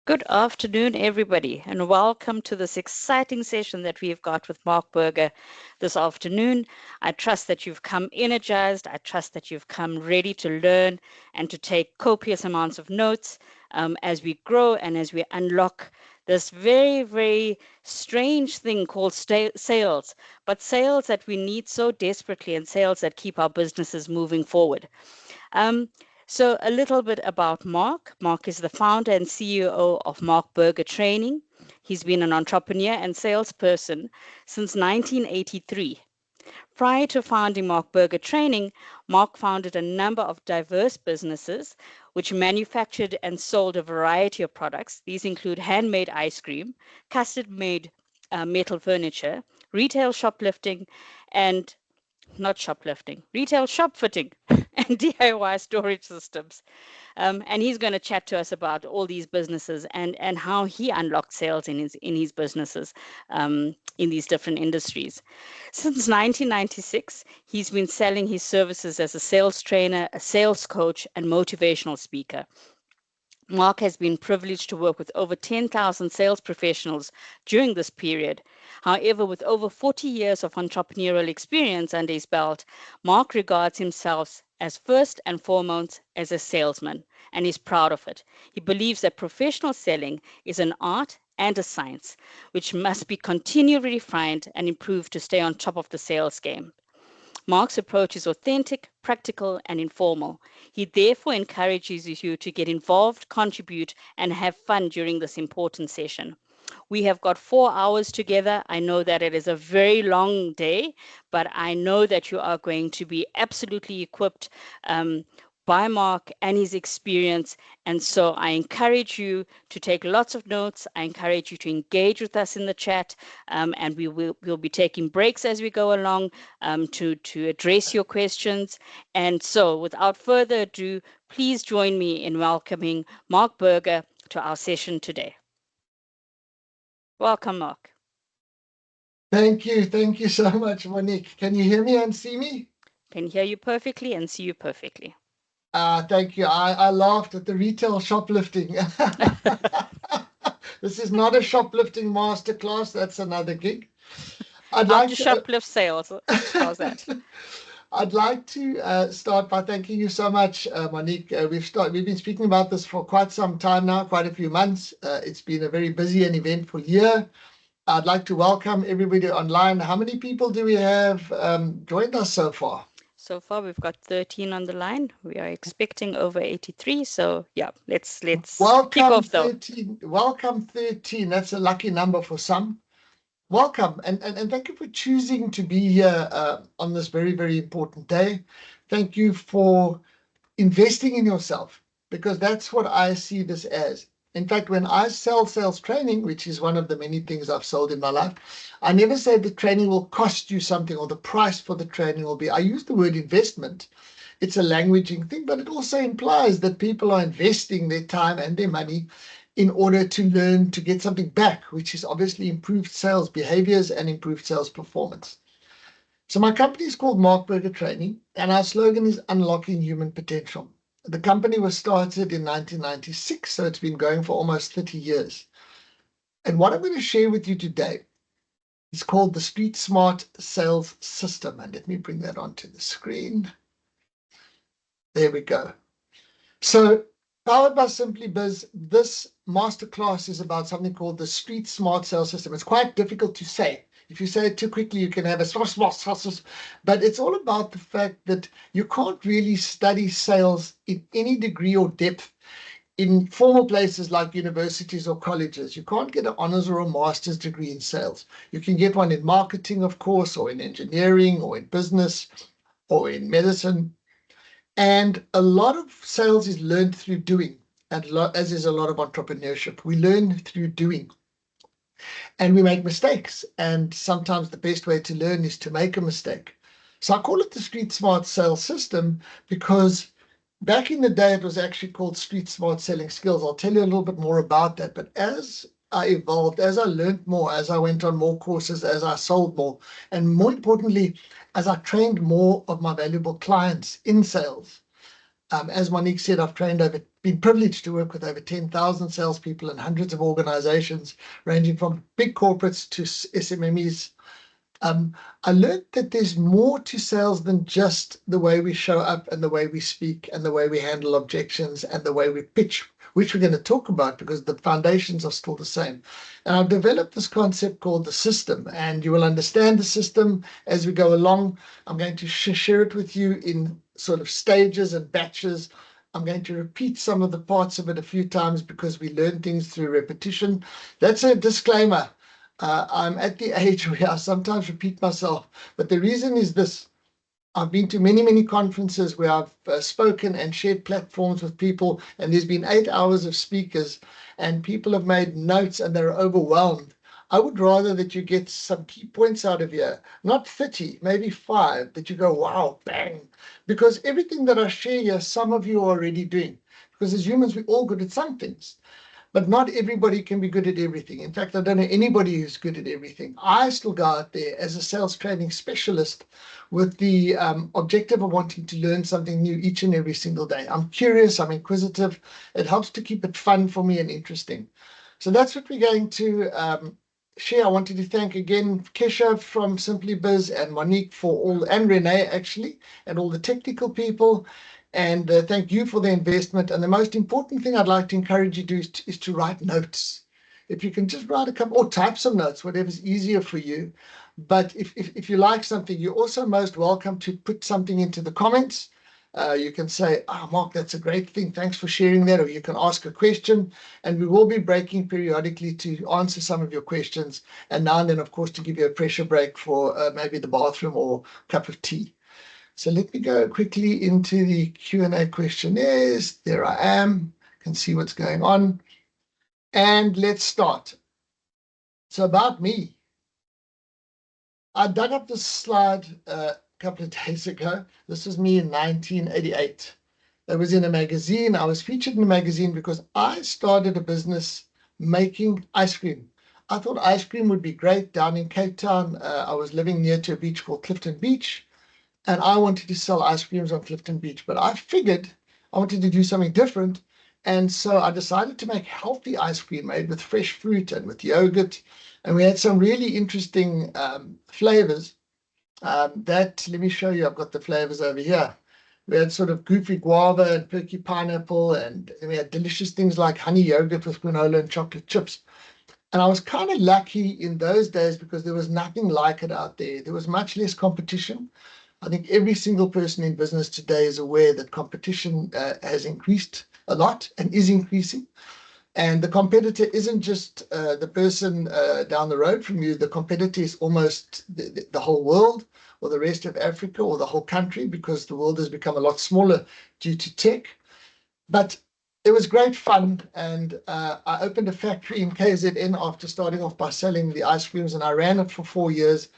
Good afternoon, everybody, and welcome to this exciting session that we've got with Mark Berger this afternoon. I trust that you've come energized. I trust that you've come ready to learn and to take copious amounts of notes as we grow and as we unlock this very, very strange thing called sales, but sales that we need so desperately and sales that keep our businesses moving forward. Um, so a little bit about Mark. Mark is the founder and CEO of Mark Berger Training. He's been an entrepreneur and salesperson since 1983. Prior to founding Mark Berger Training, Mark founded a number of diverse businesses which manufactured and sold a variety of products. These include handmade ice cream, custom-made metal furniture, retail shoplifting, and not shoplifting, retail shop fitting and DIY storage systems. And he's going to chat to us about all these businesses and how he unlocked sales in his businesses in these different industries. Since 1996, he's been selling his services as a sales trainer, a sales coach, and motivational speaker. Mark has been privileged to work with over 10,000 sales professionals during this period. However, with over 40 years of entrepreneurial experience under his belt, Mark regards himself as first and foremost as a salesman and is proud of it. He believes that professional selling is an art and a science which must be continually refined and improved to stay on top of the sales game. Mark's approach is authentic, practical, and informal. He therefore encourages you to get involved, contribute, and have fun during this important session. We have got 4 hours together. I know that it is a very long day, but I know that you are going to be absolutely equipped by Mark and his experience. And so I encourage you to take lots of notes. I encourage you to engage with us in the chat, and we'll be taking breaks as we go along to address your questions. And so without further ado, please join me in welcoming Mark Berger to our session today. Welcome, Mark. Thank you. Thank you so much, Monique. Can you hear me and see me? Can hear you perfectly and see you perfectly. Thank you. I laughed at the retail shoplifting. This is not a shoplifting masterclass. That's another gig. I'd How like to to shoplift sales. How's that? I'd like to start by thanking you so much, Monique. We've been speaking about this for quite some time now, quite a few months. It's been a very busy and eventful year. I'd like to welcome everybody online. How many people do we have joined us so far? So far, we've got 13 on the line. We are expecting over 83. So yeah, let's kick Welcome off though. 13. Welcome 13. That's a lucky number for some. Welcome and thank you for choosing to be here on this very, very important day. Thank you for investing in yourself, because that's what I see this as. In fact, when I sell sales training, which is one of the many things I've sold in my life, I never say the training will cost you something or the price for the training will be. I use the word investment. It's a languaging thing, but it also implies that people are investing their time and their money in order to learn to get something back, which is obviously improved sales behaviors and improved sales performance. So my company is called Mark Berger Training, and our slogan is Unlocking Human Potential. The company was started in 1996, so it's been going for almost 30 years. And what I'm going to share with you today is called the Street Smart Sales System. And let me bring that onto the screen. There we go. So powered by SimplyBiz, this masterclass is about something called the Street Smart Sales System. It's quite difficult to say. If you say it too quickly, you can have a smart sales, but it's all about the fact that you can't really study sales in any degree or depth in formal places like universities or colleges. You can't get an honors or a master's degree in sales. You can get one in marketing, of course, or in engineering, or in business, or in medicine. And a lot of sales is learned through doing, and as is a lot of entrepreneurship. We learn through doing. And we make mistakes. And sometimes the best way to learn is to make a mistake. So I call it the Street Smart Sales System because back in the day, it was actually called Street Smart Selling Skills. I'll tell you a little bit more about that. But as I evolved, as I learned more, as I went on more courses, as I sold more, and more importantly, as I trained more of my valuable clients in sales, As Monique said, been privileged to work with over 10,000 salespeople and hundreds of organizations, ranging from big corporates to SMMEs. I learned that there's more to sales than just the way we show up and the way we speak and the way we handle objections and the way we pitch, which we're going to talk about because the foundations are still the same. And I've developed this concept called the system, and you will understand the system as we go along. I'm going to share it with you in sort of stages and batches. I'm going to repeat some of the parts of it a few times because we learn things through repetition. That's a disclaimer. I'm at the age where I sometimes repeat myself, but the reason is this. I've been to many, many conferences where I've spoken and shared platforms with people, and there's been 8 hours of speakers, and people have made notes and they're overwhelmed. I would rather that you get some key points out of here, not 30, maybe 5, that you go, wow, bang. Because everything that I share here, some of you are already doing. Because as humans, we're all good at some things. But not everybody can be good at everything. In fact, I don't know anybody who's good at everything. I still go out there as a sales training specialist with the objective of wanting to learn something new each and every single day. I'm curious, I'm inquisitive. It helps to keep it fun for me and interesting. So that's what we're going to share. I wanted to thank again Kesha from SimplyBiz and Monique and Renee actually, and all the technical people. And thank you for the investment. And the most important thing I'd like to encourage you to do is to write notes. If you can just write a couple or type some notes, whatever's easier for you. But if you like something, you're also most welcome to put something into the comments. You can say, Mark, that's a great thing. Thanks for sharing that. Or you can ask a question. And we will be breaking periodically to answer some of your questions. And now and then, of course, to give you a pressure break for maybe the bathroom or a cup of tea. So let me go quickly into the Q&A questionnaires. There I am. Can see what's going on. And let's start. So about me. I dug up this slide a couple of days ago. This was me in 1988. It was in a magazine. I was featured in a magazine because I started a business making ice cream. I thought ice cream would be great down in Cape Town. I was living near to a beach called Clifton Beach. And I wanted to sell ice creams on Clifton Beach, but I figured I wanted to do something different. And so I decided to make healthy ice cream made with fresh fruit and with yogurt. And we had some really interesting flavors let me show you. I've got the flavors over here. We had sort of goofy guava and perky pineapple, and we had delicious things like honey yogurt with granola and chocolate chips. And I was kind of lucky in those days because there was nothing like it out there. There was much less competition. I think every single person in business today is aware that competition has increased a lot and is increasing. And the competitor isn't just the person down the road from you. The competitor is almost the whole world or the rest of Africa or the whole country, because the world has become a lot smaller due to tech. But it was great fun. And I opened a factory in KZN after starting off by selling the ice creams, and I ran it for 4 years.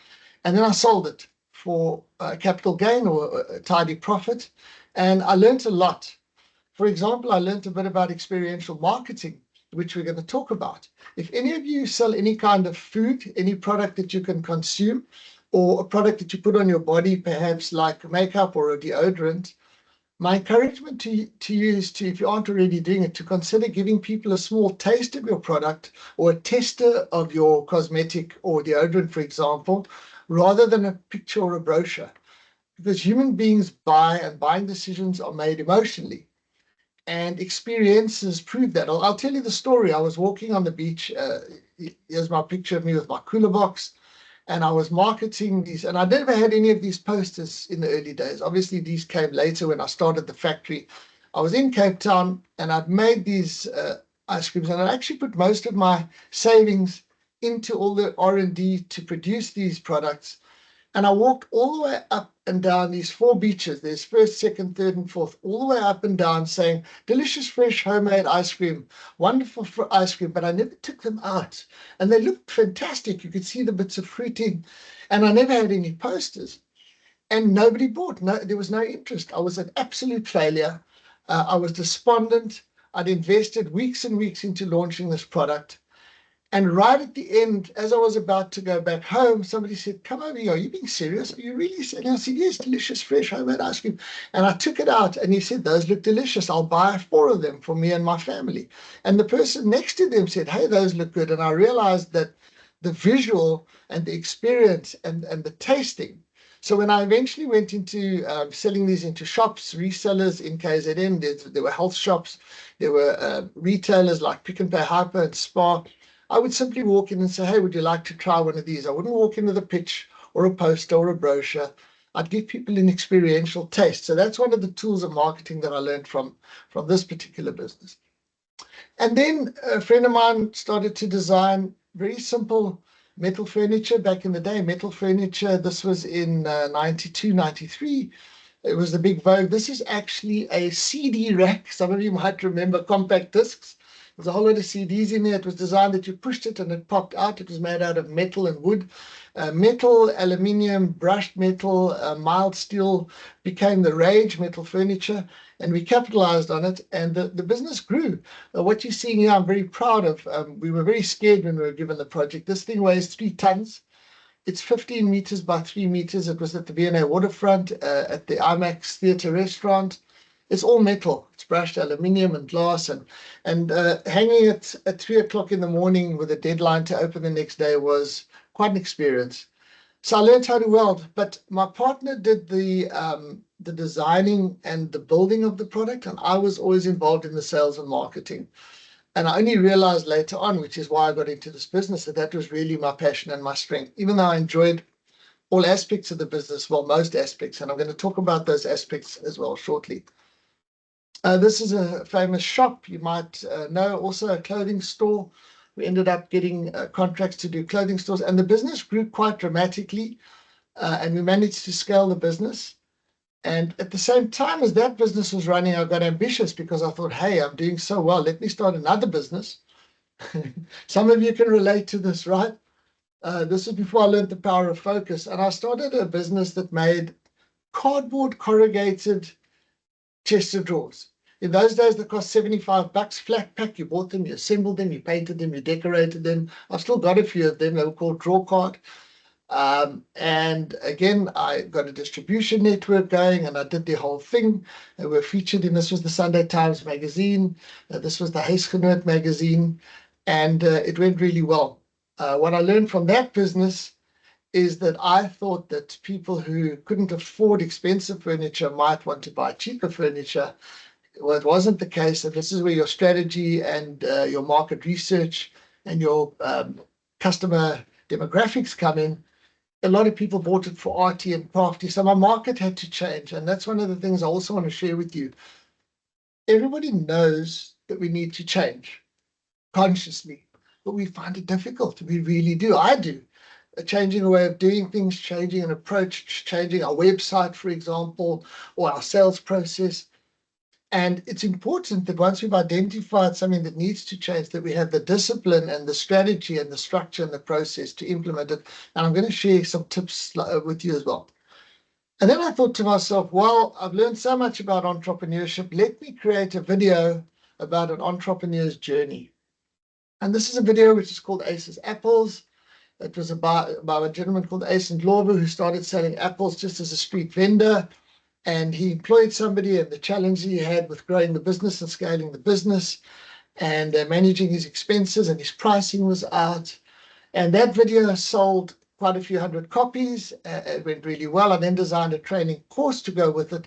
And then I sold it for capital gain or a tidy profit. And I learned a lot. For example, I learned a bit about experiential marketing, which we're going to talk about. If any of you sell any kind of food, any product that you can consume, or a product that you put on your body, perhaps like makeup or a deodorant, my encouragement to you is to, if you aren't already doing it, to consider giving people a small taste of your product or a tester of your cosmetic or deodorant, for example, rather than a picture or a brochure. Because human beings buy, and buying decisions are made emotionally. And experiences prove that. I'll tell you the story. I was walking on the beach. Here's my picture of me with my cooler box. And I was marketing these. And I never had any of these posters in the early days. Obviously, these came later when I started the factory. I was in Cape Town, and I'd made these ice creams. And I actually put most of my savings into all the R&D to produce these products. And I walked all the way up and down these 4 beaches. There's first, second, third, and fourth, all the way up and down saying, delicious, fresh, homemade ice cream, wonderful for ice cream. But I never took them out. And they looked fantastic. You could see the bits of fruiting. And I never had any posters. And nobody bought. No, there was no interest. I was an absolute failure. I was despondent. I'd invested weeks and weeks into launching this product. And right at the end, as I was about to go back home, somebody said, "Come over here. Are you being serious? Are you really saying?" I said, "Yes, delicious, fresh homemade ice cream." And I took it out and he said, "Those look delicious. I'll buy 4 of them for me and my family." And the person next to them said, "Hey, those look good." And I realized that the visual and the experience and the tasting. So when I eventually went into selling these into shops, resellers in KZN, there were health shops, there were retailers like Pick n Pay Hyper and Spar. I would simply walk in and say, "Hey, would you like to try one of these?" I wouldn't walk in with a pitch or a poster or a brochure. I'd give people an experiential taste. So that's one of the tools of marketing that I learned from this particular business. And then a friend of mine started to design very simple metal furniture back in the day. Metal furniture, this was in 92, 93. It was the big vogue. This is actually a CD rack. Some of you might remember compact discs. There's a whole lot of CDs in there. It was designed that you pushed it and it popped out. It was made out of metal and wood. Metal, aluminium, brushed metal, mild steel became the rage, metal furniture, and we capitalized on it, and the business grew. What you're seeing here, I'm very proud of. We were very scared when we were given the project. This thing weighs 3 tons. It's 15 meters by 3 meters. It was at the V&A waterfront, at the IMAX Theatre restaurant. It's all metal. It's brushed aluminium and glass, and hanging it at 3 o'clock in the morning with a deadline to open the next day was quite an experience. So I learned how to weld, but my partner did the designing and the building of the product, and I was always involved in the sales and marketing. And I only realized later on, which is why I got into this business, that that was really my passion and my strength. Even though I enjoyed all aspects of the business, well, most aspects, and I'm going to talk about those aspects as well shortly. This is a famous shop you might know, also a clothing store. We ended up getting contracts to do clothing stores, and the business grew quite dramatically, and we managed to scale the business. And at the same time as that business was running, I got ambitious because I thought, "Hey, I'm doing so well. Let me start another business." Some of you can relate to this, right? This is before I learned the power of focus. And I started a business that made cardboard corrugated chest of drawers. In those days, they cost $75, flat pack. You bought them, you assembled them, you painted them, you decorated them. I've still got a few of them. They were called draw card. And again, I got a distribution network going, and I did the whole thing. And we're featured in, this was the Sunday Times magazine. This was the Huisgenoot magazine, and it went really well. What I learned from that business is that I thought that people who couldn't afford expensive furniture might want to buy cheaper furniture. Well, it wasn't the case, and this is where your strategy and your market research and your customer demographics come in. A lot of people bought it for arty and crafty, so my market had to change, and that's one of the things I also want to share with you. Everybody knows that we need to change consciously, but we find it difficult. We really do. I do. Changing a way of doing things, changing an approach, changing our website, for example, or our sales process. And it's important that once we've identified something that needs to change, that we have the discipline and the strategy and the structure and the process to implement it. And I'm going to share some tips with you as well. And then I thought to myself, well, I've learned so much about entrepreneurship. Let me create a video about an entrepreneur's journey. And this is a video which is called Ace's Apples. It was about a gentleman called Ace Ndlovu who started selling apples just as a street vendor. And he employed somebody, and the challenge he had with growing the business and scaling the business and managing his expenses, and his pricing was out. And that video sold quite a few hundred copies. It went really well. I then designed a training course to go with it.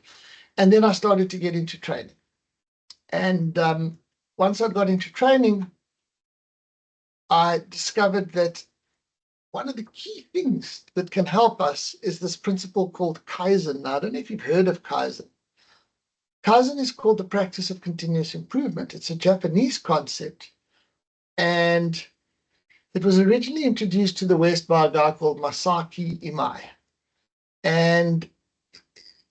And then I started to get into training. And once I got into training, I discovered that one of the key things that can help us is this principle called Kaizen. Now, I don't know if you've heard of Kaizen. Kaizen is called the practice of continuous improvement. It's a Japanese concept. And it was originally introduced to the West by a guy called Masaki Imai. And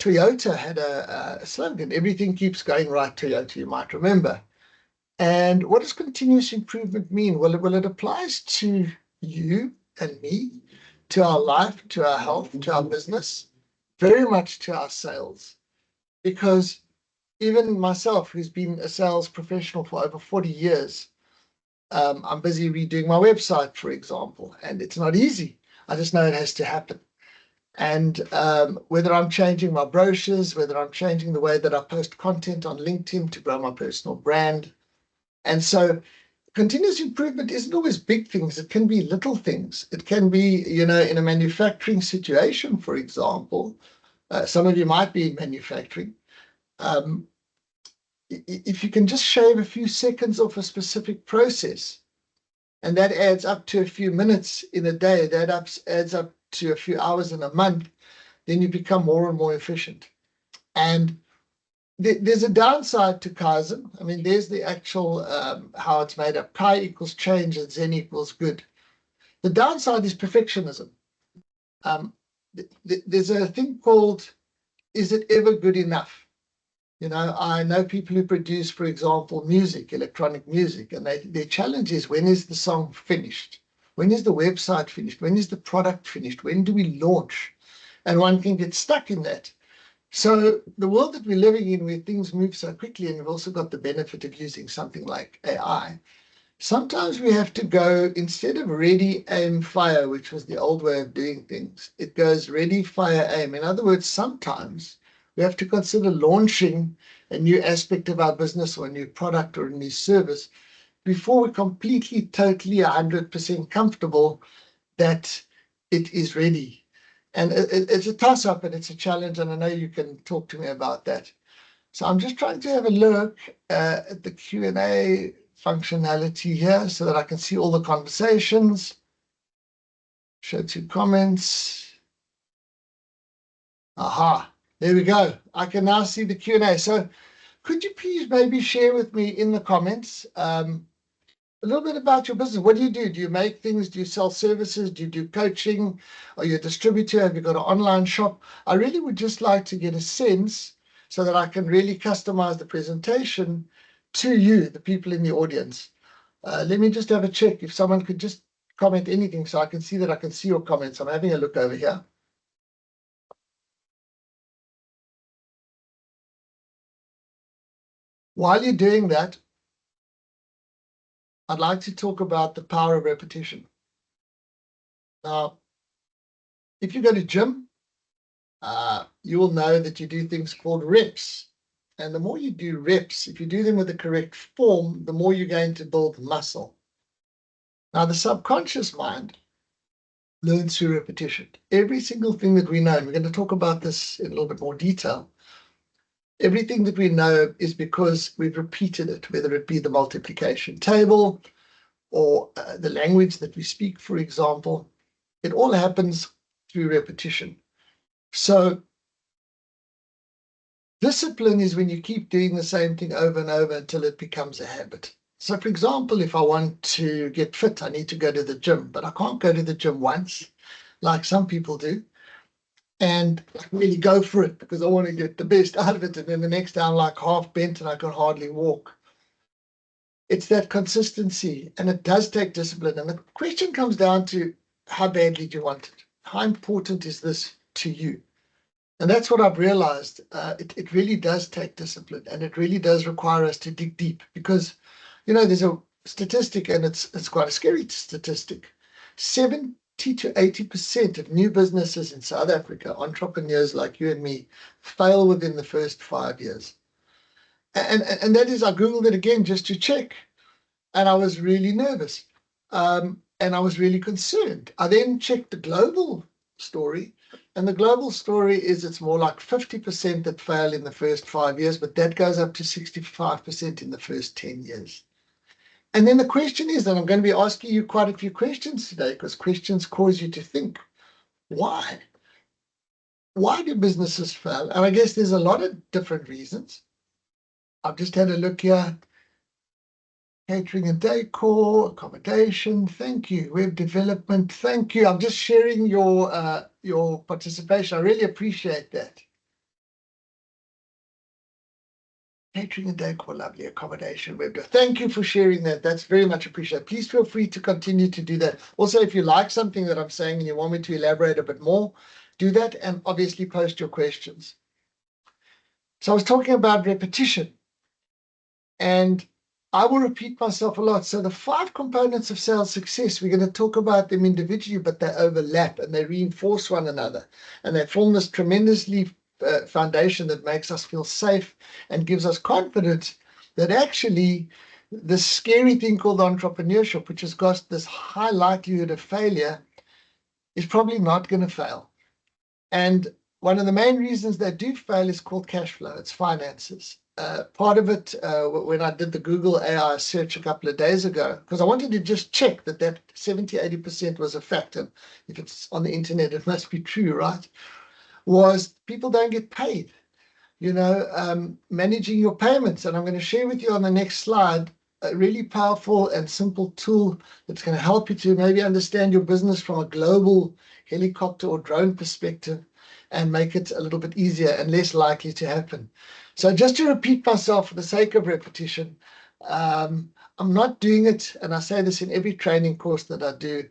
Toyota had a slogan, "Everything keeps going right, Toyota," you might remember. And what does continuous improvement mean? Well, it applies to you and me, to our life, to our health, to our business, very much to our sales. Because even myself, who's been a sales professional for over 40 years, I'm busy redoing my website, for example, and it's not easy. I just know it has to happen. And whether I'm changing my brochures, whether I'm changing the way that I post content on LinkedIn to grow my personal brand. And so continuous improvement isn't always big things. It can be little things. It can be, in a manufacturing situation, for example. Some of you might be in manufacturing. If you can just shave a few seconds off a specific process, and that adds up to a few minutes in a day, adds up to a few hours in a month, then you become more and more efficient. And there's a downside to Kaizen. I mean, there's the actual how it's made up. Chi equals change and Zen equals good. The downside is perfectionism. There's a thing called, is it ever good enough? I know people who produce, for example, music, electronic music, and their challenge is, when is the song finished? When is the website finished? When is the product finished? When do we launch? And one can get stuck in that. So the world that we're living in, where things move so quickly, and we've also got the benefit of using something like AI, sometimes we have to go, instead of ready, aim, fire, which was the old way of doing things, it goes ready, fire, aim. In other words, sometimes we have to consider launching a new aspect of our business or a new product or a new service before we're completely, totally, 100% comfortable that it is ready. And it's a toss-up and it's a challenge, and I know you can talk to me about that. So I'm just trying to have a look at the Q&A functionality here so that I can see all the conversations. Show 2 comments. Aha, there we go. I can now see the Q&A. So could you please maybe share with me in the comments a little bit about your business? What do you do? Do you make things? Do you sell services? Do you do coaching? Are you a distributor? Have you got an online shop? I really would just like to get a sense so that I can really customize the presentation to you, the people in the audience. Let me just have a check if someone could just comment anything so I can see that I can see your comments. I'm having a look over here. While you're doing that, I'd like to talk about the power of repetition. Now, if you go to gym, you will know that you do things called reps. And the more you do reps, if you do them with the correct form, the more you're going to build muscle. Now, the subconscious mind learns through repetition. Every single thing that we know, and we're going to talk about this in a little bit more detail, everything that we know is because we've repeated it, whether it be the multiplication table or the language that we speak, for example. It all happens through repetition. So discipline is when you keep doing the same thing over and over until it becomes a habit. So, for example, if I want to get fit, I need to go to the gym, but I can't go to the gym once, like some people do, and really go for it because I want to get the best out of it. And then the next day I'm like half bent and I can hardly walk. It's that consistency, and it does take discipline. And the question comes down to, how badly do you want it? How important is this to you? And that's what I've realized. It really does take discipline, and it really does require us to dig deep because, there's a statistic, and it's quite a scary statistic. 70 to 80% of new businesses in South Africa, entrepreneurs like you and me, fail within the first 5 years. And that is, I Googled it again just to check, and I was really nervous. And I was really concerned. I then checked the global story, and the global story is it's more like 50% that fail in the first 5 years, but that goes up to 65% in the first 10 years. And then the question is, and I'm going to be asking you quite a few questions today because questions cause you to think, why? Why do businesses fail? And I guess there's a lot of different reasons. I've just had a look here. Catering and decor, accommodation, thank you. Web development, thank you. I'm just sharing your participation. I really appreciate that. Catering and decor, lovely. Accommodation, web development. Thank you for sharing that. That's very much appreciated. Please feel free to continue to do that. Also, if you like something that I'm saying and you want me to elaborate a bit more, do that, and obviously post your questions. So I was talking about repetition, and I will repeat myself a lot. So the 5 components of sales success, we're going to talk about them individually, but they overlap and they reinforce one another. And they form this tremendously foundation that makes us feel safe and gives us confidence that actually this scary thing called entrepreneurship, which has got this high likelihood of failure, is probably not going to fail. And one of the main reasons they do fail is called cash flow. It's finances. Part of it, when I did the Google AI search a couple of days ago, because I wanted to just check that 70, 80% was a fact. And if it's on the internet, it must be true, right? Was people don't get paid, managing your payments. And I'm going to share with you on the next slide a really powerful and simple tool that's going to help you to maybe understand your business from a global helicopter or drone perspective and make it a little bit easier and less likely to happen. So just to repeat myself for the sake of repetition, I'm not doing it, and I say this in every training course that I do,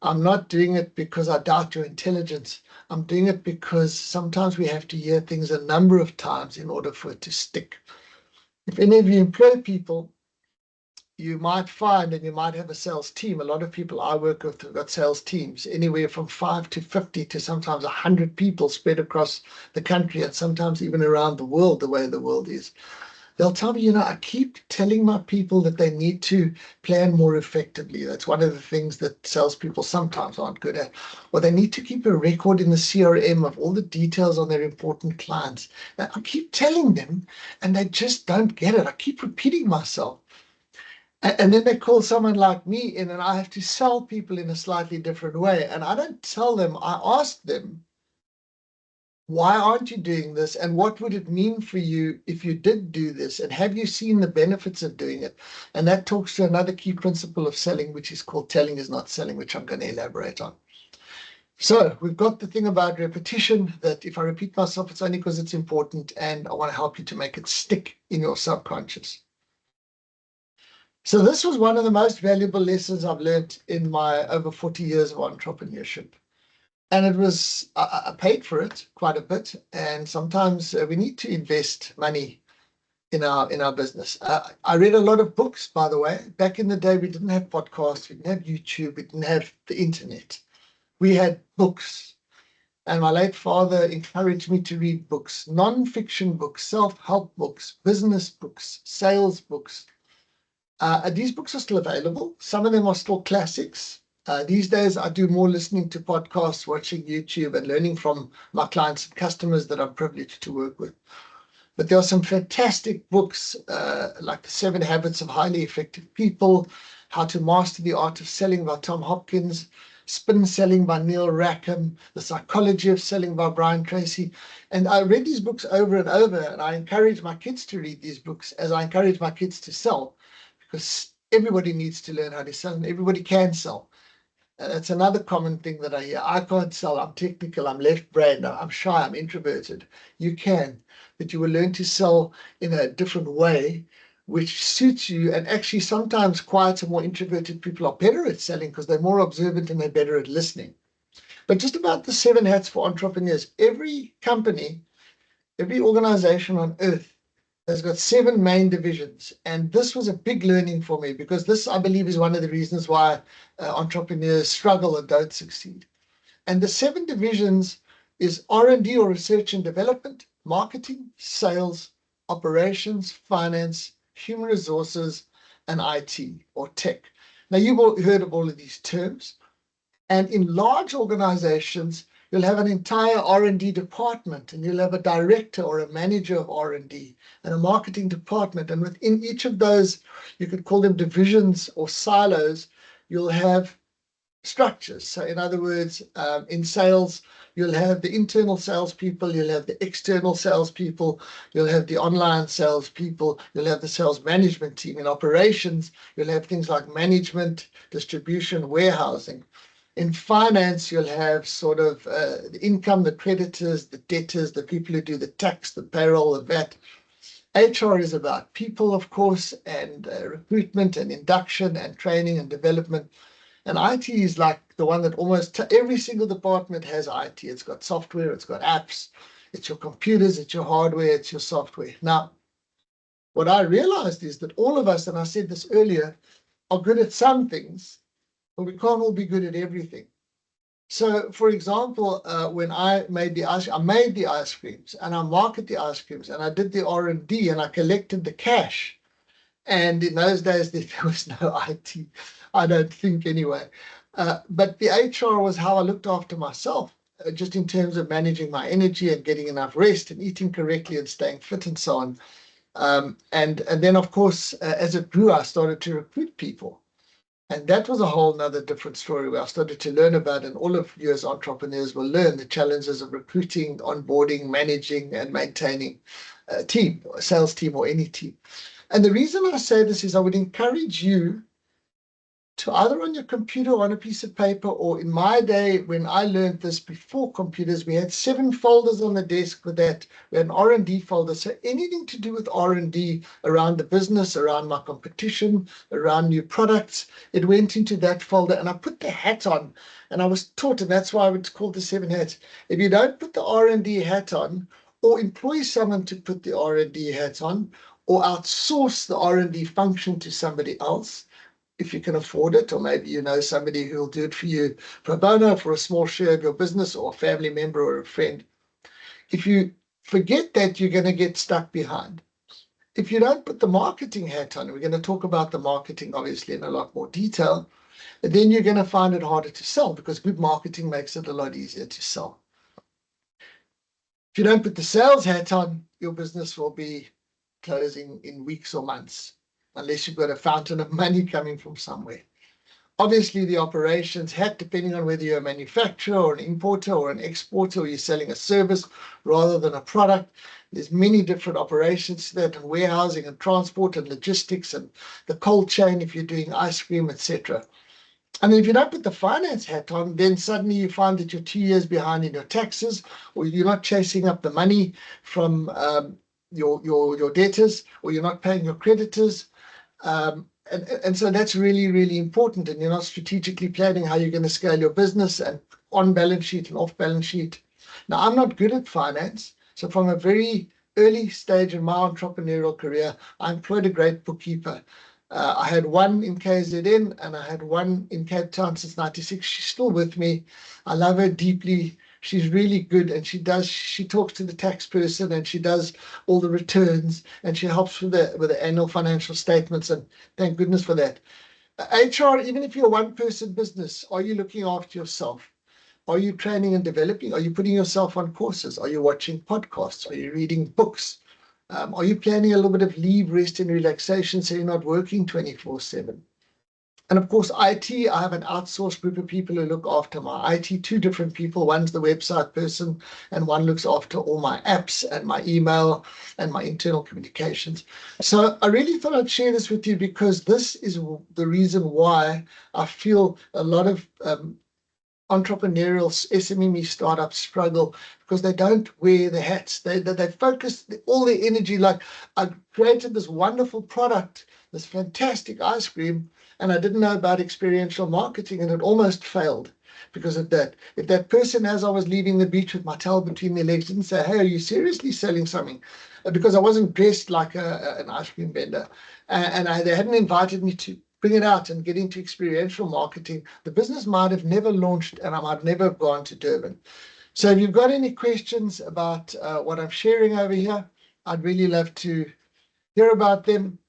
I'm not doing it because I doubt your intelligence. I'm doing it because sometimes we have to hear things a number of times in order for it to stick. If any of you employ people, you might find, and you might have a sales team. A lot of people I work with have got sales teams, anywhere from 5 to 50 to sometimes 100 people spread across the country and sometimes even around the world, the way the world is. They'll tell me, I keep telling my people that they need to plan more effectively. That's one of the things that salespeople sometimes aren't good at. Or they need to keep a record in the CRM of all the details on their important clients. Now, I keep telling them, and they just don't get it. I keep repeating myself. And then they call someone like me in, and I have to sell people in a slightly different way. And I don't tell them, I ask them, why aren't you doing this? And what would it mean for you if you did do this? And have you seen the benefits of doing it? And that talks to another key principle of selling, which is called telling is not selling, which I'm going to elaborate on. So we've got the thing about repetition, that if I repeat myself, it's only because it's important, and I want to help you to make it stick in your subconscious. So this was one of the most valuable lessons I've learned in my over 40 years of entrepreneurship. And it was, I paid for it quite a bit. And sometimes we need to invest money in our business. I read a lot of books, by the way. Back in the day, we didn't have podcasts, we didn't have YouTube, we didn't have the internet. We had books. And my late father encouraged me to read books, non-fiction books, self-help books, business books, sales books. These books are still available. Some of them are still classics. These days, I do more listening to podcasts, watching YouTube, and learning from my clients and customers that I'm privileged to work with. But there are some fantastic books like The 7 Habits of Highly Effective People, How to Master the Art of Selling by Tom Hopkins, Spin Selling by Neil Rackham, The Psychology of Selling by Brian Tracy. And I read these books over and over, and I encourage my kids to read these books as I encourage my kids to sell, because everybody needs to learn how to sell, and everybody can sell. That's another common thing that I hear. I can't sell. I'm technical. I'm left-brained. I'm shy. I'm introverted. You can, but you will learn to sell in a different way, which suits you. And actually, sometimes quiet and more introverted people are better at selling because they're more observant and they're better at listening. But just about the 7 hats for entrepreneurs. Every company, every organization on earth has got 7 main divisions. And this was a big learning for me, because this, I believe, is one of the reasons why entrepreneurs struggle and don't succeed. And the 7 divisions is R&D, or research and development, marketing, sales, operations, finance, human resources, and IT, or tech. Now, you've all heard of all of these terms. And in large organizations, you'll have an entire R&D department, and you'll have a director or a manager of R&D and a marketing department. And within each of those, you could call them divisions or silos, you'll have structures. So in other words, in sales, you'll have the internal salespeople, you'll have the external salespeople, you'll have the online salespeople, you'll have the sales management team. In operations, you'll have things like management, distribution, warehousing. In finance, you'll have sort of the income, the creditors, the debtors, the people who do the tax, the payroll, the VAT. HR is about people, of course, and recruitment and induction and training and development. And IT is like the one that almost every single department has IT. It's got software, it's got apps, it's your computers, it's your hardware, it's your software. Now, what I realized is that all of us, and I said this earlier, are good at some things, but we can't all be good at everything. So, for example, when I made the ice creams, and I market the ice creams, and I did the R&D, and I collected the cash. And in those days, there was no IT, I don't think anyway. But the HR was how I looked after myself, just in terms of managing my energy and getting enough rest and eating correctly and staying fit and so on. And then, of course, as it grew, I started to recruit people. And that was a whole nother different story where I started to learn about, and all of you as entrepreneurs will learn the challenges of recruiting, onboarding, managing, and maintaining a team, a sales team, or any team. And the reason I say this is I would encourage you to either on your computer or on a piece of paper, or in my day, when I learned this before computers, we had 7 folders on the desk with that. We had an R&D folder. So anything to do with R&D around the business, around my competition, around new products, it went into that folder, and I put the hat on, and I was taught, and that's why I would call the 7 hats. If you don't put the R&D hat on, or employ someone to put the R&D hat on, or outsource the R&D function to somebody else, if you can afford it, or maybe you know somebody who will do it for you pro bono for a small share of your business, or a family member or a friend. If you forget that, you're going to get stuck behind. If you don't put the marketing hat on, we're going to talk about the marketing obviously in a lot more detail, then you're going to find it harder to sell, because good marketing makes it a lot easier to sell. If you don't put the sales hat on, your business will be closing in weeks or months, unless you've got a fountain of money coming from somewhere. Obviously, the operations hat, depending on whether you're a manufacturer or an importer or an exporter, or you're selling a service rather than a product. There's many different operations to that, and warehousing and transport and logistics and the cold chain if you're doing ice cream, etc. And then if you don't put the finance hat on, then suddenly you find that you're 2 years behind in your taxes, or you're not chasing up the money from your debtors, or you're not paying your creditors. And so that's really, really important. And you're not strategically planning how you're going to scale your business, and on balance sheet and off balance sheet. Now, I'm not good at finance. So from a very early stage in my entrepreneurial career, I employed a great bookkeeper. I had one in KZN, and I had one in Cape Town since '96. She's still with me. I love her deeply. She's really good, and she talks to the tax person, and she does all the returns, and she helps with the annual financial statements, and thank goodness for that. HR, even if you're a one-person business, are you looking after yourself? Are you training and developing? Are you putting yourself on courses? Are you watching podcasts? Are you reading books? Are you planning a little bit of leave, rest, and relaxation so you're not working 24/7? And of course, IT, I have an outsourced group of people who look after my IT, 2 different people. One's the website person, and one looks after all my apps and my email and my internal communications. So I really thought I'd share this with you, because this is the reason why I feel a lot of entrepreneurial SME startups struggle, because they don't wear the hats. They focus all their energy, like, I created this wonderful product, this fantastic ice cream, and I didn't know about experiential marketing, and it almost failed because of that. If that person, as I was leaving the beach with my towel between their legs, didn't say, "Hey, are you seriously selling something?" Because I wasn't dressed like an ice cream vendor, and they hadn't invited me to bring it out and get into experiential marketing, the business might have never launched, and I might never have gone to Durban. So if you've got any questions about what I'm sharing over here, I'd really love to hear about them.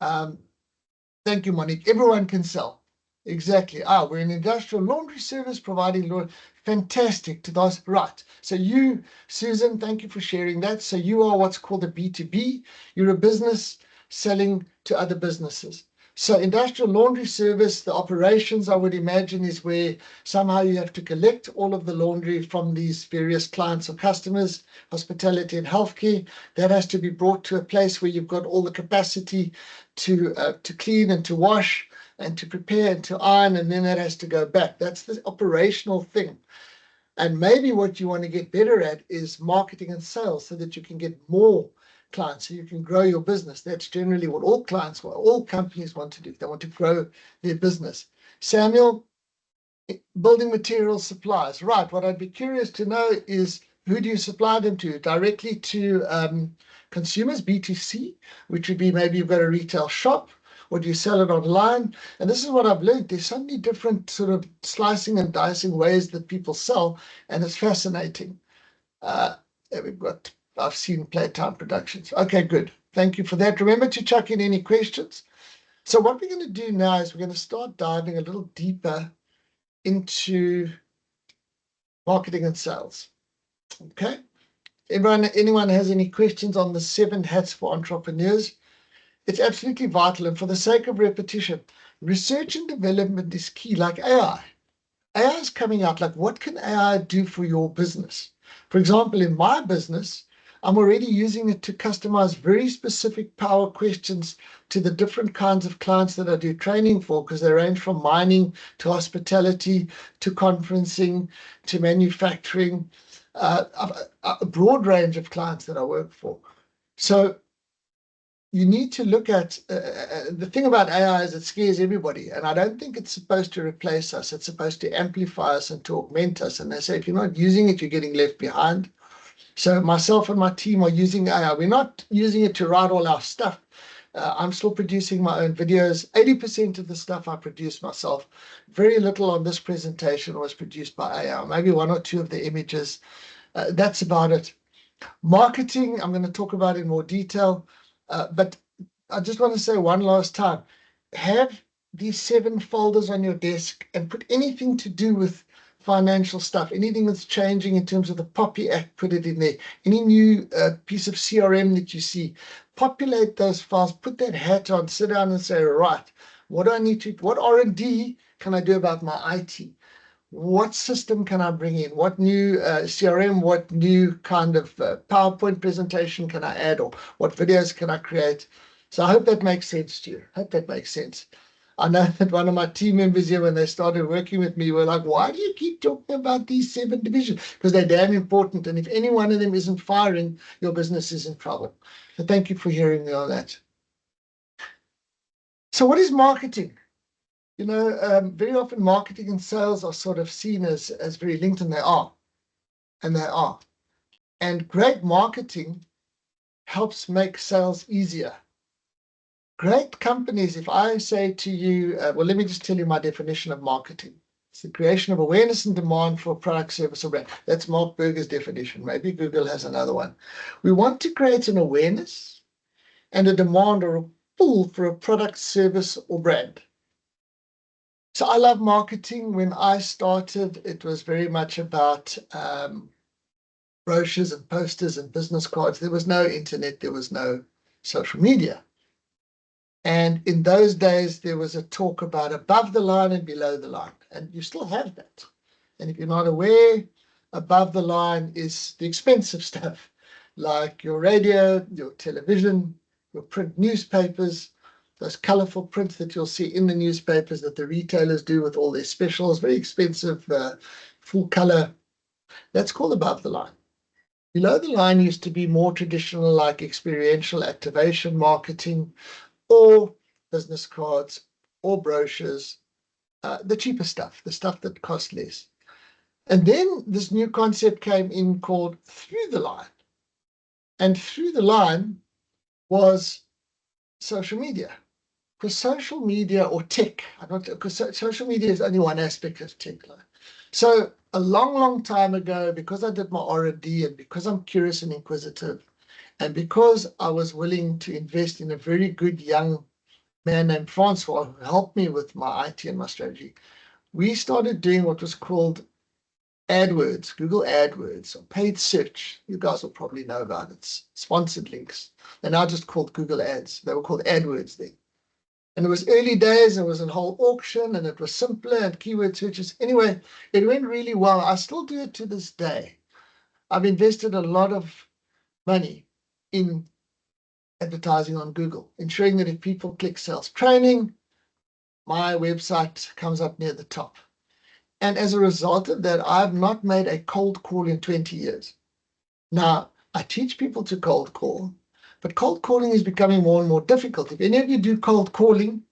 Thank you, Monique. Everyone can sell. Exactly. We're an industrial laundry service providing laundry. Fantastic to those. Right. So you, Susan, thank you for sharing that. So you are what's called a B2B. You're a business selling to other businesses. So industrial laundry service, the operations, I would imagine, is where somehow you have to collect all of the laundry from these various clients or customers, hospitality and healthcare. That has to be brought to a place where you've got all the capacity to clean and to wash and to prepare and to iron, and then that has to go back. That's the operational thing. And maybe what you want to get better at is marketing and sales, so that you can get more clients, so you can grow your business. That's generally what all clients, what all companies want to do. They want to grow their business. Samuel, building materials supplies. Right. What I'd be curious to know is Who do you supply them to? Directly to consumers, B2C, which would be maybe you've got a retail shop, or do you sell it online? And this is what I've learned. There's so many different sort of slicing and dicing ways that people sell, and it's fascinating. I've seen Playtime Productions. Okay, good. Thank you for that. Remember to chuck in any questions. So what we're going to do now is we're going to start diving a little deeper into marketing and sales. Okay. Anyone has any questions on the 7 hats for entrepreneurs? It's absolutely vital. And for the sake of repetition, research and development is key, like AI. AI is coming out. Like, what can AI do for your business? For example, in my business, I'm already using it to customize very specific power questions to the different kinds of clients that I do training for, because they range from mining to hospitality to conferencing to manufacturing, a broad range of clients that I work for. So you need to look at the thing about AI is it scares everybody. And I don't think it's supposed to replace us. It's supposed to amplify us and to augment us. And they say, if you're not using it, you're getting left behind. So myself and my team are using AI. We're not using it to write all our stuff. I'm still producing my own videos. 80% of the stuff I produce myself. Very little on this presentation was produced by AI. Maybe 1 or 2 of the images. That's about it. Marketing, I'm going to talk about in more detail. But I just want to say one last time, have these 7 folders on your desk and put anything to do with financial stuff, anything that's changing in terms of the POPI Act, put it in there. Any new piece of CRM that you see, populate those files, put that hat on, sit down and say, right, what do I need to, what R&D can I do about my IT? What system can I bring in? What new CRM, what new kind of PowerPoint presentation can I add, or what videos can I create? So I hope that makes sense to you. I hope that makes sense. I know that one of my team members here, when they started working with me, were like, why do you keep talking about these 7 divisions? Because they're damn important. And if any one of them isn't firing, your business is in trouble. So thank you for hearing me on that. So what is marketing? You know, very often marketing and sales are sort of seen as very linked, and they are. And they are. And great marketing helps make sales easier. Great companies, if I say to you, well, let me just tell you my definition of marketing. It's the creation of awareness and demand for a product, service, or brand. That's Mark Berger's definition. Maybe Google has another one. We want to create an awareness and a demand or a pull for a product, service, or brand. So I love marketing. When I started, it was very much about brochures and posters and business cards. There was no internet. There was no social media. And in those days, there was a talk about above the line and below the line. And you still have that. And if you're not aware, above the line is the expensive stuff, like your radio, your television, your print newspapers, those colorful prints that you'll see in the newspapers that the retailers do with all their specials, very expensive, full color. That's called above the line. Below the line used to be more traditional, like experiential activation marketing, or business cards, or brochures, the cheaper stuff, the stuff that costs less. And then this new concept came in called through the line. And through the line was social media. Because social media or tech, because social media is only one aspect of tech. So a long, long time ago, because I did my R&D and because I'm curious and inquisitive, and because I was willing to invest in a very good young man named Francois who helped me with my IT and my strategy, we started doing what was called AdWords, Google AdWords, or paid search. You guys will probably know about it. Sponsored links. They're now just called Google Ads. They were called AdWords then. And it was early days, and it was a whole auction, and it was simpler and keyword searches. Anyway, it went really well. I still do it to this day. I've invested a lot of money in advertising on Google, ensuring that if people click sales training, my website comes up near the top. And as a result of that, I've not made a cold call in 20 years. Now, I teach people to cold call, but cold calling is becoming more and more difficult. If any of you do cold calling,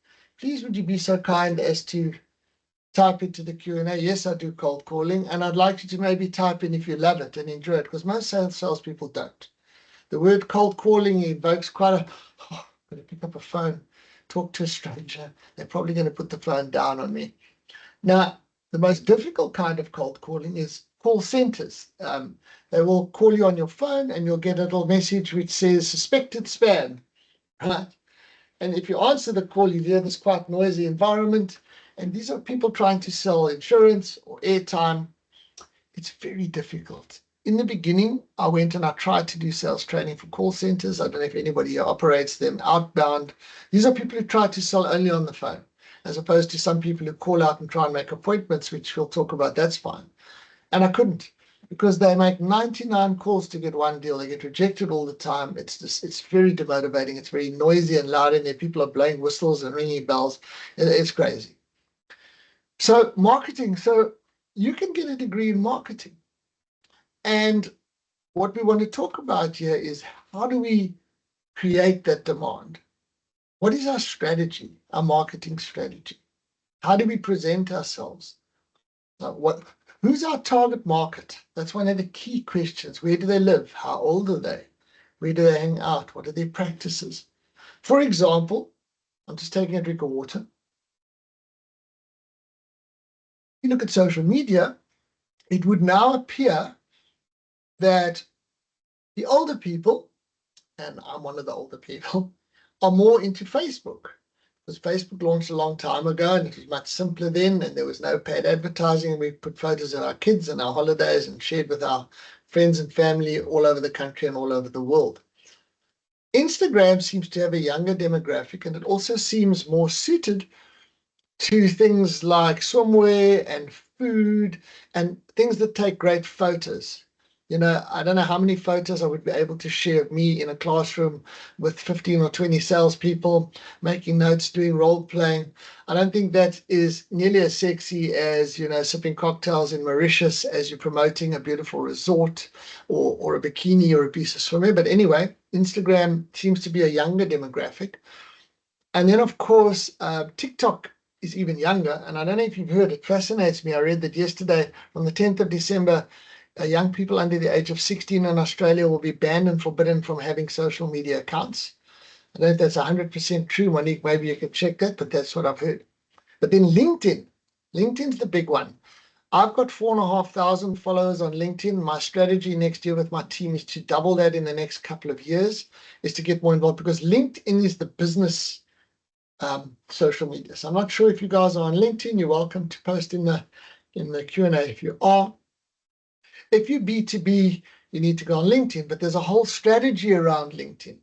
please would you be so kind as to type into the Q&A. Yes, I do cold calling, and I'd like you to maybe type in if you love it and enjoy it, because most salespeople don't. The word cold calling evokes quite a, oh, I'm going to pick up a phone, talk to a stranger. They're probably going to put the phone down on me. Now, the most difficult kind of cold calling is call centers. They will call you on your phone and you'll get a little message which says suspected spam, right? And if you answer the call, you hear this quite noisy environment. And these are people trying to sell insurance or airtime. It's very difficult. In the beginning, I went and I tried to do sales training for call centers. I don't know if anybody here operates them, outbound. These are people who try to sell only on the phone, as opposed to some people who call out and try and make appointments, which we'll talk about. That's fine. And I couldn't, because they make 99 calls to get one deal. They get rejected all the time. It's very demotivating. It's very noisy and loud in there. People are blowing whistles and ringing bells. It's crazy. So marketing. So you can get a degree in marketing. And what we want to talk about here is, how do we create that demand? What is our strategy, our marketing strategy? How do we present ourselves? Who's our target market? That's one of the key questions. Where do they live? How old are they? Where do they hang out? What are their practices? For example, I'm just taking a drink of water. You look at social media, it would now appear that the older people, and I'm one of the older people, are more into Facebook. Because Facebook launched a long time ago and it was much simpler then, and there was no paid advertising, and we put photos of our kids and our holidays and shared with our friends and family all over the country and all over the world. Instagram seems to have a younger demographic, and it also seems more suited to things like swimwear and food and things that take great photos. You know, I don't know how many photos I would be able to share of me in a classroom with 15 or 20 salespeople, making notes, doing role playing. I don't think that is nearly as sexy as, you know, sipping cocktails in Mauritius as you're promoting a beautiful resort or a bikini or a piece of swimwear. But anyway, Instagram seems to be a younger demographic. And then, of course, TikTok is even younger. And I don't know if you've heard, it fascinates me. I read that yesterday, on the 10th of December, young people under the age of 16 in Australia will be banned and forbidden from having social media accounts. I don't know if that's 100% true, Monique. Maybe you can check that, but that's what I've heard. But then LinkedIn. LinkedIn's the big one. I've got 4,500 followers on LinkedIn. My strategy next year with my team is to double that in the next couple of years, is to get more involved, because LinkedIn is the business social media. So I'm not sure if you guys are on LinkedIn. You're welcome to post in the Q&A if you are. If you're B2B, you need to go on LinkedIn, but there's a whole strategy around LinkedIn.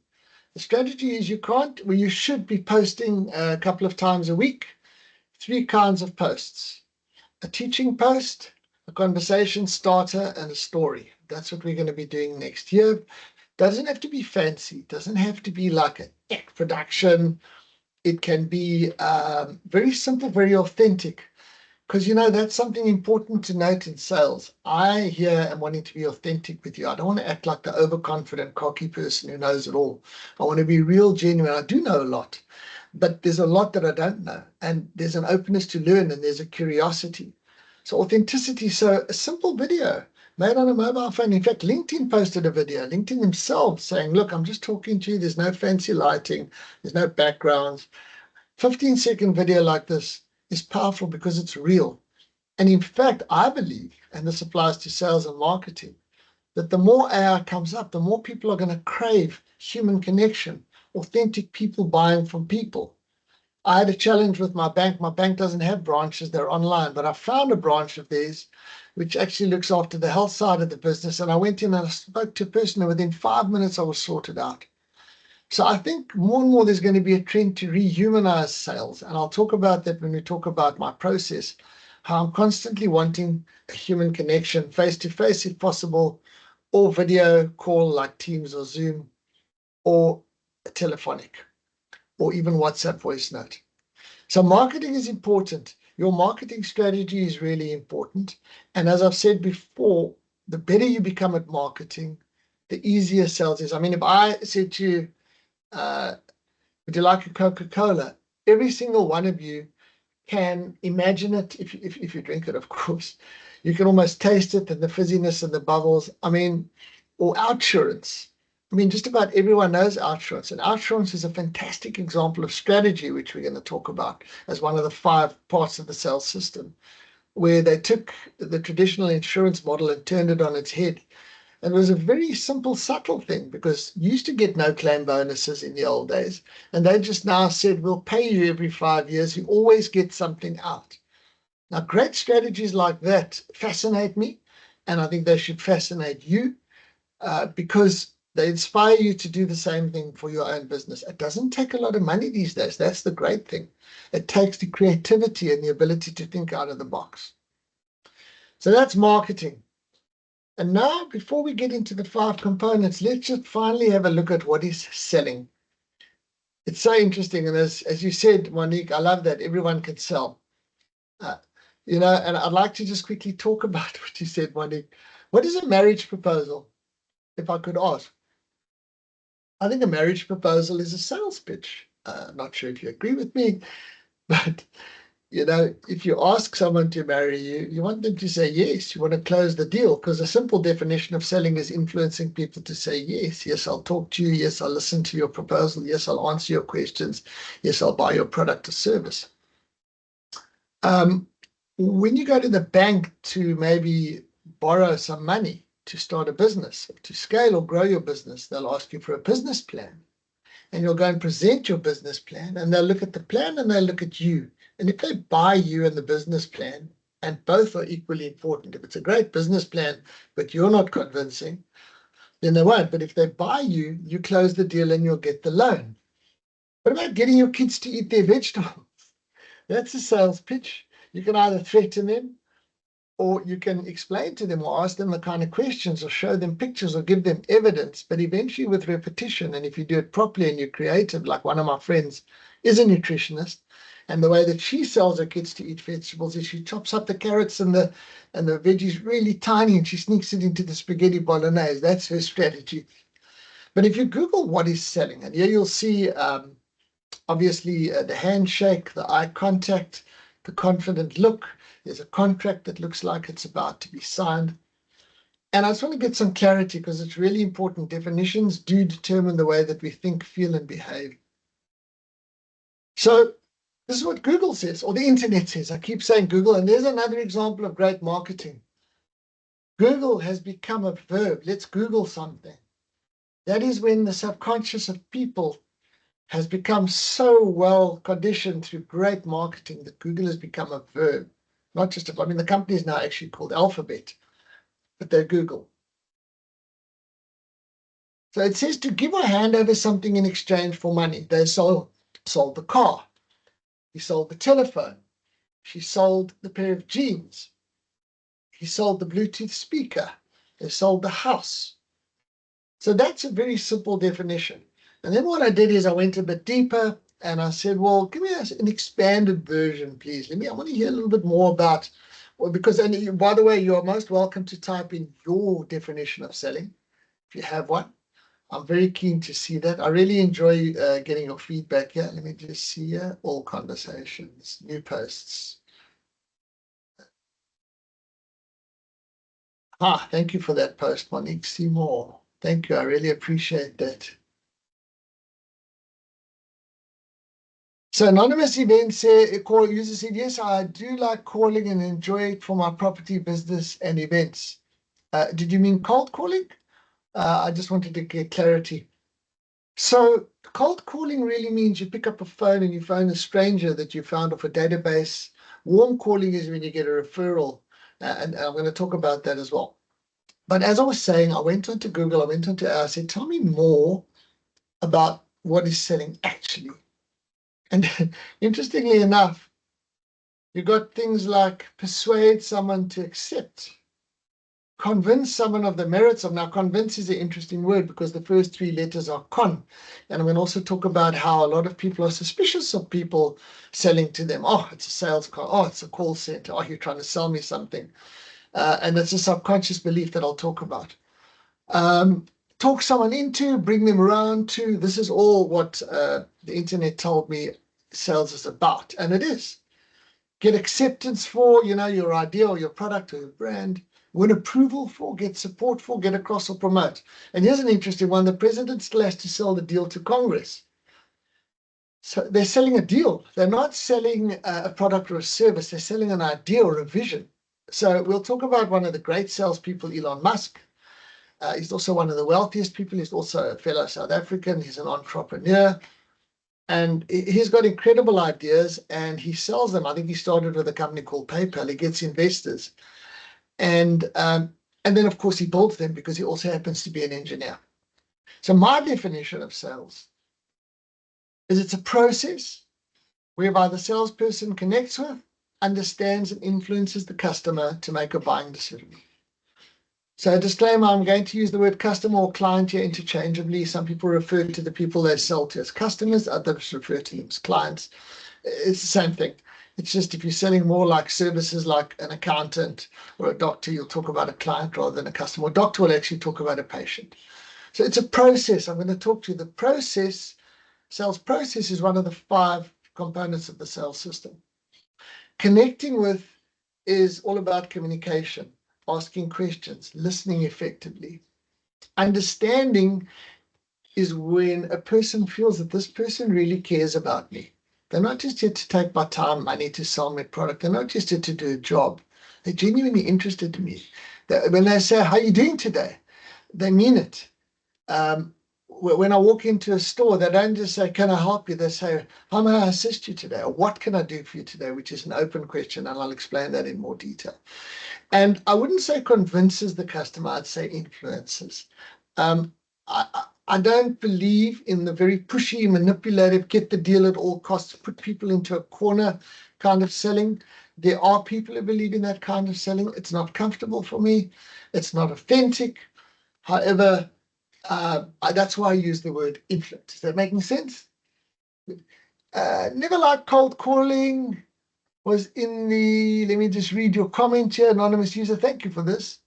The strategy is you should be posting a couple of times a week, 3 kinds of posts: a teaching post, a conversation starter, and a story. That's what we're going to be doing next year. Doesn't have to be fancy. Doesn't have to be like a tech production. It can be very simple, very authentic. Because, you know, that's something important to note in sales. I here am wanting to be authentic with you. I don't want to act like the overconfident, cocky person who knows it all. I want to be real, genuine. I do know a lot, but there's a lot that I don't know. And there's an openness to learn, and there's a curiosity. So authenticity. So a simple video made on a mobile phone. In fact, LinkedIn posted a video, LinkedIn themselves, saying, look, I'm just talking to you. There's no fancy lighting. There's no backgrounds. 15-second video like this is powerful because it's real. And in fact, I believe, and this applies to sales and marketing, that the more AI comes up, the more people are going to crave human connection, authentic people buying from people. I had a challenge with my bank. My bank doesn't have branches, they're online, but I found a branch of theirs which actually looks after the health side of the business. And I went in and I spoke to a person, and within 5 minutes I was sorted out. So I think more and more there's going to be a trend to rehumanize sales. And I'll talk about that when we talk about my process, how I'm constantly wanting a human connection, face-to-face if possible, or video call like Teams or Zoom, or a telephonic, or even WhatsApp voice note. So marketing is important. Your marketing strategy is really important. And as I've said before, the better you become at marketing, the easier sales is. I mean, if I said to you, would you like a Coca-Cola? Every single one of you can imagine it if you drink it, of course. You can almost taste it and the fizziness and the bubbles. I mean, or outsurance. I mean, just about everyone knows outsurance, and outsurance is a fantastic example of strategy, which we're going to talk about as one of the 5 parts of the sales system, where they took the traditional insurance model and turned it on its head. And it was a very simple, subtle thing, because you used to get no claim bonuses in the old days. And they just now said, we'll pay you every 5 years. You always get something out. Now, great strategies like that fascinate me. And I think they should fascinate you because they inspire you to do the same thing for your own business. It doesn't take a lot of money these days. That's the great thing. It takes the creativity and the ability to think out of the box. So that's marketing. And now, before we get into the 5 components, let's just finally have a look at what is selling. It's so interesting. And as you said, Monique, I love that everyone can sell. And I'd like to just quickly talk about what you said, Monique. What is a marriage proposal, if I could ask? I think a marriage proposal is a sales pitch. Not sure if you agree with me, but if you ask someone to marry you, you want them to say yes. You want to close the deal, because a simple definition of selling is influencing people to say yes. Yes, I'll talk to you. Yes, I'll listen to your proposal. Yes, I'll answer your questions. Yes, I'll buy your product or service. When you go to the bank to maybe borrow some money to start a business, to scale or grow your business, they'll ask you for a business plan. And you'll go and present your business plan, and they'll look at the plan and they'll look at you. And if they buy you and the business plan, and both are equally important, if it's a great business plan, but you're not convincing, then they won't. But if they buy you, you close the deal and you'll get the loan. What about getting your kids to eat their vegetables? That's a sales pitch. You can either threaten them, or you can explain to them or ask them the kind of questions or show them pictures or give them evidence, but eventually with repetition. And if you do it properly and you're creative, like one of my friends is a nutritionist, and the way that she sells her kids to eat vegetables is she chops up the carrots and the veggies really tiny, and she sneaks it into the spaghetti bolognese. That's her strategy. But if you Google what is selling, and here you'll see obviously the handshake, the eye contact, the confident look. There's a contract that looks like it's about to be signed. And I just want to get some clarity, because it's really important. Definitions do determine the way that we think, feel, and behave. So this is what Google says, or the internet says. I keep saying Google, and there's another example of great marketing. Google has become a verb. Let's Google something. That is when the subconscious of people has become so well conditioned through great marketing that Google has become a verb. Not just the company is now actually called Alphabet, but they're Google. So it says to give or hand over something in exchange for money. They sold the car. He sold the telephone. She sold the pair of jeans. He sold the Bluetooth speaker. They sold the house. So that's a very simple definition. And then what I did is I went a bit deeper and I said, well, give me an expanded version, please. I want to hear a little bit more about, because, and by the way, you're most welcome to type in your definition of selling, if you have one. I'm very keen to see that. I really enjoy getting your feedback here. Let me just see here, all conversations, new posts. Thank you for that post, Monique. See more. Thank you. I really appreciate that. So anonymous events user said, yes, I do like calling and enjoy it for my property business and events. Did you mean cold calling? I just wanted to get clarity. So cold calling really means you pick up a phone and you phone a stranger that you found off a database. Warm calling is when you get a referral, and I'm going to talk about that as well. But as I was saying, I went onto Google, I said, tell me more about what is selling actually. And interestingly enough, you got things like persuade someone to accept, convince someone of the merits of. Now, convince is an interesting word because the first 3 letters are con. And I'm going to also talk about how a lot of people are suspicious of people selling to them. Oh, it's a sales call. Oh, it's a call center. Oh, you're trying to sell me something. And it's a subconscious belief that I'll talk about. Talk someone into, bring them around to. This is all what the internet told me sales is about, and it is. get acceptance for, your idea or your product or your brand, win approval for, get support for, get across or promote. And here's an interesting one. The president still has to sell the deal to Congress. So they're selling a deal. They're not selling a product or a service. They're selling an idea or a vision. So we'll talk about one of the great salespeople, Elon Musk. He's also one of the wealthiest people. He's also a fellow South African. He's an entrepreneur. And he's got incredible ideas and he sells them. I think he started with a company called PayPal. He gets investors. And then, of course, he builds them because he also happens to be an engineer. So my definition of sales is it's a process whereby the salesperson connects with, understands, and influences the customer to make a buying decision. So a disclaimer, I'm going to use the word customer or client here interchangeably. Some people refer to the people they sell to as customers, others refer to them as clients. It's the same thing. It's just if you're selling more like services like an accountant or a doctor, you'll talk about a client rather than a customer. A doctor will actually talk about a patient. So it's a process. I'm going to talk to you. The process, sales process is one of the 5 components of the sales system. Connecting with is all about communication. Asking questions, listening effectively. Understanding is when a person feels that this person really cares about me. They're not just here to take my time, money to sell my product. They're not just here to do a job. They're genuinely interested in me. When they say, how are you doing today? They mean it. When I walk into a store, they don't just say, can I help you? They say, how may I assist you today? Or what can I do for you today? Which is an open question, and I'll explain that in more detail. And I wouldn't say convinces the customer, I'd say influences. I don't believe in the very pushy, manipulative, get the deal at all costs, put people into a corner kind of selling. There are people who believe in that kind of selling. It's not comfortable for me. It's not authentic. However, that's why I use the word influence. Is that making sense? Never liked cold calling. Was in the, let me just read your comment here, anonymous user, thank you for this.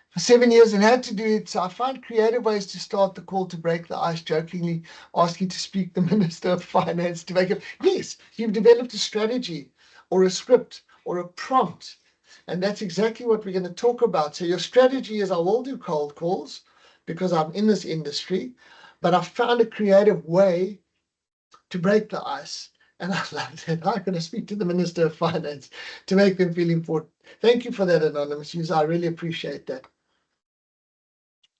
For 7 years and had to do it, so I find creative ways to start the call to break the ice, jokingly asking to speak the Minister of Finance to make it. Yes, you've developed a strategy or a script or a prompt, and that's exactly what we're going to talk about. So your strategy is I will do cold calls because I'm in this industry, but I found a creative way to break the ice. And I love that. I'm going to speak to the Minister of Finance to make them feel important. Thank you for that, anonymous user. I really appreciate that.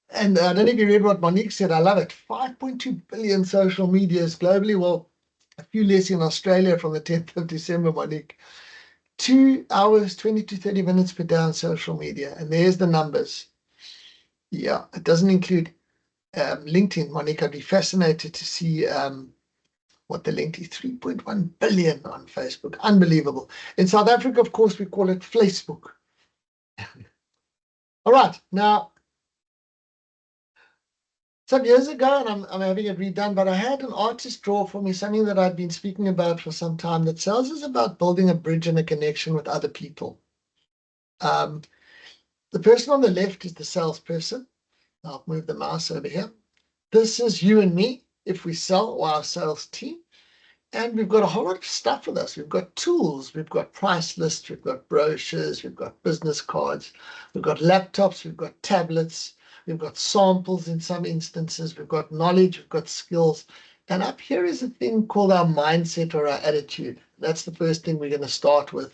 And I don't know if you read what Monique said. I love it. 5.2 billion social medias globally. Well, a few less in Australia from the 10th of December, Monique. 2 hours, 20 to 30 minutes per day on social media. And there's the numbers. Yeah, it doesn't include LinkedIn, Monique. I'd be fascinated to see what the link is. 3.1 billion on Facebook. Unbelievable. In South Africa, of course, we call it Facebook. All right. Now, some years ago, and I'm having it redone, but I had an artist draw for me something that I'd been speaking about for some time, that sales is about building a bridge and a connection with other people. The person on the left is the salesperson. I'll move the mouse over here. This is you and me if we sell, or our sales team. And we've got a whole lot of stuff with us. We've got tools, we've got price lists, we've got brochures, we've got business cards, we've got laptops, we've got tablets, we've got samples in some instances, we've got knowledge, we've got skills. And up here is a thing called our mindset or our attitude. That's the first thing we're going to start with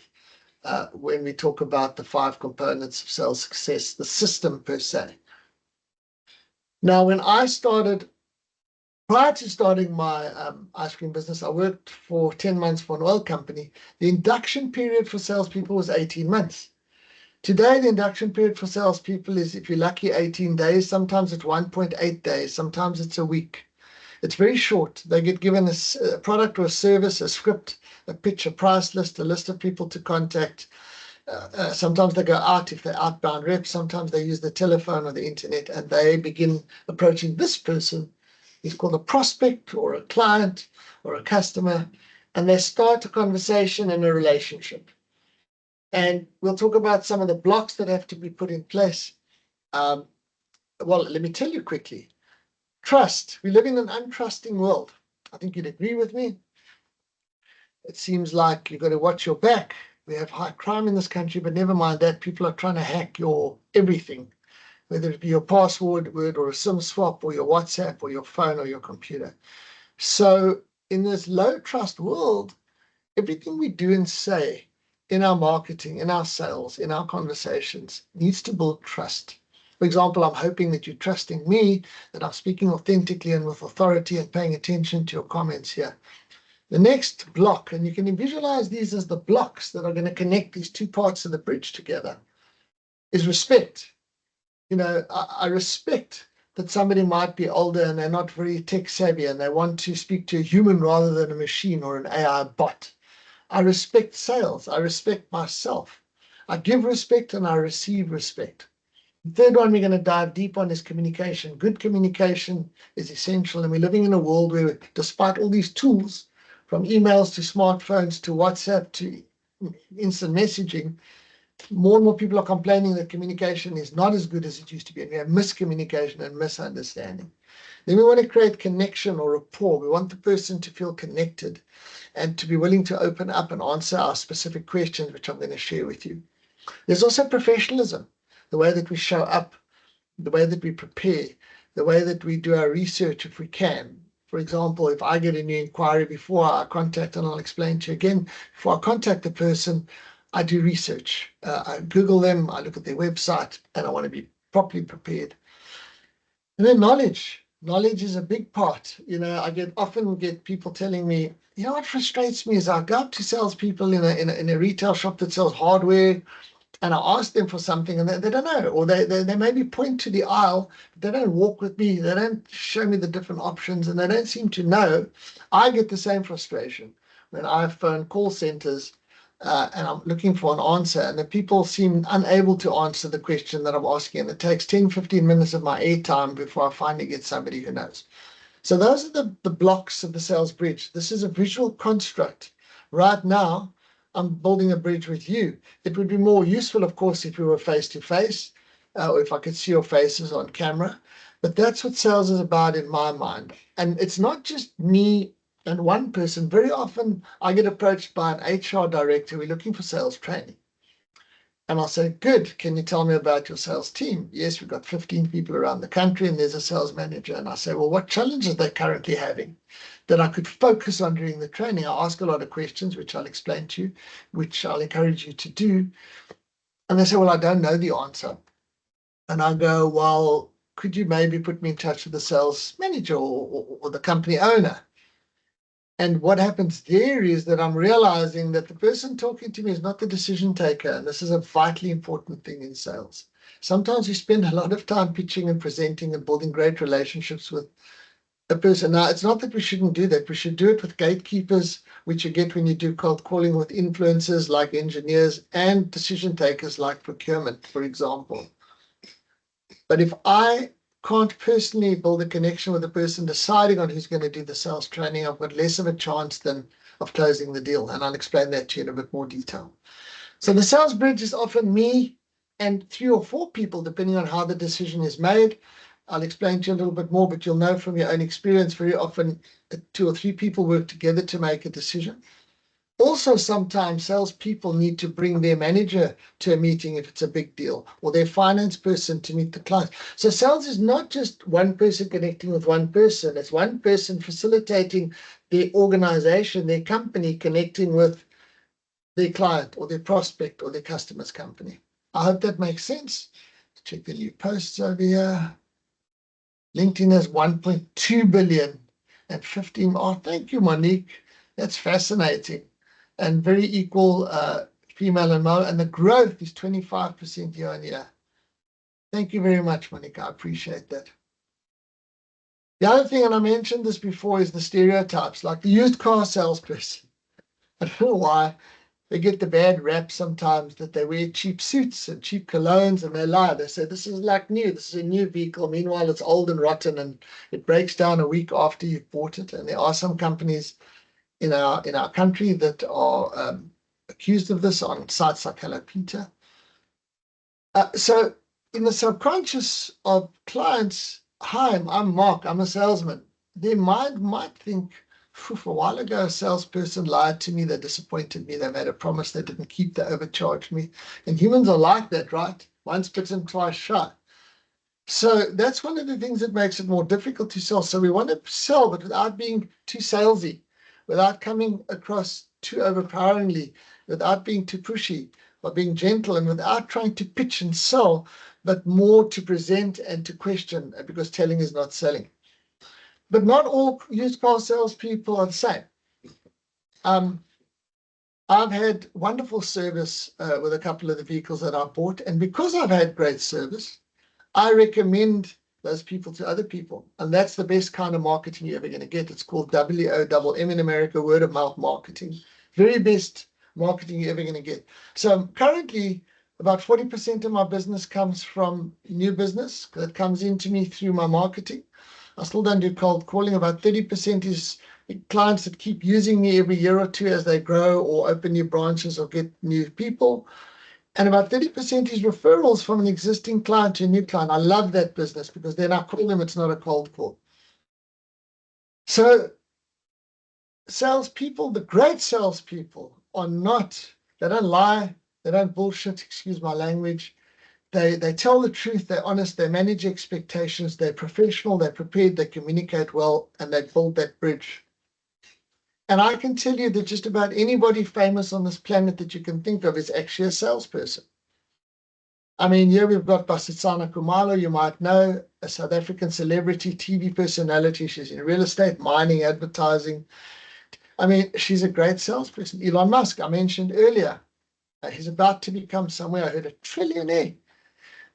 when we talk about the 5 components of sales success, the system per se. Now, when I started, prior to starting my ice cream business, I worked for 10 months for an oil company. The induction period for salespeople was 18 months. Today, the induction period for salespeople is, if you're lucky, 18 days. Sometimes it's 1.8 days. Sometimes it's a week. It's very short. They get given a product or a service, a script, a pitch, a price list, a list of people to contact. Sometimes they go out if they're outbound reps. Sometimes they use the telephone or the internet, and they begin approaching this person. He's called a prospect or a client or a customer, and they start a conversation and a relationship. And we'll talk about some of the blocks that have to be put in place. Well, let me tell you quickly. Trust. We live in an untrusting world. I think you'd agree with me. It seems like you've got to watch your back. We have high crime in this country, but never mind that. People are trying to hack your everything, whether it be your password word or a SIM swap or your WhatsApp or your phone or your computer. So in this low trust world, everything we do and say in our marketing, in our sales, in our conversations needs to build trust. For example, I'm hoping that you're trusting me, that I'm speaking authentically and with authority and paying attention to your comments here. The next block, and you can visualize these as the blocks that are going to connect these two parts of the bridge together, is respect. I respect that somebody might be older and they're not very tech savvy and they want to speak to a human rather than a machine or an AI bot. I respect sales. I respect myself. I give respect and I receive respect. The third one we're going to dive deep on is communication. Good communication is essential, and we're living in a world where, despite all these tools, from emails to smartphones to WhatsApp to instant messaging, more and more people are complaining that communication is not as good as it used to be, and we have miscommunication and misunderstanding. Then we want to create connection or rapport. We want the person to feel connected and to be willing to open up and answer our specific questions, which I'm going to share with you. There's also professionalism, the way that we show up, the way that we prepare, the way that we do our research if we can. For example, if I get a new inquiry before I contact, and I'll explain to you again, before I contact the person, I do research. I Google them, I look at their website, and I want to be properly prepared. And then knowledge. Knowledge is a big part. I often get people telling me, what frustrates me is I go up to salespeople in a retail shop that sells hardware, and I ask them for something and they don't know, or they maybe point to the aisle, but they don't walk with me, they don't show me the different options, and they don't seem to know. I get the same frustration when I phone call centers and I'm looking for an answer, and the people seem unable to answer the question that I'm asking, and it takes 10, 15 minutes of my airtime before I finally get somebody who knows. So those are the blocks of the sales bridge. This is a visual construct. Right now, I'm building a bridge with you. It would be more useful, of course, if we were face to face, or if I could see your faces on camera. But that's what sales is about in my mind. And it's not just me and one person. Very often I get approached by an HR director. We're looking for sales training. And I'll say, good, can you tell me about your sales team? Yes, we've got 15 people around the country and there's a sales manager. And I say, well, what challenges are they currently having that I could focus on during the training? I ask a lot of questions, which I'll explain to you, which I'll encourage you to do. And they say, well, I don't know the answer. And I go, well, could you maybe put me in touch with the sales manager or the company owner? And what happens there is that I'm realizing that the person talking to me is not the decision taker. And this is a vitally important thing in sales. Sometimes we spend a lot of time pitching and presenting and building great relationships with a person. Now, it's not that we shouldn't do that. We should do it with gatekeepers, which you get when you do cold calling, with influencers like engineers and decision takers like procurement, for example. But if I can't personally build a connection with the person deciding on who's going to do the sales training, I've got less of a chance than of closing the deal. And I'll explain that to you in a bit more detail. So the sales bridge is often me and 3 or 4 people, depending on how the decision is made. I'll explain to you a little bit more, but you'll know from your own experience, very often 2 or 3 people work together to make a decision. Also, sometimes salespeople need to bring their manager to a meeting if it's a big deal, or their finance person to meet the client. So sales is not just one person connecting with one person. It's one person facilitating their organization, their company, connecting with their client or their prospect or their customer's company. I hope that makes sense. Check the new posts over here. LinkedIn has 1.2 billion and 15. Oh, thank you, Monique. That's fascinating. And very equal female and male, and the growth is 25% year on year. Thank you very much, Monica. I appreciate that. The other thing, and I mentioned this before, is the stereotypes, like the used car salesperson. I don't know why they get the bad rap sometimes that they wear cheap suits and cheap colognes, and they lie. They say, this is like new. This is a new vehicle. Meanwhile, it's old and rotten, and it breaks down a week after you've bought it. And there are some companies in our country that are accused of this on sites like Hello Peter. So in the subconscious of clients, hi, I'm Mark, I'm a salesman. Their mind might think, a while ago, a salesperson lied to me. They disappointed me. They made a promise they didn't keep. They overcharged me. And humans are like that, right? Once bitten, twice shy. So that's one of the things that makes it more difficult to sell. So we want to sell, but without being too salesy, without coming across too overpoweringly, without being too pushy, but being gentle, and without trying to pitch and sell, but more to present and to question, because telling is not selling. But not all used car salespeople are the same. I've had wonderful service with a couple of the vehicles that I bought, and because I've had great service, I recommend those people to other people. And that's the best kind of marketing you're ever going to get. It's called WOMM in America, word of mouth marketing. Very best marketing you're ever going to get. So currently, about 40% of my business comes from new business that comes into me through my marketing. I still don't do cold calling. About 30% is clients that keep using me every year or two as they grow or open new branches or get new people. And about 30% is referrals from an existing client to a new client. I love that business because then I call them, it's not a cold call. So salespeople, the great salespeople are not, they don't lie, they don't bullshit, excuse my language. They tell the truth, they're honest, they manage expectations, they're professional, they're prepared, they communicate well, and they build that bridge. And I can tell you that just about anybody famous on this planet that you can think of is actually a salesperson. I mean, here we've got Basitsana Kumalo, you might know, a South African celebrity TV personality. She's in real estate, mining, advertising. I mean, she's a great salesperson. Elon Musk, I mentioned earlier, he's about to become somewhere, I heard, a trillionaire.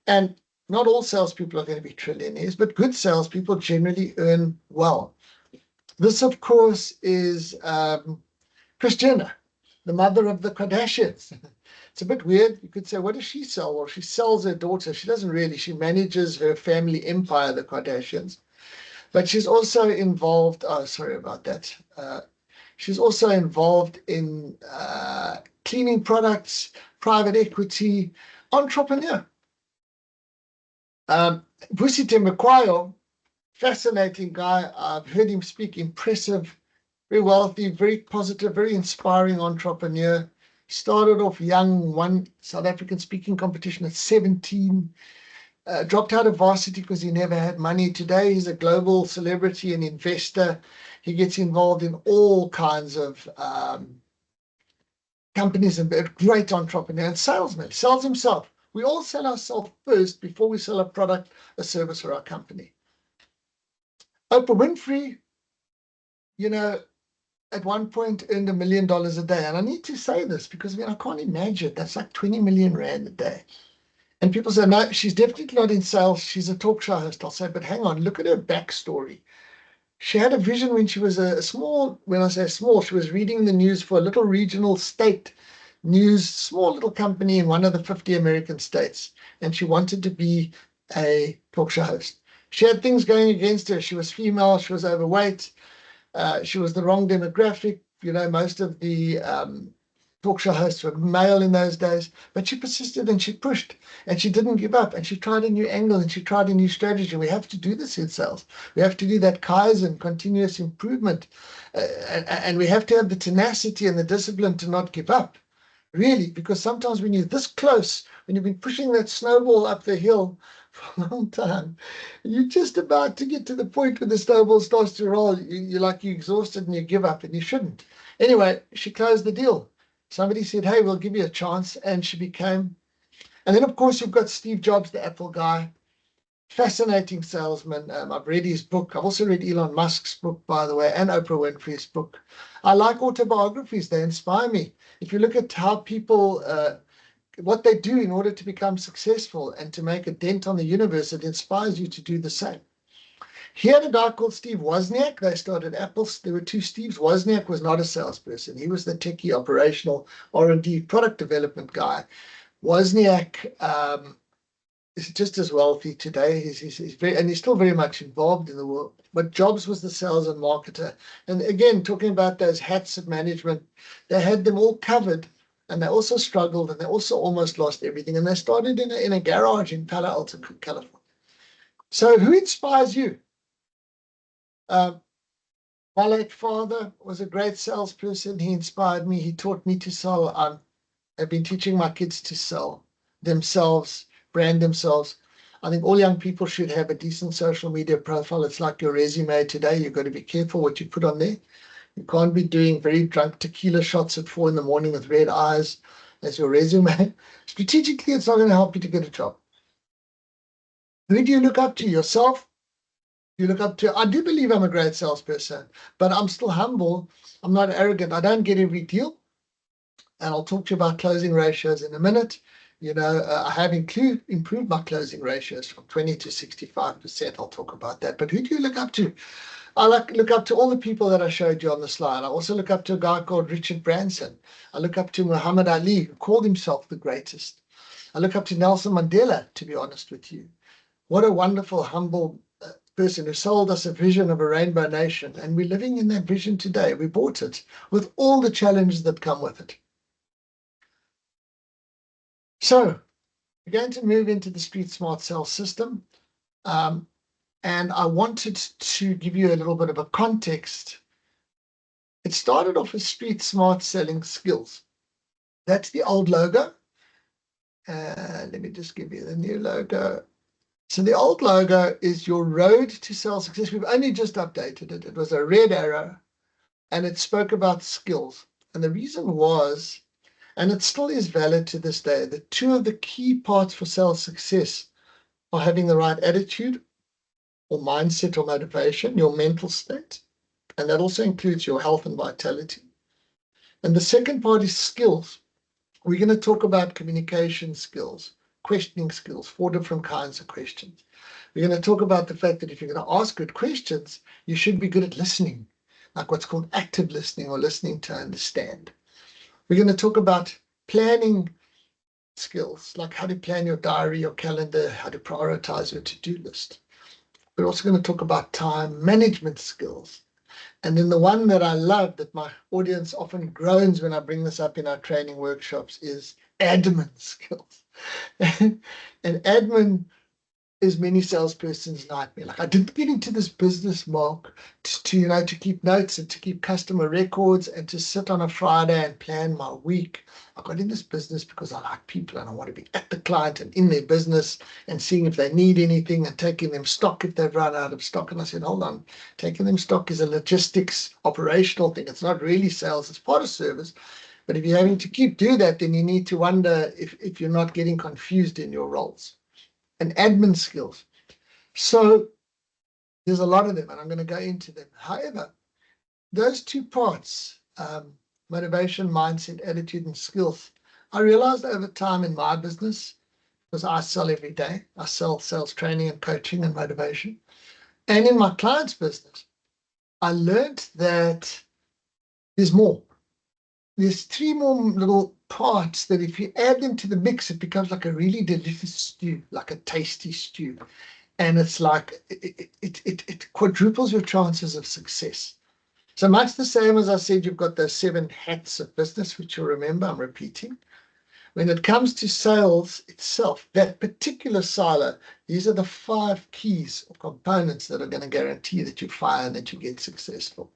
And not all salespeople are going to be trillionaires, but good salespeople generally earn well. This, of course, is Kris Jenner, the mother of the Kardashians. It's a bit weird. You could say, what does she sell? Well, she sells her daughter. She doesn't really. She manages her family empire, the Kardashians. But she's also involved, oh, sorry about that. She's also involved in cleaning products, private equity, entrepreneur. Vusi Temekwayo, fascinating guy. I've heard him speak, impressive, very wealthy, very positive, very inspiring entrepreneur. Started off young, won South African speaking competition at 17, dropped out of varsity because he never had money. Today, he's a global celebrity and investor. He gets involved in all kinds of companies and a great entrepreneur and salesman, sells himself. We all sell ourselves first before we sell a product, a service, or our company. Oprah Winfrey, you know, at one point earned $1 million a day. And I need to say this because, I mean, I can't imagine. That's like 20 million Rand a day. And people say, no, she's definitely not in sales. She's a talk show host. I'll say, but hang on, look at her backstory. She had a vision when she was a small, when I say small, she was reading the news for a little regional state news, small little company in one of the 50 American states. And she wanted to be a talk show host. She had things going against her. She was female. She was overweight. She was the wrong demographic. You know, most of the talk show hosts were male in those days, but she persisted and she pushed and she didn't give up and she tried a new angle and she tried a new strategy. We have to do this in sales. We have to do that Kaizen, continuous improvement, and we have to have the tenacity and the discipline to not give up, really, because sometimes when you're this close, when you've been pushing that snowball up the hill for a long time, you're just about to get to the point where the snowball starts to roll. You're exhausted and you give up, and you shouldn't. Anyway, she closed the deal. Somebody said, hey, we'll give you a chance. And she became, and then of course you've got Steve Jobs, the Apple guy, fascinating salesman. I've read his book. I've also read Elon Musk's book, by the way, and Oprah Winfrey's book. I like autobiographies. They inspire me. If you look at how people, what they do in order to become successful and to make a dent on the universe, it inspires you to do the same. He had a guy called Steve Wozniak. They started Apple. There were two Steves. Wozniak was not a salesperson. He was the techie, operational, R&D, product development guy. Wozniak is just as wealthy today. He's still very much involved in the world. But Jobs was the sales and marketer. And again, talking about those hats of management, they had them all covered. And they also struggled, and they also almost lost everything. And they started in a garage in Palo Alto, California. So who inspires you? My late father was a great salesperson. He inspired me. He taught me to sell. I've been teaching my kids to sell themselves, brand themselves. I think all young people should have a decent social media profile. It's like your resume today. You've got to be careful what you put on there. You can't be doing very drunk tequila shots at 4 a.m. with red eyes as your resume. Strategically, it's not going to help you to get a job. Who do you look up to? Yourself? You look up to? I do believe I'm a great salesperson, but I'm still humble. I'm not arrogant. I don't get every deal. And I'll talk to you about closing ratios in a minute. I have improved my closing ratios from 20 to 65%. I'll talk about that. But who do you look up to? I look up to all the people that I showed you on the slide. I also look up to a guy called Richard Branson. I look up to Muhammad Ali, who called himself the greatest. I look up to Nelson Mandela, to be honest with you. What a wonderful, humble person who sold us a vision of a rainbow nation. And we're living in that vision today. We bought it with all the challenges that come with it. So we're going to move into the Street Smart Sales system. And I wanted to give you a little bit of a context. It started off as Street Smart Selling Skills. That's the old logo. Let me just give you the new logo. So the old logo is your road to sales success. We've only just updated it. It was a red arrow, and it spoke about skills. And the reason was, and it still is valid to this day, that two of the key parts for sales success are having the right attitude or mindset or motivation, your mental state. And that also includes your health and vitality. And the second part is skills. We're going to talk about communication skills, questioning skills, 4 different kinds of questions. We're going to talk about the fact that if you're going to ask good questions, you should be good at listening, like what's called active listening or listening to understand. We're going to talk about planning skills, like how to plan your diary, your calendar, how to prioritize your to-do list. We're also going to talk about time management skills. And then the one that I love that my audience often groans when I bring this up in our training workshops is admin skills. And admin is many salesperson's nightmare. Like, I didn't get into this business, Mark, to keep notes and to keep customer records and to sit on a Friday and plan my week. I got in this business because I like people and I want to be at the client and in their business and seeing if they need anything and taking them stock if they've run out of stock. And I said, hold on, taking them stock is a logistics operational thing. It's not really sales, it's part of service. But if you're having to keep do that, then you need to wonder if you're not getting confused in your roles. And admin skills. So there's a lot of them, and I'm going to go into them. However, those two parts, motivation, mindset, attitude, and skills, I realized over time in my business, because I sell every day, I sell sales training and coaching and motivation. And in my clients' business, I learned that there's more. There's 3 more little parts that if you add them to the mix, it becomes like a really delicious stew, like a tasty stew. And it's like, it quadruples your chances of success. So much the same as I said, you've got those 7 hats of business, which you'll remember, I'm repeating. When it comes to sales itself, that particular silo, these are the 5 keys or components that are going to guarantee that you fire and that you get successful.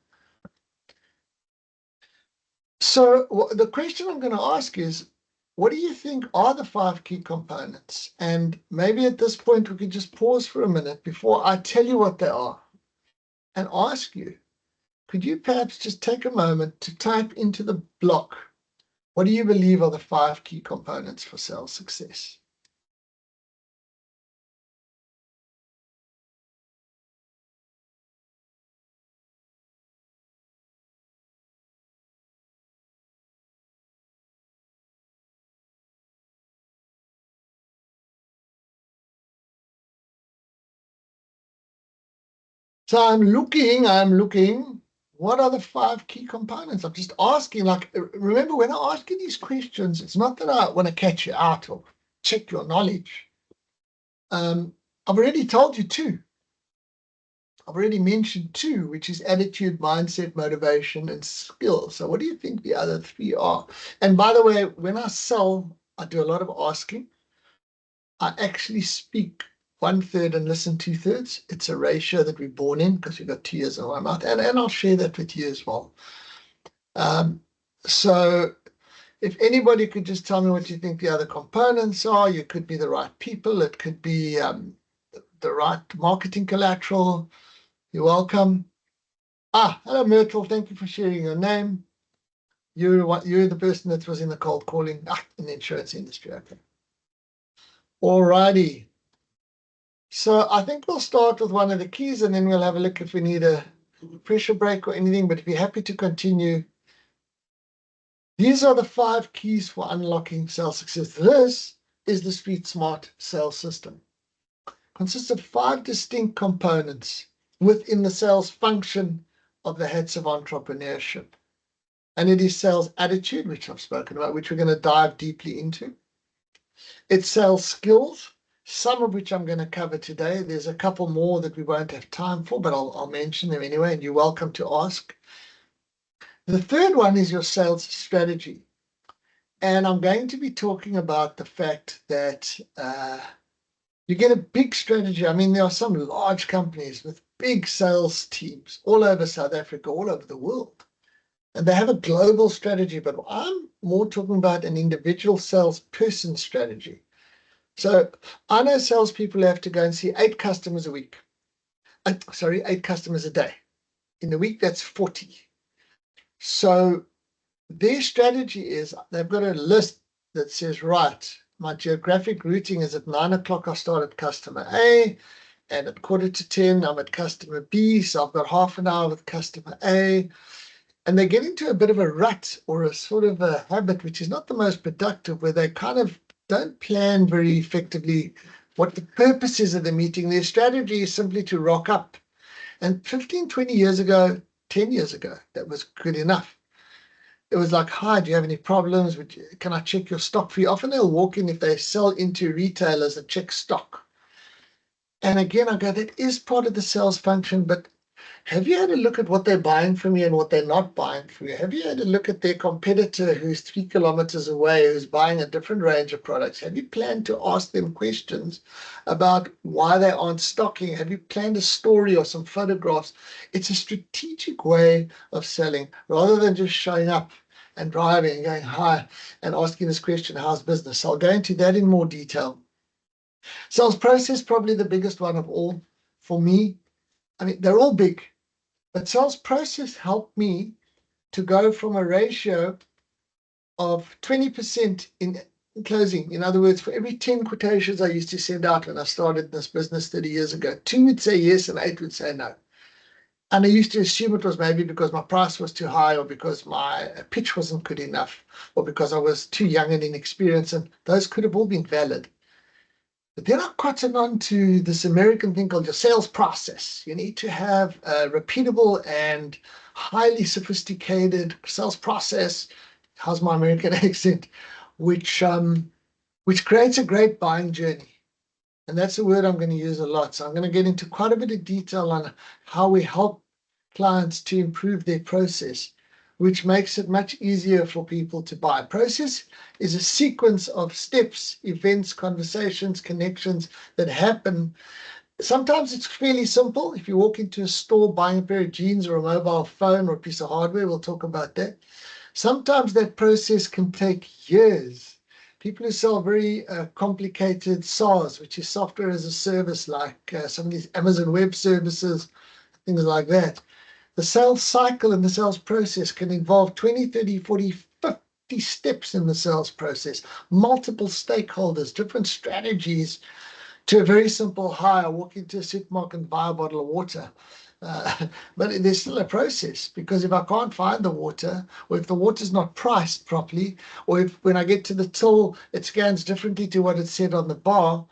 So the question I'm going to ask is, what do you think are the 5 key components? And maybe at this point, we could just pause for a minute before I tell you what they are and ask you, could you perhaps just take a moment to type into the block, what do you believe are the 5 key components for sales success? So I'm looking. What are the 5 key components? I'm just asking, like, remember when I ask you these questions, it's not that I want to catch you out or check your knowledge. I've already told you 2. I've already mentioned 2, which is attitude, mindset, motivation, and skill. So what do you think the other 3 are? And by the way, when I sell, I do a lot of asking. I actually speak 1/3 and listen 2/3. It's a ratio that we're born in because we've got 2 years in our mouth. And I'll share that with you as well. So if anybody could just tell me what you think the other components are, you could be the right people. It could be the right marketing collateral. You're welcome. Hello, Myrtle. Thank you for sharing your name. You're the person that was in the cold calling in the insurance industry. Okay. All righty. So I think we'll start with one of the keys, and then we'll have a look if we need a pressure break or anything. But if you're happy to continue, these are the 5 keys for unlocking sales success. This is the Street Smart Sales System. Consists of 5 distinct components within the sales function of the heads of entrepreneurship. And it is sales attitude, which I've spoken about, which we're going to dive deeply into. It's sales skills, some of which I'm going to cover today. There's a couple more that we won't have time for, but I'll mention them anyway, and you're welcome to ask. The third one is your sales strategy. And I'm going to be talking about the fact that you get a big strategy. I mean, there are some large companies with big sales teams all over South Africa, all over the world. And they have a global strategy, but I'm more talking about an individual salesperson strategy. So I know salespeople have to go and see 8 customers a week. 8 customers a day. In a week, that's 40. So their strategy is they've got a list that says, right, my geographic routing is at 9 o'clock, I start at customer A, and at 9:45, I'm at customer B, so I've got half an hour with customer A. And they get into a bit of a rut or a sort of a habit, which is not the most productive, where they kind of don't plan very effectively what the purpose is of the meeting. Their strategy is simply to rock up. And 15, 20 years ago, 10 years ago, that was good enough. It was like, hi, do you have any problems? Can I check your stock for you? Often they'll walk in if they sell into retailers and check stock. And again, I go, that is part of the sales function, but have you had a look at what they're buying from you and what they're not buying from you? Have you had a look at their competitor who's 3 kilometers away, who's buying a different range of products? Have you planned to ask them questions about why they aren't stocking? Have you planned a story or some photographs? It's a strategic way of selling rather than just showing up and driving and going, hi, and asking this question, how's business? So I'll go into that in more detail. Sales process, probably the biggest one of all for me. I mean, they're all big. But sales process helped me to go from a ratio of 20% in closing. In other words, for every 10 quotations I used to send out when I started this business 30 years ago, 2 would say yes and 8 would say no. And I used to assume it was maybe because my price was too high or because my pitch wasn't good enough or because I was too young and inexperienced. And those could have all been valid. But then I cottoned on to this American thing called your sales process. You need to have a repeatable and highly sophisticated sales process. How's my American accent? Which creates a great buying journey. And that's a word I'm going to use a lot. So I'm going to get into quite a bit of detail on how we help clients to improve their process, which makes it much easier for people to buy. Process is a sequence of steps, events, conversations, connections that happen. Sometimes it's fairly simple. If you walk into a store buying a pair of jeans or a mobile phone or a piece of hardware, we'll talk about that. Sometimes that process can take years. People who sell very complicated SaaS, which is software as a service, like some of these Amazon Web Services, things like that. The sales cycle and the sales process can involve 20, 30, 40, 50 steps in the sales process, multiple stakeholders, different strategies to a very simple hi, I walk into a supermarket and buy a bottle of water. But there's still a process, because if I can't find the water, or if the water's not priced properly, or if when I get to the till, it scans differently to what it said on the bar,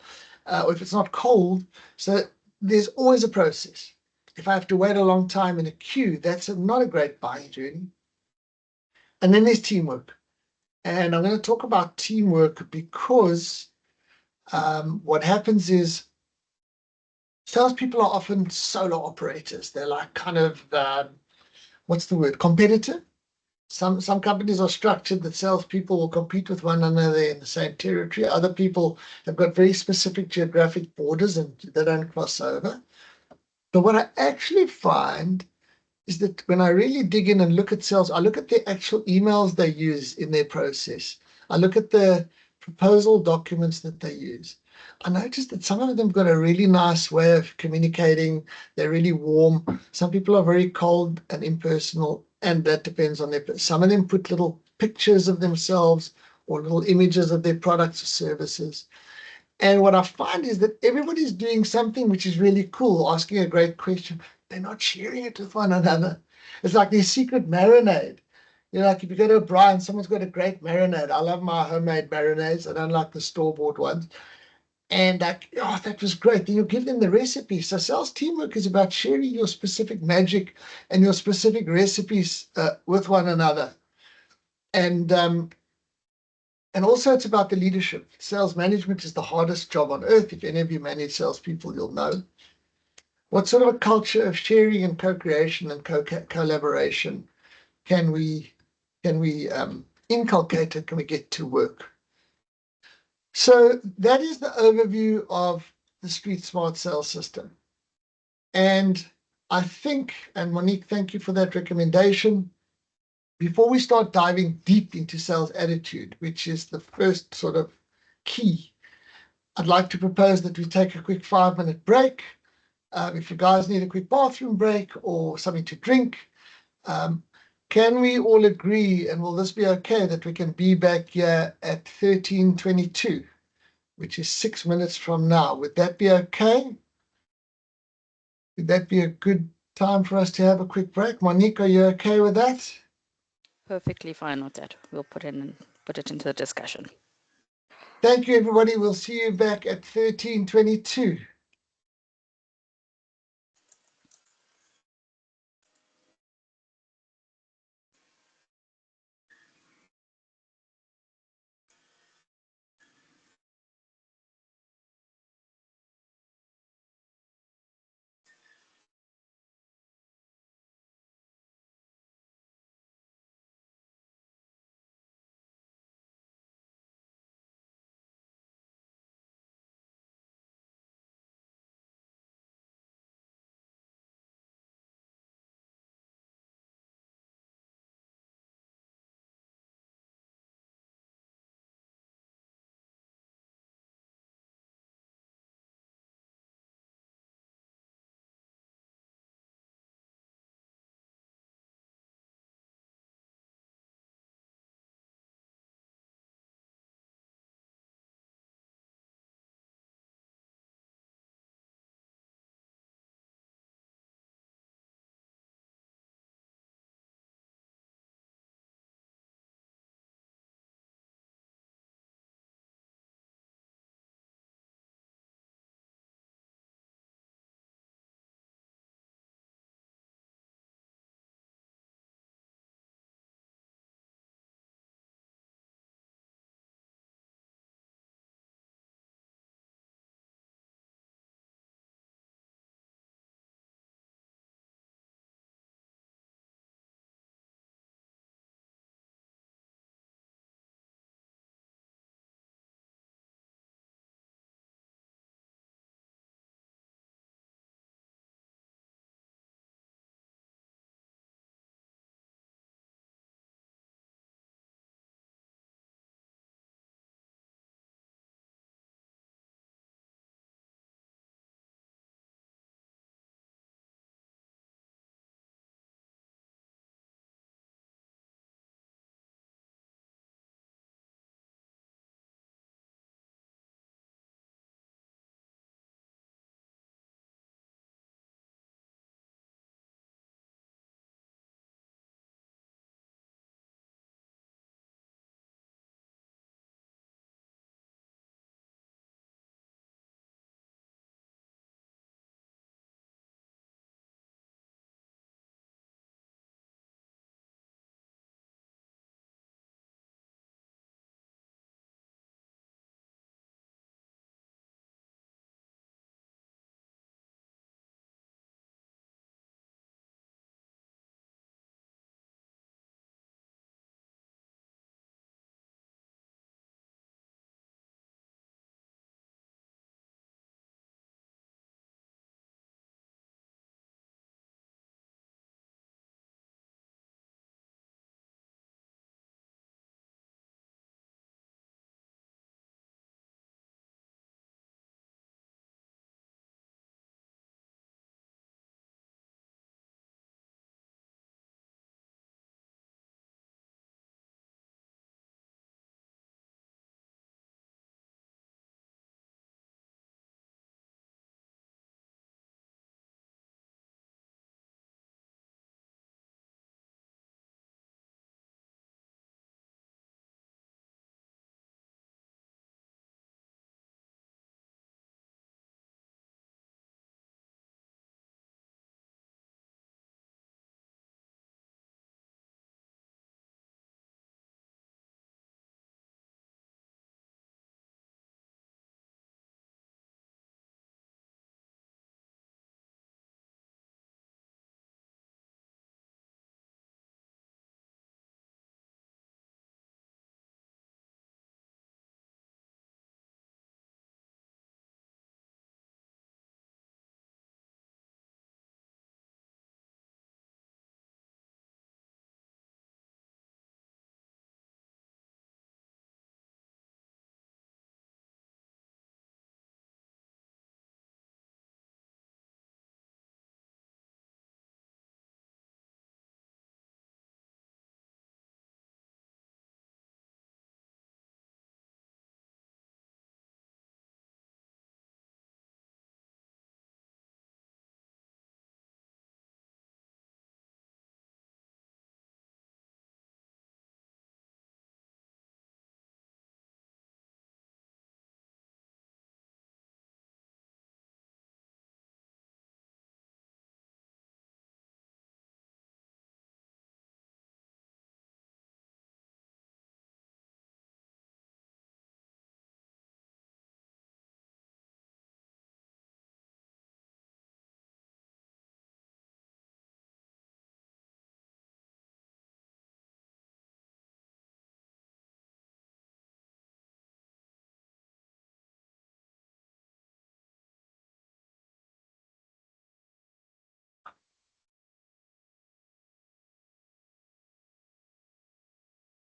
or if it's not cold. So there's always a process. If I have to wait a long time in a queue, that's not a great buying journey. And then there's teamwork. And I'm going to talk about teamwork because what happens is salespeople are often solo operators. They're like kind of, what's the word, competitive. Some companies are structured that salespeople will compete with one another in the same territory. Other people have got very specific geographic borders and they don't cross over. But what I actually find is that when I really dig in and look at sales, I look at the actual emails they use in their process. I look at the proposal documents that they use. I noticed that some of them got a really nice way of communicating. They're really warm. Some people are very cold and impersonal, and that depends on their. Some of them put little pictures of themselves or little images of their products or services. And what I find is that everybody's doing something which is really cool, asking a great question. They're not sharing it with one another. It's like their secret marinade. You know, like if you go to a Brian, someone's got a great marinade. I love my homemade marinades. I don't like the store-bought ones. And like, oh, that was great. Then you give them the recipe. So sales teamwork is about sharing your specific magic and your specific recipes with one another. And also it's about the leadership. Sales management is the hardest job on earth. If any of you manage salespeople, you'll know. What sort of a culture of sharing and co-creation and collaboration can we inculcate and can we get to work? So that is the overview of the Street Smart Sales System. And I think, and Monique, thank you for that recommendation. Before we start diving deep into sales attitude, which is the first sort of key, I'd like to propose that we take a quick 5-minute break. If you guys need a quick bathroom break or something to drink, can we all agree, and will this be okay, that we can be back here at 13:22, which is 6 minutes from now? Would that be okay? Would that be a good time for us to have a quick break? Monique, are you okay with that? Perfectly fine with that. We'll put it into the discussion. Thank you, everybody. We'll see you back at 13:22.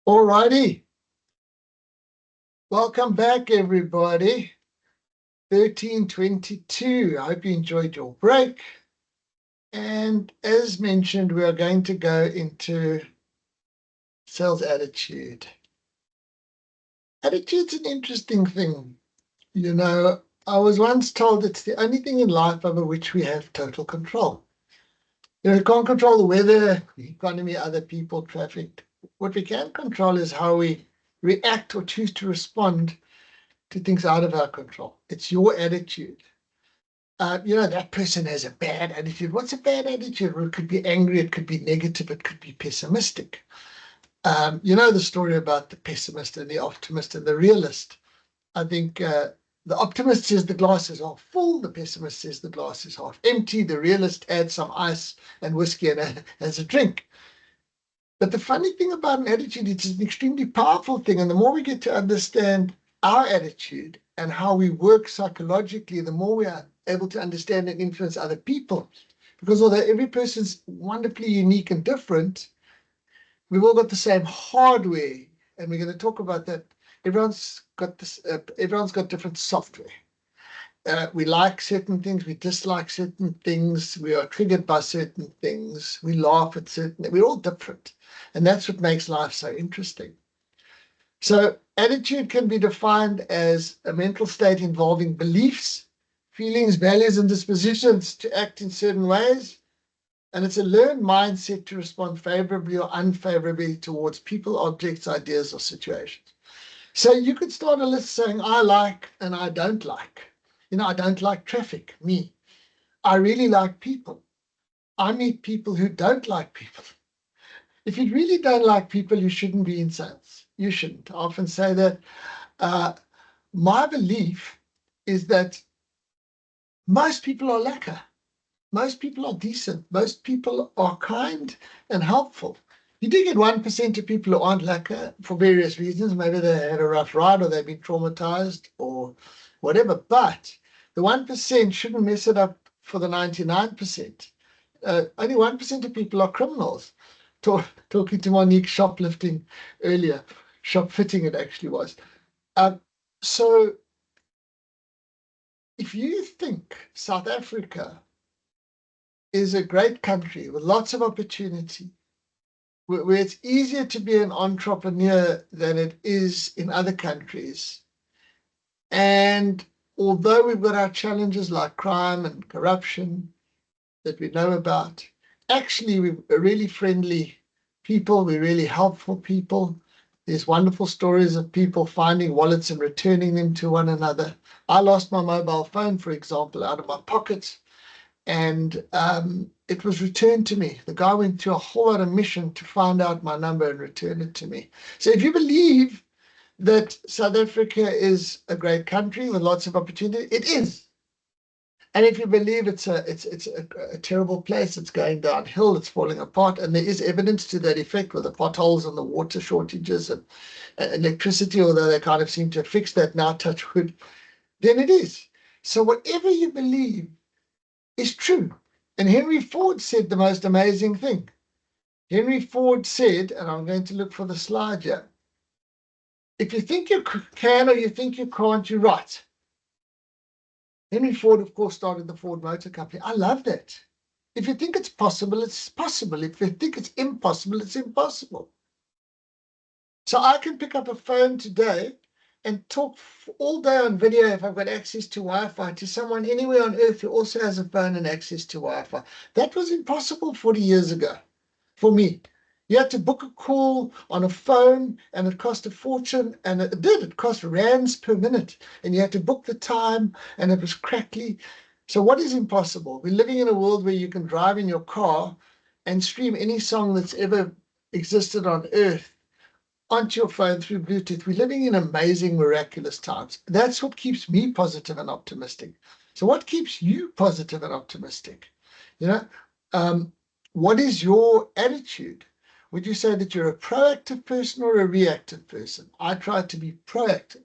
All righty. Welcome back, everybody. 13:22. I hope you enjoyed your break. And as mentioned, we are going to go into sales attitude. Attitude's an interesting thing. I was once told it's the only thing in life over which we have total control. We can't control the weather, the economy, other people, traffic. What we can control is how we react or choose to respond to things out of our control. It's your attitude. That person has a bad attitude. What's a bad attitude? Well, it could be angry, it could be negative, it could be pessimistic. The story about the pessimist and the optimist and the realist. I think the optimist says the glass is half full, the pessimist says the glass is half empty, the realist adds some ice and whiskey and has a drink. But the funny thing about an attitude, it's an extremely powerful thing. And the more we get to understand our attitude and how we work psychologically, the more we are able to understand and influence other people. Because although every person's wonderfully unique and different, we've all got the same hardware. And we're going to talk about that. Everyone's got different software. We like certain things, we dislike certain things, we are triggered by certain things, we laugh at certain, we're all different. And that's what makes life so interesting. So attitude can be defined as a mental state involving beliefs, feelings, values, and dispositions to act in certain ways. And it's a learned mindset to respond favorably or unfavorably towards people, objects, ideas, or situations. So you could start a list saying, I like and I don't like. I don't like traffic, me. I really like people. I meet people who don't like people. If you really don't like people, you shouldn't be in sales. You shouldn't. I often say that my belief is that most people are lekker. Most people are decent. Most people are kind and helpful. You do get 1% of people who aren't lekker for various reasons. Maybe they had a rough ride or they've been traumatized or whatever. But the 1% shouldn't mess it up for the 99%. Only 1% of people are criminals. Talking to Monique shoplifting earlier, shop fitting it actually was. So if you think South Africa is a great country with lots of opportunity, where it's easier to be an entrepreneur than it is in other countries, and although we've got our challenges like crime and corruption that we know about, actually we're really friendly people, we're really helpful people. There's wonderful stories of people finding wallets and returning them to one another. I lost my mobile phone, for example, out of my pocket, and it was returned to me. The guy went through a whole lot of mission to find out my number and return it to me. So if you believe that South Africa is a great country with lots of opportunity, it is. And if you believe it's a terrible place, it's going downhill, it's falling apart, and there is evidence to that effect with the potholes and the water shortages and electricity, although they kind of seem to have fixed that now, touch wood, then it is. So whatever you believe is true. And Henry Ford said the most amazing thing. Henry Ford said, and I'm going to look for the slide here, if you think you can or you think you can't, you're right. Henry Ford, of course, started the Ford Motor Company. I love that. If you think it's possible, it's possible. If you think it's impossible, it's impossible. So I can pick up a phone today and talk all day on video if I've got access to Wi-Fi to someone anywhere on earth who also has a phone and access to Wi-Fi. That was impossible 40 years ago for me. You had to book a call on a phone and it cost a fortune, and it cost rands per minute, and you had to book the time and it was crackly. So what is impossible? We're living in a world where you can drive in your car and stream any song that's ever existed on earth onto your phone through Bluetooth. We're living in amazing, miraculous times. That's what keeps me positive and optimistic. So what keeps you positive and optimistic? What is your attitude? Would you say that you're a proactive person or a reactive person? I try to be proactive.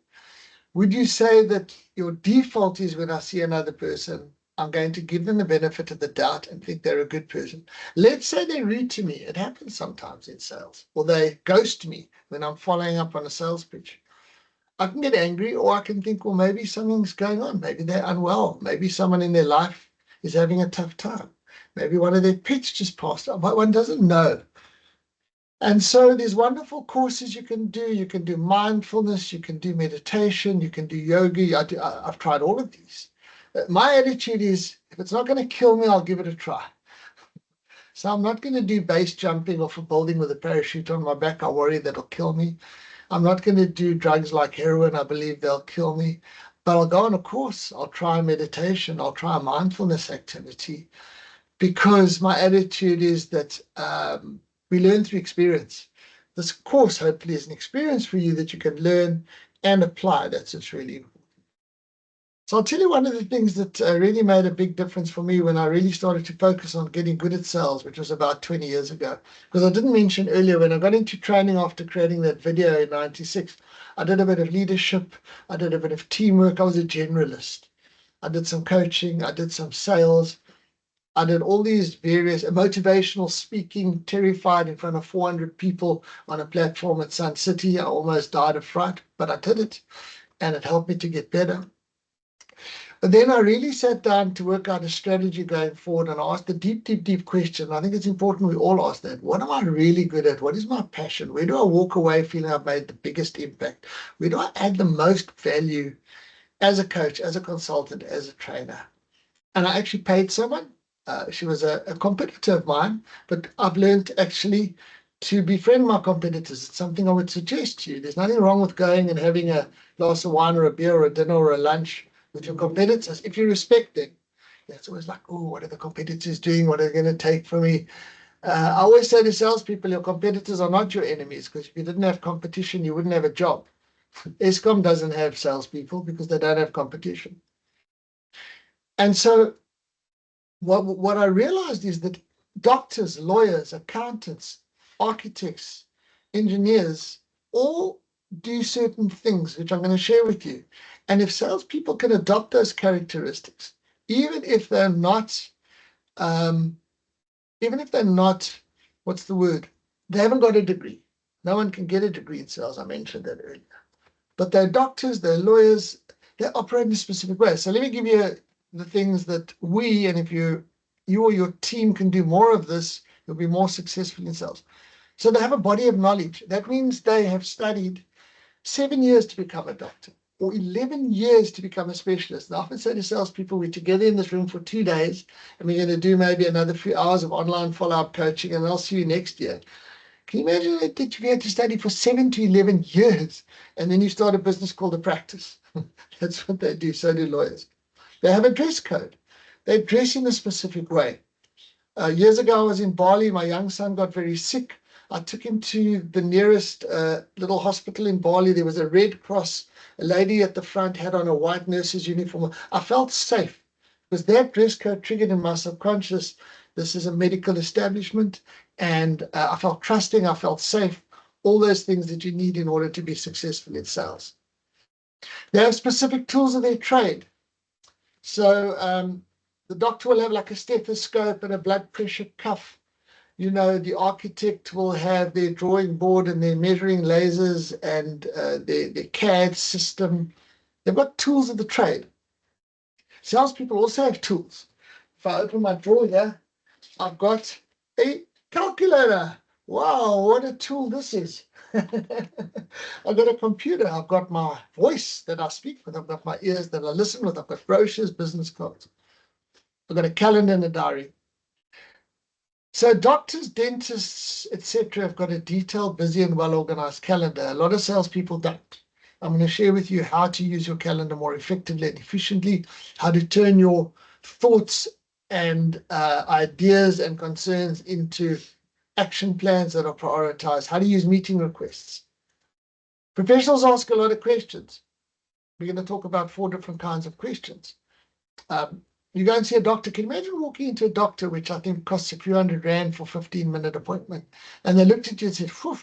Would you say that your default is when I see another person, I'm going to give them the benefit of the doubt and think they're a good person. Let's say they're rude to me. It happens sometimes in sales. Or they ghost me when I'm following up on a sales pitch. I can get angry, or I can think, well, maybe something's going on. Maybe they're unwell. Maybe someone in their life is having a tough time. Maybe one of their pets just passed up. One doesn't know. And so there's wonderful courses you can do. You can do mindfulness, you can do meditation, you can do yoga. I've tried all of these. My attitude is, if it's not going to kill me, I'll give it a try. So I'm not going to do base jumping off a building with a parachute on my back. I worry that'll kill me. I'm not going to do drugs like heroin. I believe they'll kill me. But I'll go on a course. I'll try meditation. I'll try a mindfulness activity, because my attitude is that we learn through experience. This course hopefully is an experience for you that you can learn and apply. That's what's really important. So I'll tell you one of the things that really made a big difference for me when I really started to focus on getting good at sales, which was about 20 years ago. Because I didn't mention earlier, when I got into training after creating that video in 96, I did a bit of leadership, I did a bit of teamwork, I was a generalist. I did some coaching, I did some sales, I did all these various motivational speaking, terrified in front of 400 people on a platform at Sun City. I almost died of fright, but I did it, and it helped me to get better. But then I really sat down to work out a strategy going forward, and I asked a deep question. I think it's important we all ask that. What am I really good at? What is my passion? Where do I walk away feeling I've made the biggest impact? Where do I add the most value as a coach, as a consultant, as a trainer? And I actually paid someone. She was a competitor of mine, but I've learned actually to befriend my competitors. It's something I would suggest to you. There's nothing wrong with going and having a glass of wine or a beer or a dinner or a lunch with your competitors if you respect them. It's always like, oh, what are the competitors doing? What are they going to take from me? I always say to salespeople, your competitors are not your enemies, because if you didn't have competition, you wouldn't have a job. Eskom doesn't have salespeople because they don't have competition. And so what I realized is that doctors, lawyers, accountants, architects, engineers, all do certain things, which I'm going to share with you. And if salespeople can adopt those characteristics, even if they're not, what's the word? They haven't got a degree. No one can get a degree in sales. I mentioned that earlier. But they're doctors, they're lawyers, they operate in a specific way. So let me give you the things that we, and if you or your team can do more of this, you'll be more successful in sales. So they have a body of knowledge. That means they have studied 7 years to become a doctor, or 11 years to become a specialist. And I often say to salespeople, we're together in this room for 2 days, and we're going to do maybe another few hours of online follow-up coaching, and I'll see you next year. Can you imagine that you had to study for 7 to 11 years, and then you start a business called a practice? That's what they do. So do lawyers. They have a dress code. They dress in a specific way. Years ago, I was in Bali. My young son got very sick. I took him to the nearest little hospital in Bali. There was a Red Cross. A lady at the front had on a white nurse's uniform. I felt safe because that dress code triggered in my subconscious, this is a medical establishment, and I felt trusting, I felt safe, all those things that you need in order to be successful in sales. They have specific tools of their trade. So the doctor will have like a stethoscope and a blood pressure cuff. You know, the architect will have their drawing board and their measuring lasers and their CAD system. They've got tools of the trade. Salespeople also have tools. If I open my drawer here, I've got a calculator. Wow, what a tool this is. I've got a computer. I've got my voice that I speak with. I've got my ears that I listen with. I've got brochures, business cards. I've got a calendar and a diary. So doctors, dentists, etc., have got a detailed, busy, and well-organized calendar. A lot of salespeople don't. I'm going to share with you how to use your calendar more effectively and efficiently, how to turn your thoughts and ideas and concerns into action plans that are prioritized, how to use meeting requests. Professionals ask a lot of questions. We're going to talk about 4 different kinds of questions. You go and see a doctor. Can you imagine walking into a doctor, which I think costs a few hundred rand for a 15-minute appointment, and they looked at you and said, "Phew,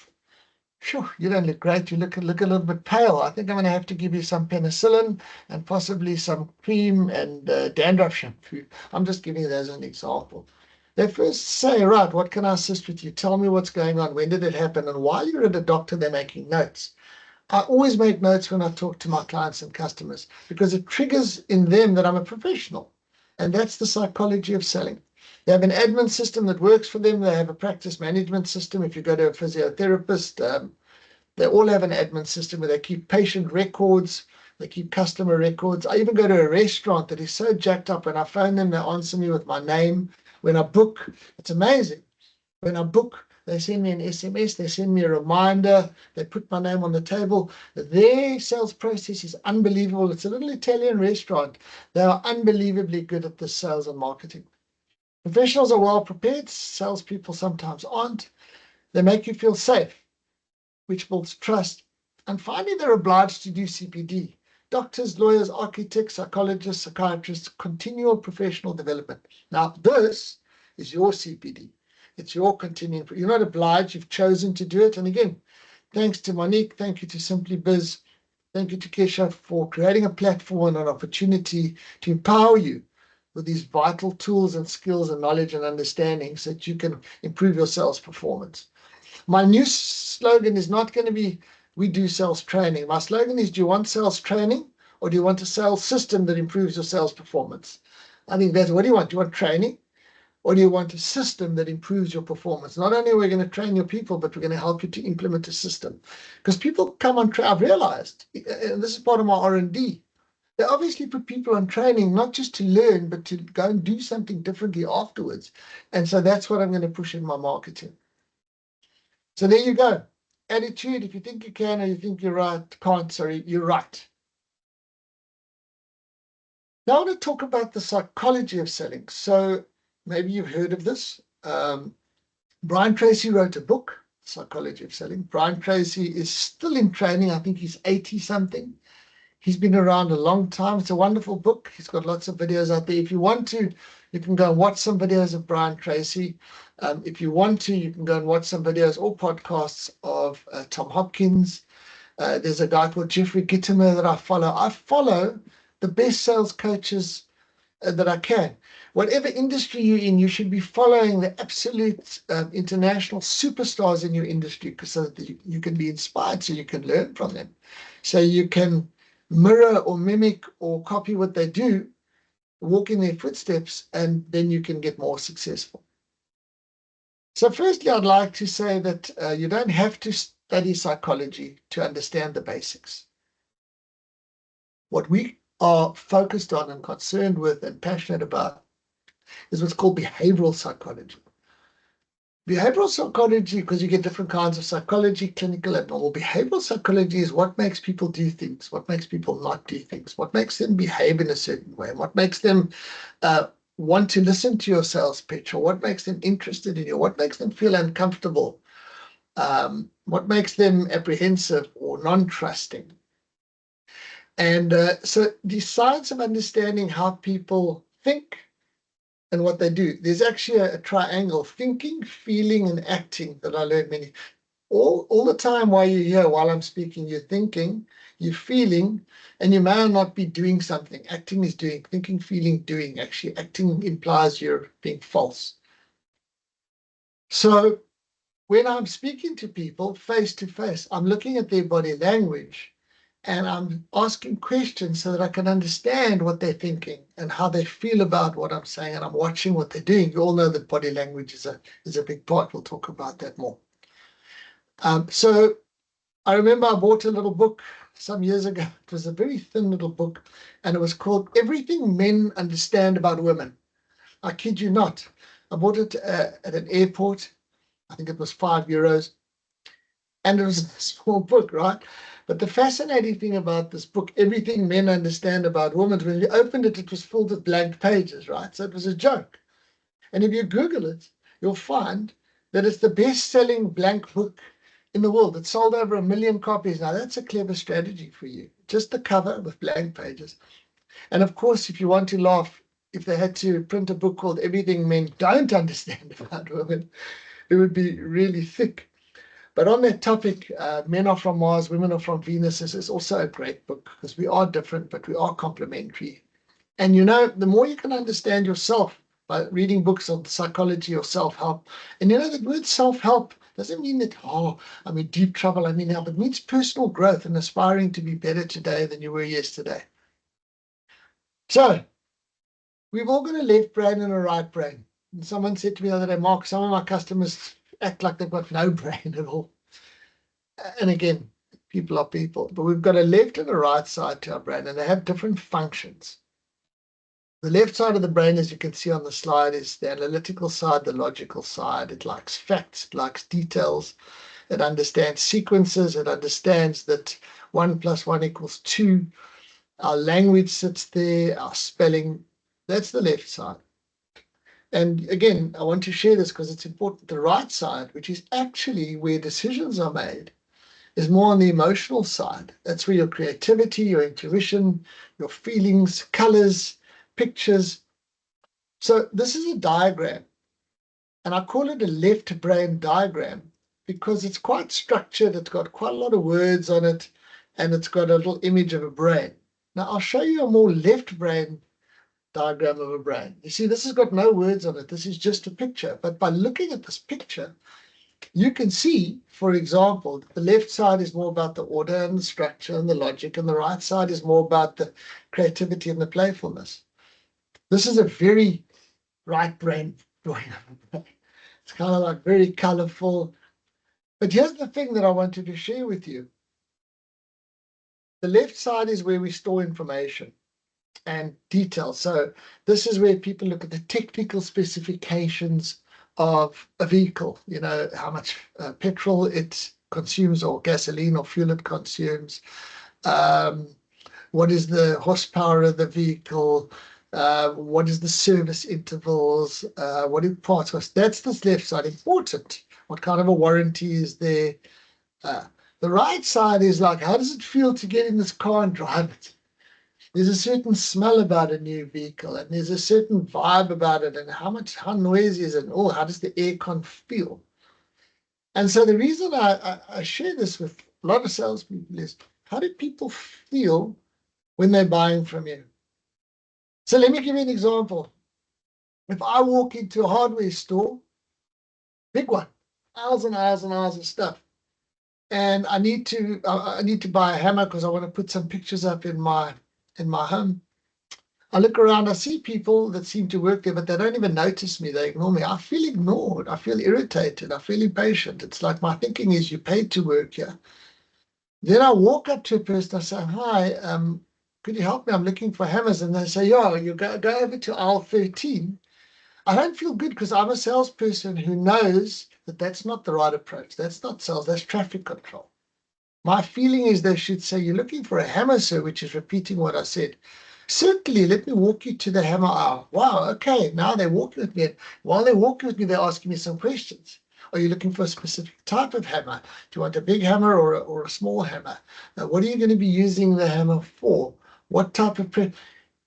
Sure, you don't look great. You look a little bit pale. I think I'm going to have to give you some penicillin and possibly some cream and dandruff shampoo. I'm just giving you that as an example. They first say, right, what can I assist with you? Tell me what's going on. When did it happen? And while you're at a doctor, they're making notes. I always make notes when I talk to my clients and customers because it triggers in them that I'm a professional. And that's the psychology of selling. They have an admin system that works for them. They have a practice management system. If you go to a physiotherapist, they all have an admin system where they keep patient records, they keep customer records. I even go to a restaurant that is so jacked up. When I phone them, they answer me with my name. When I book, it's amazing. When I book, they send me an SMS, they send me a reminder, they put my name on the table. Their sales process is unbelievable. It's a little Italian restaurant. They are unbelievably good at this sales and marketing. Professionals are well prepared. Salespeople sometimes aren't. They make you feel safe, which builds trust. And finally, they're obliged to do CPD. Doctors, lawyers, architects, psychologists, psychiatrists, continual professional development. Now, this is your CPD. It's your continuing. You're not obliged. You've chosen to do it. And again, thanks to Monique. Thank you to SimplyBiz. Thank you to Kesha for creating a platform and an opportunity to empower you with these vital tools and skills and knowledge and understanding so that you can improve your sales performance. My new slogan is not going to be, we do sales training. My slogan is, do you want sales training or do you want a sales system that improves your sales performance? I think that's what do you want? Do you want training or do you want a system that improves your performance? Not only are we going to train your people, but we're going to help you to implement a system. Because people come on, I've realized, and this is part of my R&D, they obviously put people on training, not just to learn, but to go and do something differently afterwards. And so that's what I'm going to push in my marketing. So there you go. Attitude, if you think you can or you think you're right, can't, sorry, you're right. Now I want to talk about the psychology of selling. So maybe you've heard of this. Brian Tracy wrote a book, Psychology of Selling. Brian Tracy is still in training. I think he's 80 something. He's been around a long time. It's a wonderful book. He's got lots of videos out there. If you want to, you can go and watch some videos of Brian Tracy. If you want to, you can go and watch some videos or podcasts of Tom Hopkins. There's a guy called Jeffrey Gitomer that I follow. I follow the best sales coaches that I can. Whatever industry you're in, you should be following the absolute international superstars in your industry so that you can be inspired, so you can learn from them. So you can mirror or mimic or copy what they do, walk in their footsteps, and then you can get more successful. So firstly, I'd like to say that you don't have to study psychology to understand the basics. What we are focused on and concerned with and passionate about is what's called behavioral psychology. Behavioral psychology, because you get different kinds of psychology, clinical and normal. Behavioral psychology is what makes people do things, what makes people not do things, what makes them behave in a certain way, what makes them want to listen to your sales pitch, or what makes them interested in you, what makes them feel uncomfortable, what makes them apprehensive or non-trusting. And so the science of understanding how people think and what they do, there's actually a triangle: thinking, feeling, and acting, that I learned many. All the time while you're here, while I'm speaking, you're thinking, you're feeling, and you may not be doing something. Acting is doing, thinking, feeling, doing. Actually, acting implies you're being false. So when I'm speaking to people face to face, I'm looking at their body language and I'm asking questions so that I can understand what they're thinking and how they feel about what I'm saying, and I'm watching what they're doing. You all know that body language is a big part. We'll talk about that more. So I remember I bought a little book some years ago. It was a very thin little book, and it was called Everything Men Understand About Women. I kid you not. I bought it at an airport. I think it was €5. And it was a small book, right? But the fascinating thing about this book, Everything Men Understand About Women, when you opened it, it was filled with blank pages, right? So it was a joke. And if you Google it, you'll find that it's the best-selling blank book in the world. It sold over 1 million copies. Now, that's a clever strategy for you. Just the cover with blank pages. And of course, if you want to laugh, if they had to print a book called Everything Men Don't Understand About Women, it would be really thick. But on that topic, Men Are From Mars, Women Are From Venus is also a great book because we are different, but we are complementary. And the more you can understand yourself by reading books on psychology or self-help, and the word self-help doesn't mean that, I'm in deep trouble, I mean help. It means personal growth and aspiring to be better today than you were yesterday. So we've all got a left brain and a right brain. And someone said to me the other day, Mark, some of my customers act like they've got no brain at all. And again, people are people, but we've got a left and a right side to our brain, and they have different functions. The left side of the brain, as you can see on the slide, is the analytical side, the logical side. It likes facts, it likes details, it understands sequences, it understands that 1 + 1 = 2. Our language sits there, our spelling. That's the left side. And again, I want to share this because it's important. The right side, which is actually where decisions are made, is more on the emotional side. That's where your creativity, your intuition, your feelings, colors, pictures. So this is a diagram, and I call it a left brain diagram because it's quite structured. It's got quite a lot of words on it, and it's got a little image of a brain. Now I'll show you a more left brain diagram of a brain. You see, this has got no words on it. This is just a picture. But by looking at this picture, you can see, for example, that the left side is more about the order and the structure and the logic, and the right side is more about the creativity and the playfulness. This is a very right brain drawing of a brain. It's kind of like very colorful. But here's the thing that I wanted to share with you. The left side is where we store information and details. So this is where people look at the technical specifications of a vehicle, how much petrol it consumes or gasoline or fuel it consumes, what is the horsepower of the vehicle, what is the service intervals, what do parts cost. That's the left side, important. What kind of a warranty is there? The right side is like, how does it feel to get in this car and drive it? There's a certain smell about a new vehicle, and there's a certain vibe about it, and how noisy is it? Oh, how does the aircon feel? And so the reason I share this with a lot of salespeople is, how do people feel when they're buying from you? So let me give you an example. If I walk into a hardware store, big one, aisles and aisles and aisles of stuff, and I need to buy a hammer because I want to put some pictures up in my home. I look around, I see people that seem to work there, but they don't even notice me. They ignore me. I feel ignored. I feel irritated. I feel impatient. It's like my thinking is, you paid to work here. Then I walk up to a person, I say, hi, could you help me? I'm looking for hammers. And they say, yeah, you go over to aisle 13. I don't feel good because I'm a salesperson who knows that that's not the right approach. That's not sales, that's traffic control. My feeling is they should say, you're looking for a hammer, sir, which is repeating what I said. Certainly, let me walk you to the hammer aisle. Wow, okay, now they're walking with me. And while they're walking with me, they're asking me some questions. Are you looking for a specific type of hammer? Do you want a big hammer or a small hammer? What are you going to be using the hammer for? What type of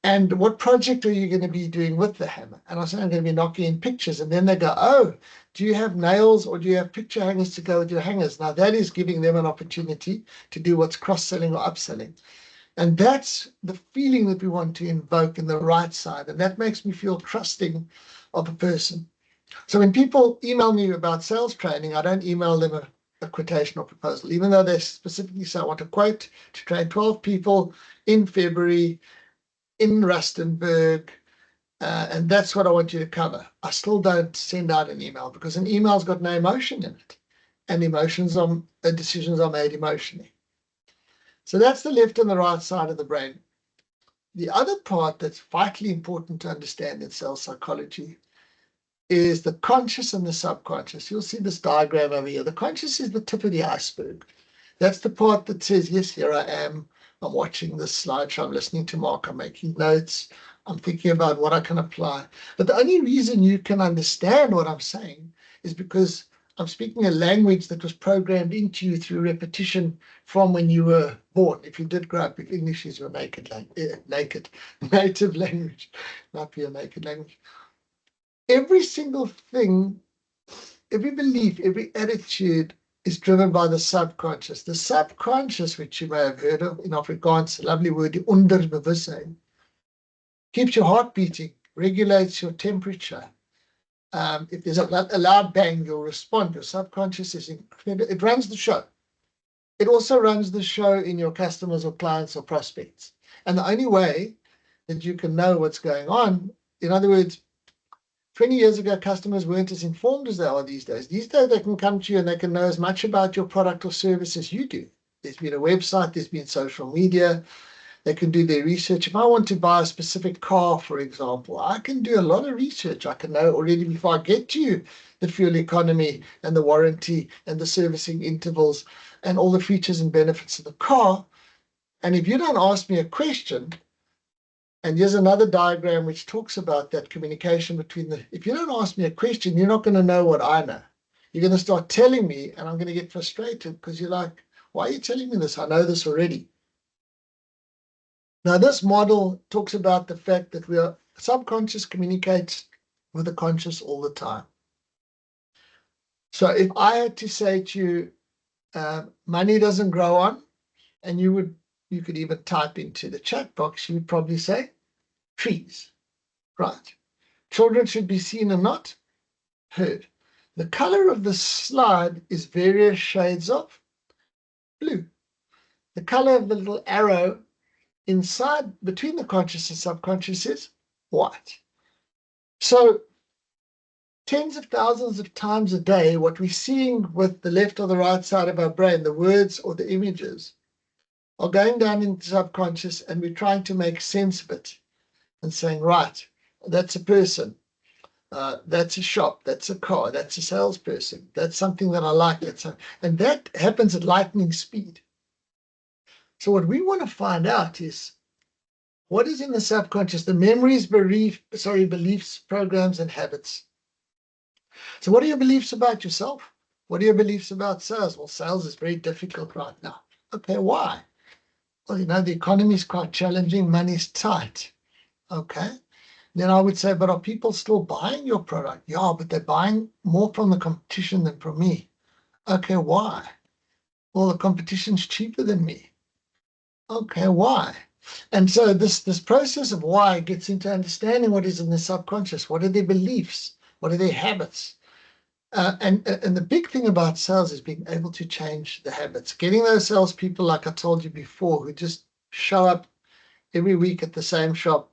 and what project are you going to be doing with the hammer? And I say, I'm going to be knocking in pictures. And then they go, oh, do you have nails or do you have picture hangers to go with your hangers? Now that is giving them an opportunity to do what's cross-selling or upselling. And that's the feeling that we want to invoke in the right side. And that makes me feel trusting of a person. So when people email me about sales training, I don't email them a quotation or proposal, even though they specifically say, I want a quote to train 12 people in February in Rustenburg, and that's what I want you to cover. I still don't send out an email because an email's got no emotion in it. And decisions are made emotionally. So that's the left and the right side of the brain. The other part that's vitally important to understand in sales psychology is the conscious and the subconscious. You'll see this diagram over here. The conscious is the tip of the iceberg. That's the part that says, yes, here I am. I'm watching this slideshow. I'm listening to Mark. I'm making notes. I'm thinking about what I can apply. But the only reason you can understand what I'm saying is because I'm speaking a language that was programmed into you through repetition from when you were born. If you did grow up, if English is your native language, not be a naked language. Every single thing, every belief, every attitude is driven by the subconscious. The subconscious, which you may have heard of in Afrikaans, a lovely word, die onderbewustzijn, keeps your heart beating, regulates your temperature. If there's a loud bang, you'll respond. Your subconscious is incredible. It runs the show. It also runs the show in your customers or clients or prospects. And the only way that you can know what's going on, in other words, 20 years ago, customers weren't as informed as they are these days. These days, they can come to you and they can know as much about your product or service as you do. There's been a website, there's been social media. They can do their research. If I want to buy a specific car, for example, I can do a lot of research. I can know already before I get to you the fuel economy and the warranty and the servicing intervals and all the features and benefits of the car. And if you don't ask me a question, and here's another diagram which talks about that communication between if you don't ask me a question, you're not going to know what I know. You're going to start telling me, and I'm going to get frustrated because you're like, why are you telling me this? I know this already. Now, this model talks about the fact that subconscious communicates with the conscious all the time. So if I had to say to you, money doesn't grow on, and you could even type into the chat box, you would probably say, trees, right? Children should be seen and not heard. The color of the slide is various shades of blue. The color of the little arrow inside between the conscious and subconscious is white. So tens of thousands of times a day, what we're seeing with the left or the right side of our brain, the words or the images, are going down into subconscious, and we're trying to make sense of it and saying, right, that's a person, that's a shop, that's a car, that's a salesperson, that's something that I like, and that happens at lightning speed. So what we want to find out is what is in the subconscious, the memories, beliefs, programs, and habits. So what are your beliefs about yourself? What are your beliefs about sales? Well, sales is very difficult right now. Okay, why? Well, the economy is quite challenging, money's tight. Okay. Then I would say, but are people still buying your product? Yeah, but they're buying more from the competition than from me. Okay, why? Well, the competition's cheaper than me. Okay, why? And so this process of why gets into understanding what is in the subconscious. What are their beliefs? What are their habits? And the big thing about sales is being able to change the habits. Getting those salespeople, like I told you before, who just show up every week at the same shop,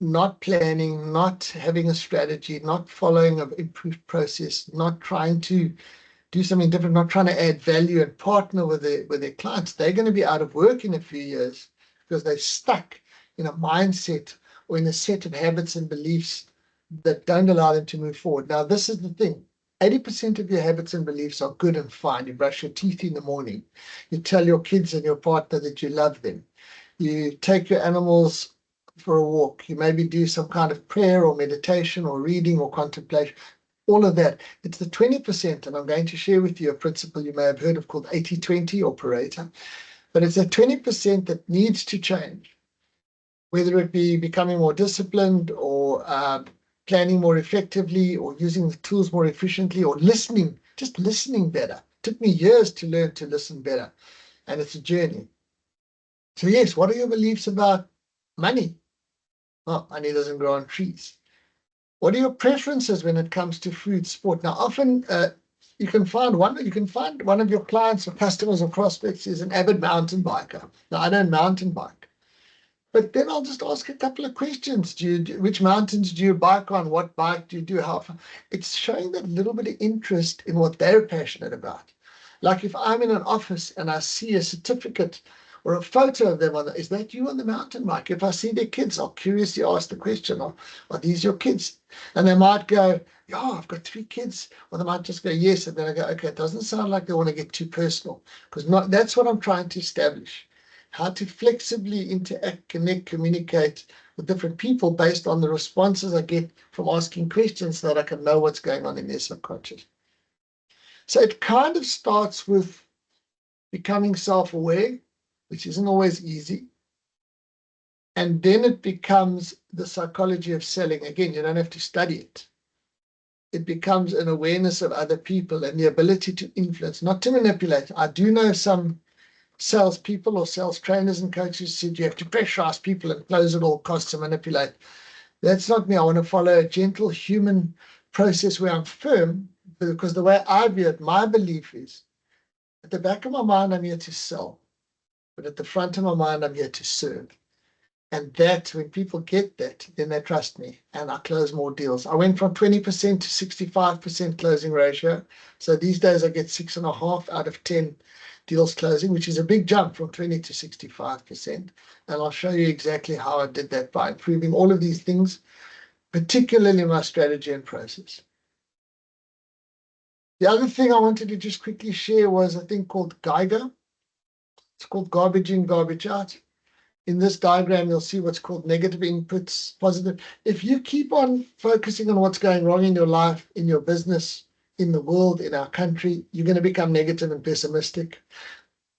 not planning, not having a strategy, not following an improved process, not trying to do something different, not trying to add value and partner with their clients. They're going to be out of work in a few years because they're stuck in a mindset or in a set of habits and beliefs that don't allow them to move forward. Now, this is the thing. 80% of your habits and beliefs are good and fine. You brush your teeth in the morning. You tell your kids and your partner that you love them. You take your animals for a walk. You maybe do some kind of prayer or meditation or reading or contemplation. All of that. It's the 20%, and I'm going to share with you a principle you may have heard of called 80-20 or Pareto. But it's that 20% that needs to change, whether it be becoming more disciplined or planning more effectively or using the tools more efficiently or listening, just listening better. It took me years to learn to listen better, and it's a journey. So yes, what are your beliefs about money? Well, money doesn't grow on trees. What are your preferences when it comes to food, sport? Now, often you can find one of your clients or customers or prospects is an avid mountain biker. Now, I don't mountain bike. But then I'll just ask a couple of questions. Which mountains do you bike on? What bike do you do? How far? It's showing that little bit of interest in what they're passionate about. Like if I'm in an office and I see a certificate or a photo of them, is that you on the mountain bike? If I see their kids, I'll curiously ask the question, are these your kids? And they might go, yeah, I've got 3 kids. Or they might just go, yes. And then I go, okay, it doesn't sound like they want to get too personal. Because that's what I'm trying to establish. How to flexibly interact, connect, communicate with different people based on the responses I get from asking questions so that I can know what's going on in their subconscious. So it kind of starts with becoming self-aware, which isn't always easy. And then it becomes the psychology of selling. Again, you don't have to study it. it becomes an awareness of other people and the ability to influence, not to manipulate. I do know some salespeople or sales trainers and coaches said you have to pressurize people and close at all costs to manipulate. That's not me. I want to follow a gentle human process where I'm firm, because the way I view it, my belief is at the back of my mind, I'm here to sell, but at the front of my mind, I'm here to serve. And that, when people get that, then they trust me and I close more deals. I went from 20% to 65% closing ratio. So these days I get 6.5 out of 10 deals closing, which is a big jump from 20 to 65%. And I'll show you exactly how I did that by improving all of these things, particularly my strategy and process. The other thing I wanted to just quickly share was a thing called Geiger. It's called garbage in, garbage out. In this diagram, you'll see what's called negative inputs, positive. If you keep on focusing on what's going wrong in your life, in your business, in the world, in our country, you're going to become negative and pessimistic.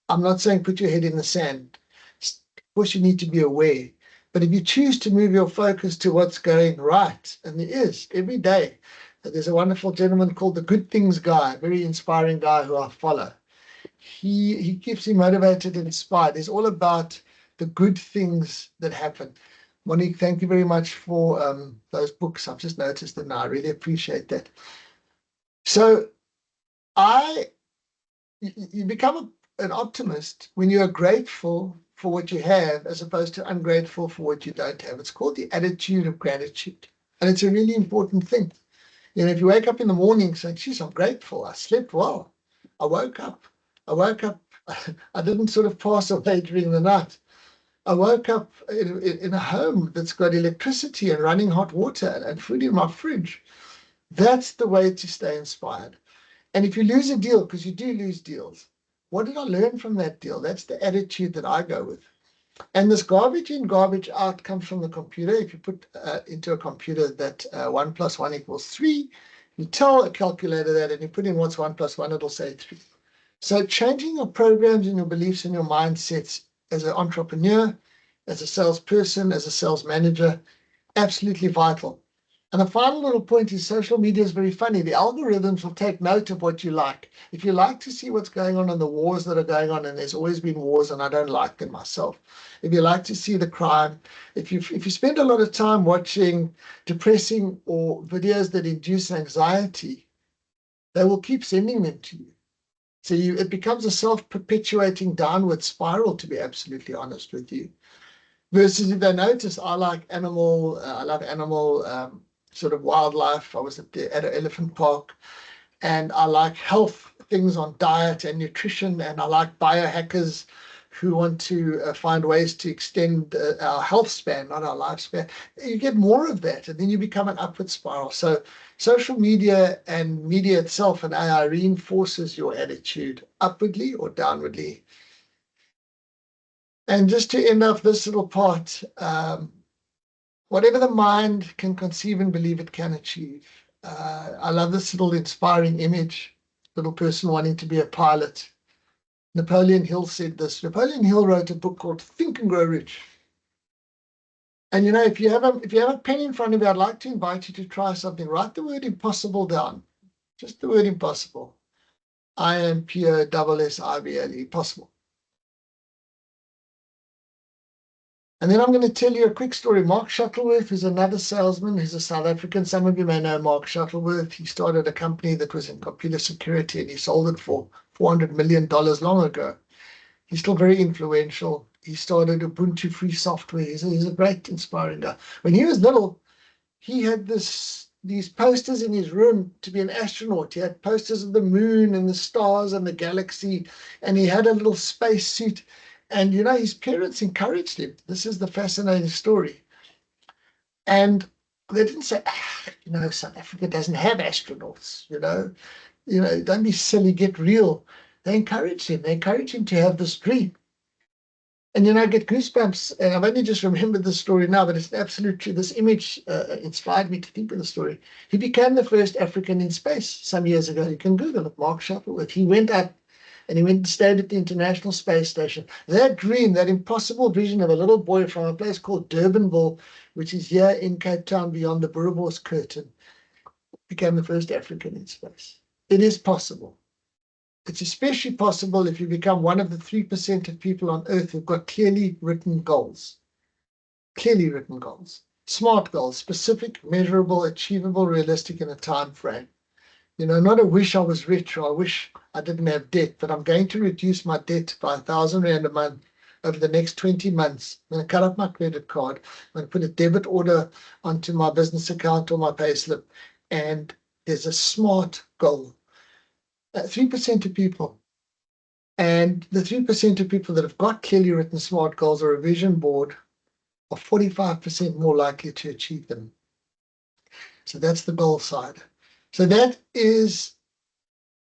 I'm not saying put your head in the sand. Of course, you need to be aware. But if you choose to move your focus to what's going right, and there is every day, there's a wonderful gentleman called the Good Things Guy, very inspiring guy who I follow. He keeps me motivated and inspired. It's all about the good things that happen. Monique, thank you very much for those books. I've just noticed them now. I really appreciate that. So you become an optimist when you are grateful for what you have as opposed to ungrateful for what you don't have. It's called the attitude of gratitude. And it's a really important thing. You know, if you wake up in the morning saying, geez, I'm grateful. I slept well. I woke up. I didn't sort of pass away during the night. I woke up in a home that's got electricity and running hot water and food in my fridge. That's the way to stay inspired. And if you lose a deal, because you do lose deals, what did I learn from that deal? That's the attitude that I go with. And this garbage in, garbage out comes from the computer. If you put into a computer that 1 + 1 = 3, you tell a calculator that, and you put in what's 1 + 1, it'll say 3. So changing your programs and your beliefs and your mindsets as an entrepreneur, as a salesperson, as a sales manager, absolutely vital. And the final little point is social media is very funny. The algorithms will take note of what you like. If you like to see what's going on in the wars that are going on, and there's always been wars, and I don't like them myself. If you like to see the crime, if you spend a lot of time watching depressing or videos that induce anxiety, they will keep sending them to you. So it becomes a self-perpetuating downward spiral, to be absolutely honest with you. Versus if they notice, I love animal sort of wildlife. I was at an elephant park, and I like health things on diet and nutrition, and I like biohackers who want to find ways to extend our health span, not our lifespan. You get more of that, and then you become an upward spiral. So social media and media itself and AI reinforces your attitude upwardly or downwardly. And just to end off this little part, whatever the mind can conceive and believe it can achieve. I love this little inspiring image, little person wanting to be a pilot. Napoleon Hill said this. Napoleon Hill wrote a book called Think and Grow Rich. And you know, if you have a pen in front of you, I'd like to invite you to try something. Write the word impossible down. Just the word impossible. IMPOSSIBLE, possible. And then I'm going to tell you a quick story. Mark Shuttleworth is another salesman. He's a South African. Some of you may know Mark Shuttleworth. He started a company that was in computer security, and he sold it for $400 million long ago. He's still very influential. He started Ubuntu free software. He's a great, inspiring guy. When he was little, he had these posters in his room to be an astronaut. He had posters of the moon and the stars and the galaxy, and he had a little space suit. And, you know, his parents encouraged him. This is the fascinating story. And they didn't say, you know, South Africa doesn't have astronauts, you know, don't be silly, get real. They encouraged him. They encouraged him to have this dream. And, you know, I get goosebumps. And I've only just remembered the story now, but it's absolutely true. This image inspired me to think of the story. He became the first African in space some years ago. You can Google it, Mark Shuttleworth. He went up and he went and stayed at the International Space Station. That dream, that impossible vision of a little boy from a place called Durbanville, which is here in Cape Town beyond the Boerewors curtain, became the first African in space. It is possible. It's especially possible if you become one of the 3% of people on Earth who've got clearly written goals. Clearly written goals. Smart goals, specific, measurable, achievable, realistic in a time frame. You know, not a wish I was rich or I wish I didn't have debt, but I'm going to reduce my debt by 1,000 Rand a month over the next 20 months. I'm going to cut off my credit card. I'm going to put a debit order onto my business account or my payslip. And there's a smart goal. 3% of people. And the 3% of people that have got clearly written smart goals or a vision board are 45% more likely to achieve them. So that's the goal side. So that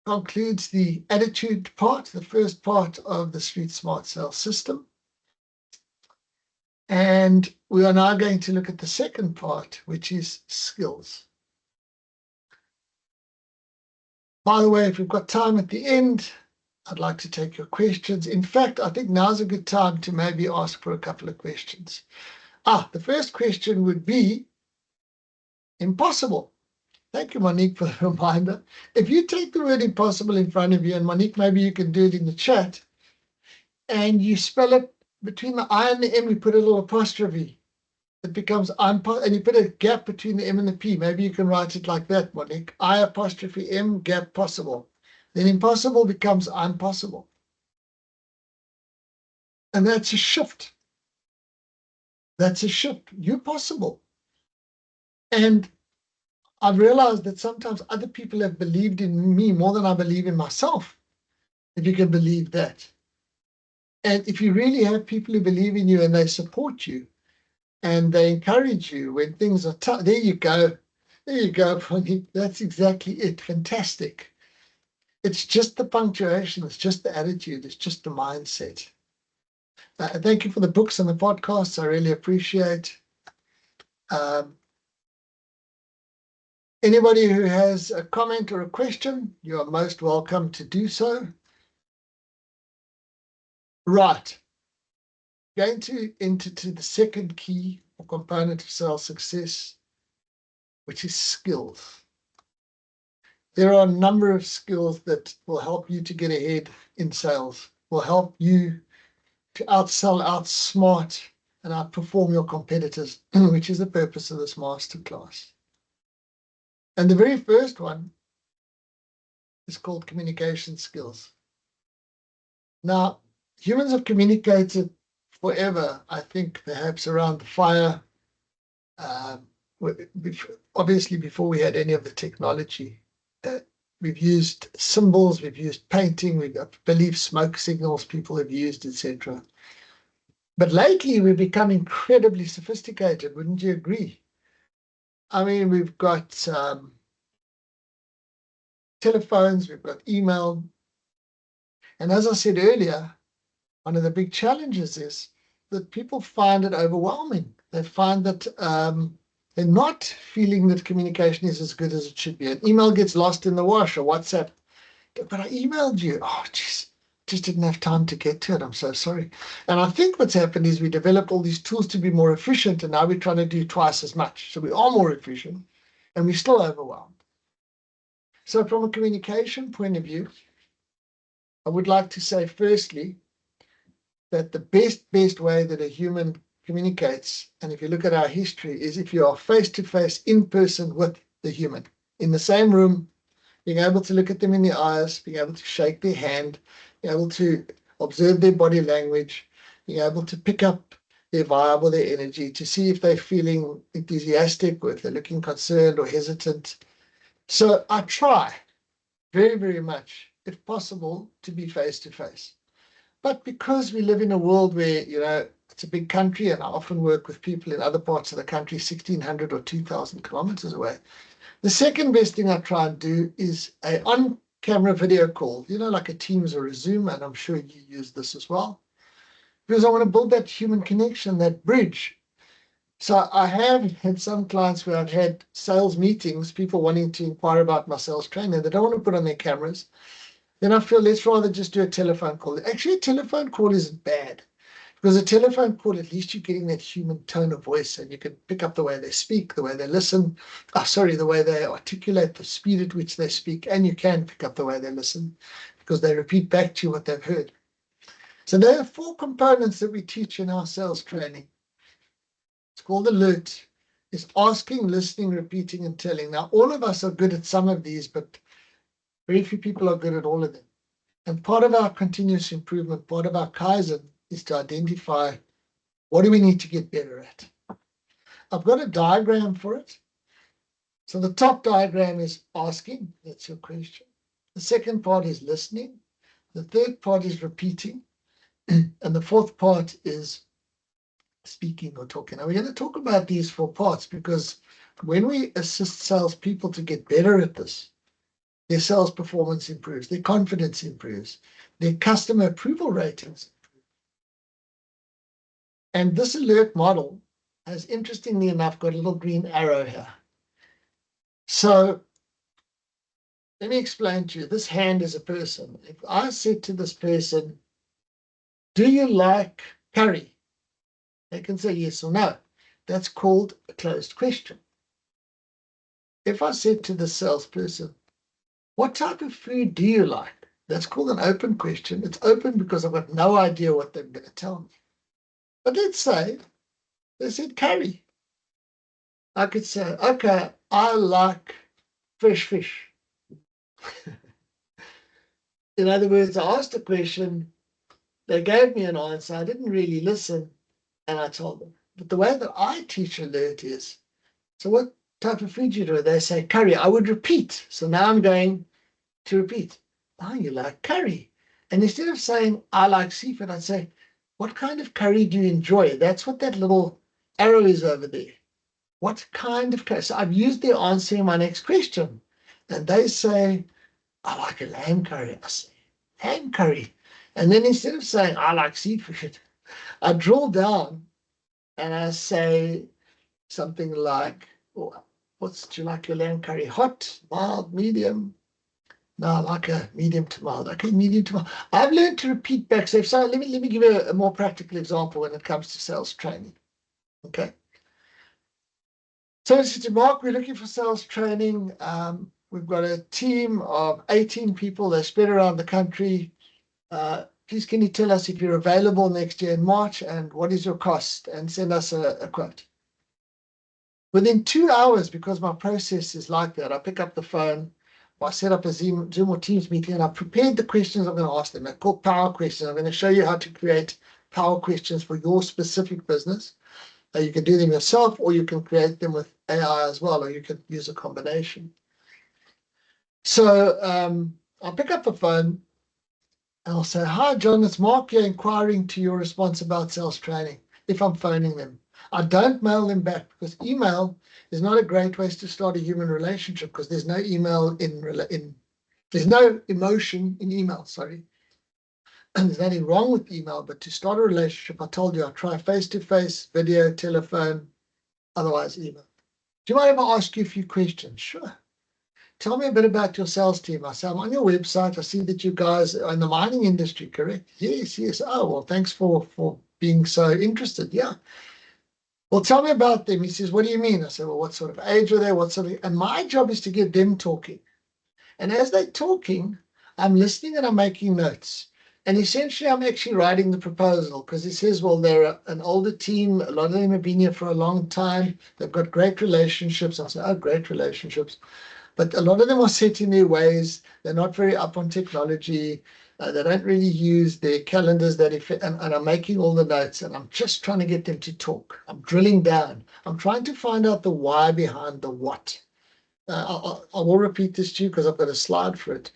concludes the attitude part, the first part of the Street Smart Sales system. And we are now going to look at the second part, which is skills. By the way, if we've got time at the end, I'd like to take your questions. In fact, I think now's a good time to maybe ask for a couple of questions. The first question would be impossible. Thank you, Monique, for the reminder. If you take the word impossible in front of you, and Monique, maybe you can do it in the chat, and you spell it between the I and the M, you put a little apostrophe. It becomes and you put a gap between the M and the P. Maybe you can write it like that, Monique. I apostrophe M, gap possible. Then impossible becomes impossible. And that's a shift. That's a shift. You're possible. And I've realized that sometimes other people have believed in me more than I believe in myself, if you can believe that. And if you really have people who believe in you and they support you and they encourage you when things are tough, there you go. There you go, Bonnie. That's exactly it. Fantastic. It's just the punctuation. It's just the attitude. It's just the mindset. Thank you for the books and the podcasts. I really appreciate. Anybody who has a comment or a question, you are most welcome to do so. Right. Going to enter to the second key or component of sales success, which is skills. There are a number of skills that will help you to get ahead in sales, will help you to outsell, outsmart, and outperform your competitors, which is the purpose of this masterclass. And the very first one is called communication skills. Now, humans have communicated forever, I think, perhaps around the fire, obviously before we had any of the technology. We've used symbols, we've used painting, I believe smoke signals people have used, etc. But lately, we've become incredibly sophisticated, wouldn't you agree? I mean, we've got telephones, we've got email. And as I said earlier, one of the big challenges is that people find it overwhelming. They find that they're not feeling that communication is as good as it should be. An email gets lost in the wash, or WhatsApp. But I emailed you. Oh, jeez, just didn't have time to get to it. I'm so sorry. And I think what's happened is we developed all these tools to be more efficient, and now we're trying to do twice as much. So we are more efficient, and we're still overwhelmed. So from a communication point of view, I would like to say, firstly, that the best way that a human communicates, and if you look at our history, is if you are face-to-face, in person with the human, in the same room, being able to look at them in the eyes, being able to shake their hand, being able to observe their body language, being able to pick up their vibe or their energy, to see if they're feeling enthusiastic or if they're looking concerned or hesitant. So I try very, very much, if possible, to be face-to-face. But because we live in a world where, you know, it's a big country, and I often work with people in other parts of the country, 1,600 or 2,000 kilometers away, the second best thing I try and do is a on-camera video call, you know, like a Teams or a Zoom, and I'm sure you use this as well, because I want to build that human connection, that bridge. So I have had some clients where I've had sales meetings, people wanting to inquire about my sales training. They don't want to put on their cameras. Then I feel let's rather just do a telephone call. Actually, a telephone call isn't bad. Because a telephone call, at least you're getting that human tone of voice, and you can pick up the way they speak, the way they listen, the way they articulate, the speed at which they speak, and you can pick up the way they listen because they repeat back to you what they've heard. So there are 4 components that we teach in our sales training. It's called alert. It's asking, listening, repeating, and telling. Now, all of us are good at some of these, but very few people are good at all of them. And part of our continuous improvement, part of our Kaizen, is to identify what do we need to get better at. I've got a diagram for it. So the top diagram is asking, that's your question. The second part is listening. The third part is repeating. And the fourth part is speaking or talking. Now we're going to talk about these 4 parts because when we assist salespeople to get better at this, their sales performance improves, their confidence improves, their customer approval ratings. And this alert model has, interestingly enough, got a little green arrow here. So let me explain to you. This hand is a person. If I said to this person, do you like curry? They can say yes or no. That's called a closed question. If I said to the salesperson, what type of food do you like? That's called an open question. It's open because I've got no idea what they're going to tell me. But let's say they said curry. I could say, okay, I like fresh fish. In other words, I asked a question, they gave me an answer, I didn't really listen, and I told them. But the way that I teach alert is, so what type of food do you do? They say curry. I would repeat. So now I'm going to repeat. Oh, you like curry. And instead of saying, I like seafood, I'd say, what kind of curry do you enjoy? That's what that little arrow is over there. What kind of curry? So I've used their answer in my next question. And they say, I like a lamb curry. I say, lamb curry. And then instead of saying, I like seafood, I drill down and I say something like, oh, do you like your lamb curry? Hot, mild, medium? No, I like a medium to mild. Okay, medium to mild. I've learned to repeat back. So let me give you a more practical example when it comes to sales training. Okay. So, Mr. Mark, we're looking for sales training. We've got a team of 18 people. They're spread around the country. Please, can you tell us if you're available next year in March and what is your cost? And send us a quote. Within 2 hours, because my process is like that, I pick up the phone, I set up a Zoom or Teams meeting, and I've prepared the questions I'm going to ask them. They're called power questions. I'm going to show you how to create power questions for your specific business. You can do them yourself, or you can create them with AI as well, or you can use a combination. So I'll pick up the phone, and I'll say, hi, John, it's Mark here inquiring to your response about sales training, if I'm phoning them. I don't mail them back because email is not a great way to start a human relationship because there's no email there's no emotion in email, sorry. And there's nothing wrong with email, but to start a relationship, I told you I try face-to-face, video, telephone, otherwise email. Do you mind if I ask you a few questions? Sure. Tell me a bit about your sales team. I say, I'm on your website. I see that you guys are in the mining industry, correct? Yes, yes. Oh, well, thanks for being so interested. Yeah. Well, tell me about them. He says, what do you mean? I said, well, what sort of age are they? And my job is to get them talking. And as they're talking, I'm listening and I'm making notes. And essentially, I'm actually writing the proposal because he says, well, they're an older team. A lot of them have been here for a long time. They've got great relationships. I say, oh, great relationships. But a lot of them are set in their ways. They're not very up on technology. They don't really use their calendars and I'm making all the notes and I'm just trying to get them to talk. I'm drilling down. I'm trying to find out the why behind the what. I will repeat this to you because I've got a slide for it.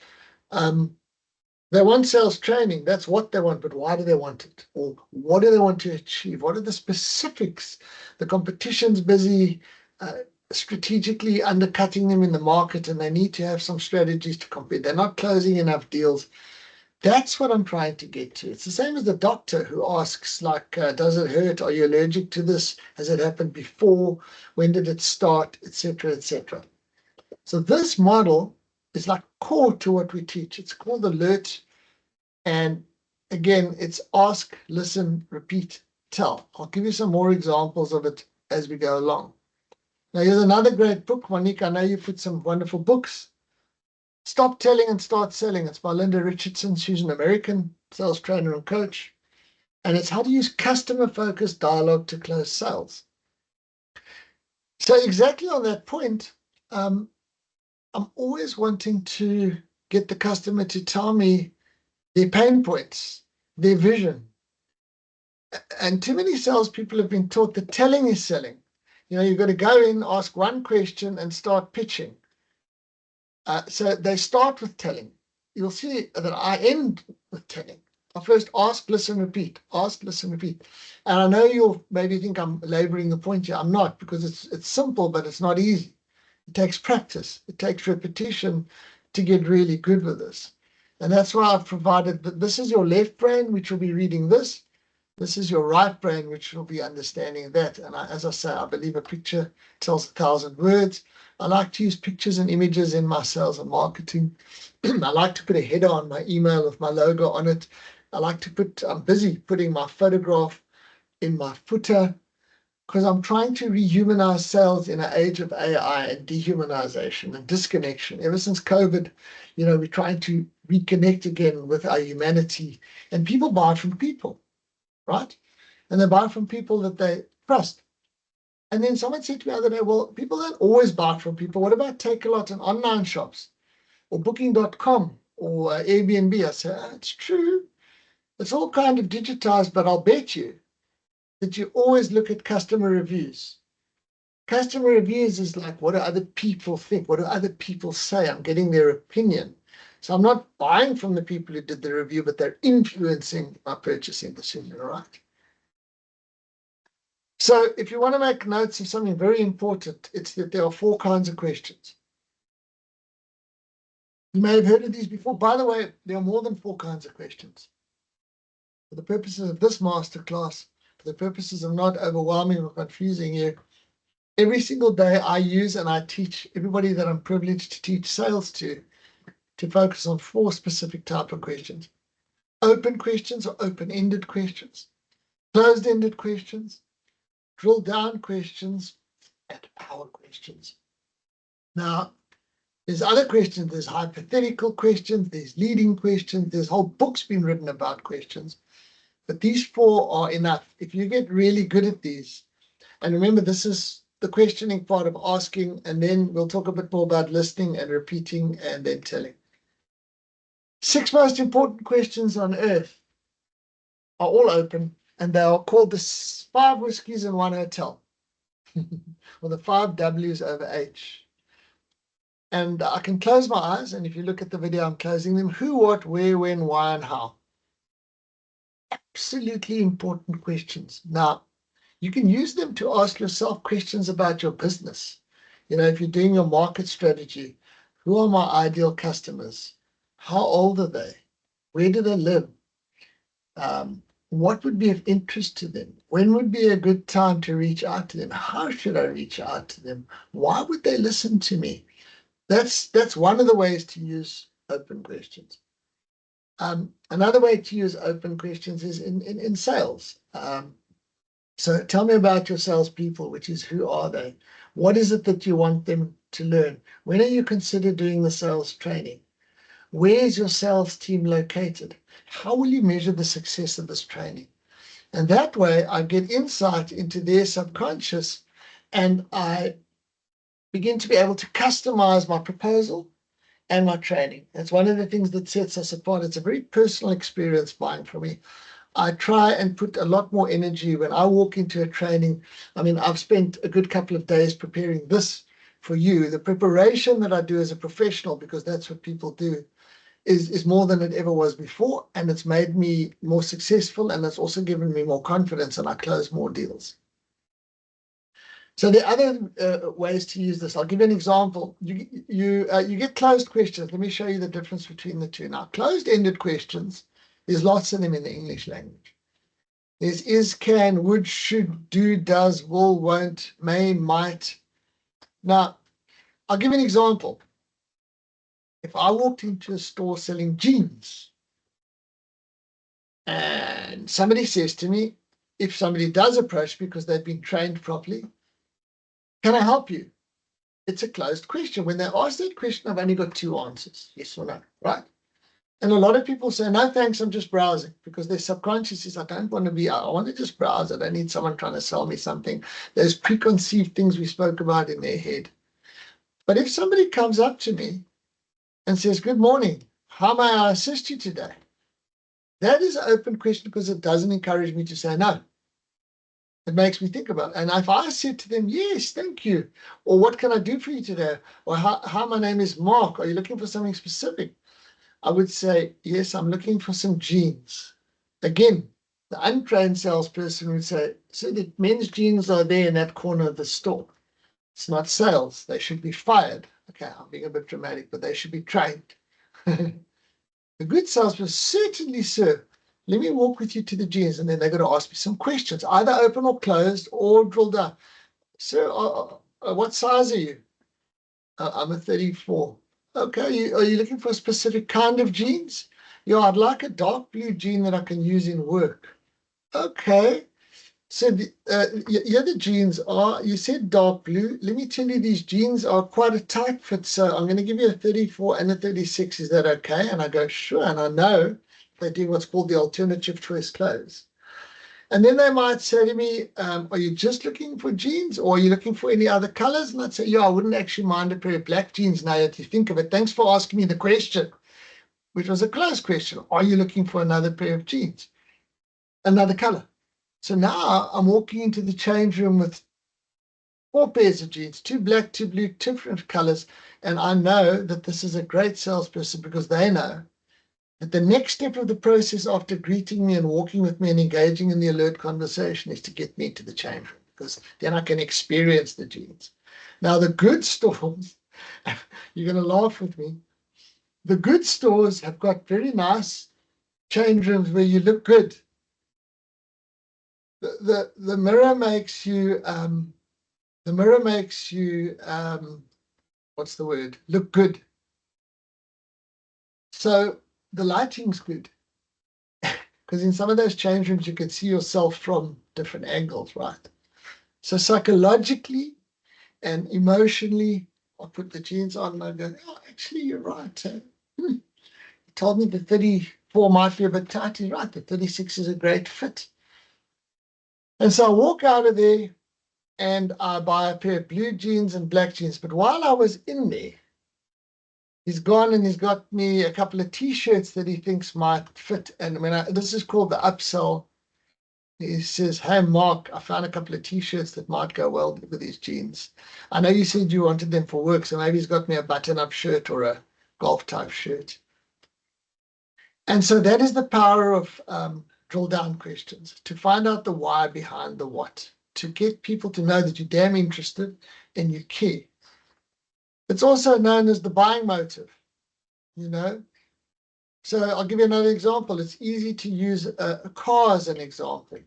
They want sales training. That's what they want, but why do they want it? Or what do they want to achieve? What are the specifics? The competition's busy strategically undercutting them in the market and they need to have some strategies to compete. They're not closing enough deals. That's what I'm trying to get to. It's the same as the doctor who asks, like, does it hurt? Are you allergic to this? Has it happened before? When did it start? Etc., etc. So this model is like core to what we teach. It's called alert, and again, it's ask, listen, repeat, tell. I'll give you some more examples of it as we go along. Now, here's another great book. Monique, I know you put some wonderful books. Stop Telling and Start Selling. It's by Linda Richardson. She's an American sales trainer and coach. And it's how to use customer-focused dialogue to close sales. So exactly on that point, I'm always wanting to get the customer to tell me their pain points, their vision. And too many salespeople have been taught that telling is selling. You know, you've got to go in, ask one question, and start pitching. So they start with telling. You'll see that I end with telling. I first ask, listen, repeat. Ask, listen, repeat. And I know you'll maybe think I'm laboring the point here. I'm not, because it's simple, but it's not easy. It takes practice. It takes repetition to get really good with this. And that's why I've provided that this is your left brain, which will be reading this. This is your right brain, which will be understanding that. And as I say, I believe a picture tells 1,000 words. I like to use pictures and images in my sales and marketing. I like to put a header on my email with my logo on it. I'm busy putting my photograph in my footer, because I'm trying to rehumanize sales in an age of AI and dehumanization and disconnection. Ever since COVID, you know, we're trying to reconnect again with our humanity, and people buy from people, right? And they buy from people that they trust. And then someone said to me the other day, well, people don't always buy from people. What about Take-A-Lot and online shops or Booking.com or Airbnb? I said, it's true. It's all kind of digitized, but I'll bet you that you always look at customer reviews. Customer reviews is like, what do other people think? What do other people say? I'm getting their opinion. So I'm not buying from the people who did the review, but they're influencing my purchasing decision, right? So if you want to make notes of something very important, it's that there are 4 kinds of questions. You may have heard of these before. By the way, there are more than 4 kinds of questions. For the purposes of this masterclass, for the purposes of not overwhelming or confusing you, every single day I use and I teach everybody that I'm privileged to teach sales to focus on 4 specific type of questions. Open questions or open-ended questions, closed-ended questions, drill down questions, and power questions. Now, there's other questions. There's hypothetical questions. There's leading questions. There's whole books been written about questions. But these 4 are enough. If you get really good at these, and remember, this is the questioning part of asking, and then we'll talk a bit more about listening and repeating and then telling. 6 most important questions on earth are all open, and they are called the 5 whiskeys in 1 hotel, or the 5 W's over H. And I can close my eyes, and if you look at the video, I'm closing them. Who, what, where, when, why, and how. Absolutely important questions. Now, you can use them to ask yourself questions about your business. You know, if you're doing your market strategy, who are my ideal customers? How old are they? Where do they live? What would be of interest to them? When would be a good time to reach out to them? How should I reach out to them? Why would they listen to me? That's one of the ways to use open questions. Another way to use open questions is in sales. So tell me about your salespeople, which is, who are they? What is it that you want them to learn? When are you consider doing the sales training? Where is your sales team located? How will you measure the success of this training? And that way I get insight into their subconscious, and I begin to be able to customize my proposal and my training. That's one of the things that sets us apart. It's a very personal experience buying from me. I try and put a lot more energy when I walk into a training. I mean, I've spent a good couple of days preparing this for you. The preparation that I do as a professional, because that's what people do, is more than it ever was before. And it's made me more successful, and it's also given me more confidence, and I close more deals. So the other ways to use this, I'll give you an example. You get closed questions. Let me show you the difference between the two. Now, closed-ended questions, there's lots of them in the English language. There's is, can, would, should, do, does, will, won't, may, might. Now, I'll give you an example. If I walked into a store selling jeans, And somebody says to me, if somebody does approach because they've been trained properly, can I help you? It's a closed question. When they ask that question, I've only got two answers, yes or no, right? And a lot of people say, no, thanks, I'm just browsing, because their subconscious is, I want to just browse. I don't need someone trying to sell me something. Those preconceived things we spoke about in their head. But if somebody comes up to me and says, good morning, how may I assist you today? That is an open question because it doesn't encourage me to say no. It makes me think about it. And if I said to them, yes, thank you, or what can I do for you today? Or hi, my name is Mark. Are you looking for something specific? I would say, yes, I'm looking for some jeans. Again, the untrained salesperson would say, so the men's jeans are there in that corner of the store. It's not sales. They should be fired. Okay, I'm being a bit dramatic, but they should be trained. A good salesperson, certainly, sir. Let me walk with you to the jeans, and then they're going to ask me some questions, either open or closed or drilled down. Sir, what size are you? I'm a 34. Okay, are you looking for a specific kind of jeans? Yeah, I'd like a dark blue jean that I can use in work. Okay. So the jeans are, you said dark blue. Let me tell you, these jeans are quite a tight fit. So I'm going to give you a 34 and a 36. Is that okay? And I go, sure. And I know they're doing what's called the alternative choice clothes. And then they might say to me, are you just looking for jeans, or are you looking for any other colors? And I'd say, yeah, I wouldn't actually mind a pair of black jeans now that you think of it. Thanks for asking me the question, which was a closed question. Are you looking for another pair of jeans? Another color. So now I'm walking into the change room with 4 pairs of jeans, 2 black, 2 blue, different colors. And I know that this is a great salesperson because they know that the next step of the process after greeting me and walking with me and engaging in the alert conversation is to get me to the change room, because then I can experience the jeans. Now, the good stores, you're going to laugh with me. The good stores have got very nice change rooms where you look good. The mirror makes you what's the word? Look good. So the lighting's good, because in some of those change rooms you can see yourself from different angles, right? So psychologically and emotionally, I put the jeans on and I go, oh, actually, you're right. You told me the 34 might be a bit tight. You're right. The 36 is a great fit. And so I walk out of there and I buy a pair of blue jeans and black jeans. But while I was in there, he's gone and he's got me a couple of T-shirts that he thinks might fit. And this is called the upsell. He says, hey, Mark, I found a couple of T-shirts that might go well with these jeans. I know you said you wanted them for work, so maybe he's got me a button-up shirt or a golf-type shirt. And so that is the power of drill-down questions, to find out the why behind the what, to get people to know that you're damn interested and you care. It's also known as the buying motive, you know. So I'll give you another example. It's easy to use a car as an example.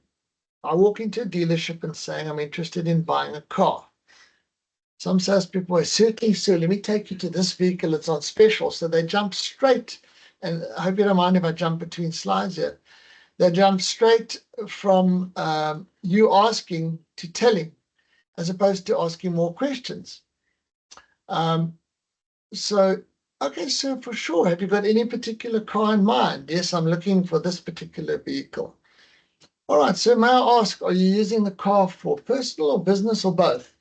I walk into a dealership and saying, I'm interested in buying a car. Some salespeople are certainly, sir, let me take you to this vehicle. It's on special. So they jump straight, and I hope you don't mind if I jump between slides here. They jump straight from you asking to telling, as opposed to asking more questions. So, okay, sir, for sure. Have you got any particular car in mind? Yes, I'm looking for this particular vehicle. All right, so may I ask, are you using the car for personal or business or both?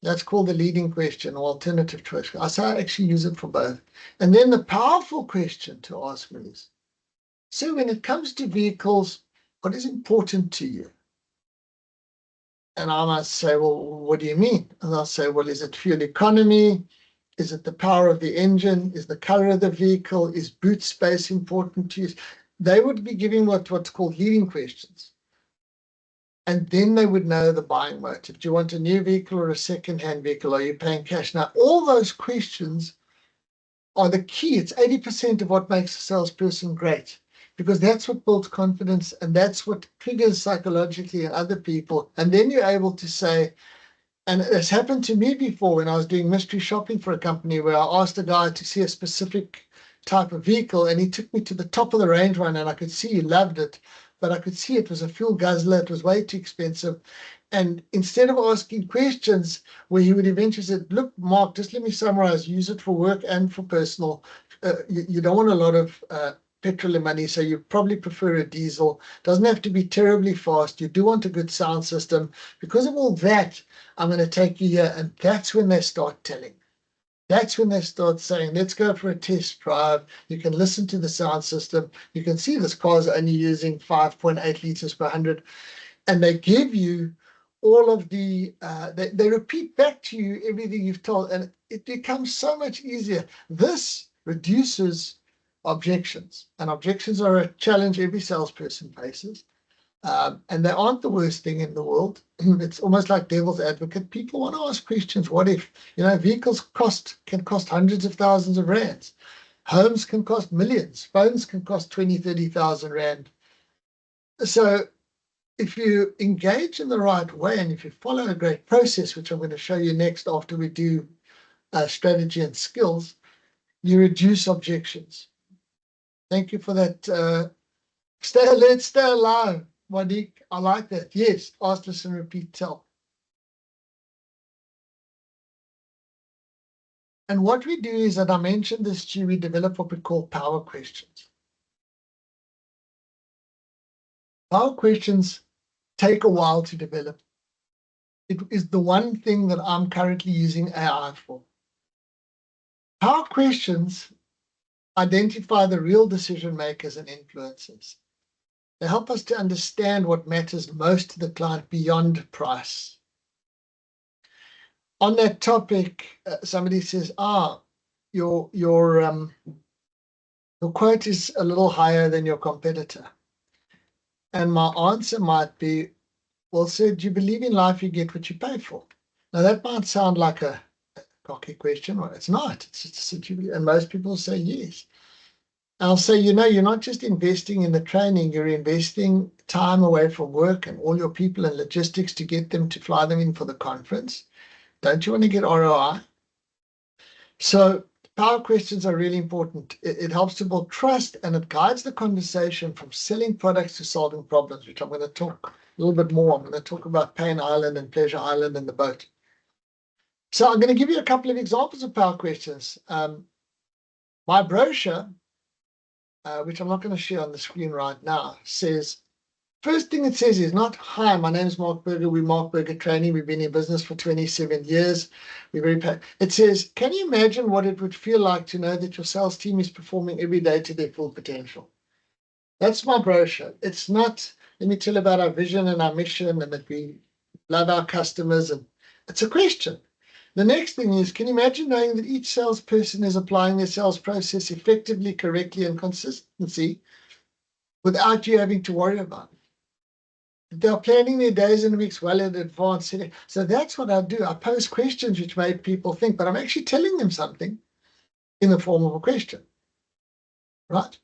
That's called the leading question or alternative choice. I say I actually use it for both. And then the powerful question to ask me is, so when it comes to vehicles, what is important to you? And I might say, well, what do you mean? And I'll say, well, is it fuel economy? Is it the power of the engine? Is the color of the vehicle? Is boot space important to you? They would be giving what's called leading questions. And then they would know the buying motive. Do you want a new vehicle or a second-hand vehicle? Are you paying cash? Now, all those questions are the key. It's 80% of what makes a salesperson great, because that's what builds confidence and that's what triggers psychologically in other people. And then you're able to say, and it's happened to me before when I was doing mystery shopping for a company where I asked a guy to see a specific type of vehicle, and he took me to the top of the range one, and I could see he loved it, but I could see it was a fuel guzzler. It was way too expensive. And instead of asking questions where he would eventually say, look, Mark, just let me summarize, use it for work and for personal. You don't want a lot of petrol and money, so you probably prefer a diesel. Doesn't have to be terribly fast. You do want a good sound system. Because of all that, I'm going to take you here. And that's when they start telling. That's when they start saying, let's go for a test drive. You can listen to the sound system. You can see this car's only using 5.8 liters per 100. And they give you all of the, they repeat back to you everything you've told. And it becomes so much easier. This reduces objections. And objections are a challenge every salesperson faces. And they aren't the worst thing in the world. It's almost like devil's advocate. People want to ask questions. What if, vehicles can cost hundreds of thousands of rands. Homes can cost millions. Phones can cost 20, 30,000 rand. So if you engage in the right way, and if you follow a great process, which I'm going to show you next after we do strategy and skills, you reduce objections. Thank you for that. Let's stay alive. Monique, I like that. Yes, ask, listen, repeat, tell. And what we do is that I mentioned this to you, we develop what we call power questions. Power questions take a while to develop. It is the one thing that I'm currently using AI for. Power questions identify the real decision makers and influencers. They help us to understand what matters most to the client beyond price. On that topic, somebody says, your quote is a little higher than your competitor. And my answer might be, well, sir, do you believe in life you get what you pay for? Now, that might sound like a cocky question, or it's not. And most people say yes. I'll say, you're not just investing in the training, you're investing time away from work and all your people and logistics to get them to fly them in for the conference. Don't you want to get ROI? So power questions are really important. It helps to build trust, and it guides the conversation from selling products to solving problems, which I'm going to talk a little bit more. I'm going to talk about Pain Island and Pleasure Island and the boat. So I'm going to give you a couple of examples of power questions. My brochure, which I'm not going to share on the screen right now, says, first thing it says is not, hi, my name is Mark Berger. We're Mark Berger Training. We've been in business for 27 years. We're very proud. It says, can you imagine what it would feel like to know that your sales team is performing every day to their full potential? That's my brochure. It's not, let me tell you about our vision and our mission and that we love our customers. And it's a question. The next thing is, can you imagine knowing that each salesperson is applying their sales process effectively, correctly, and consistency without you having to worry about it? They're planning their days and weeks well in advance. So that's what I do. I pose questions which make people think, but I'm actually telling them something in the form of a question, right?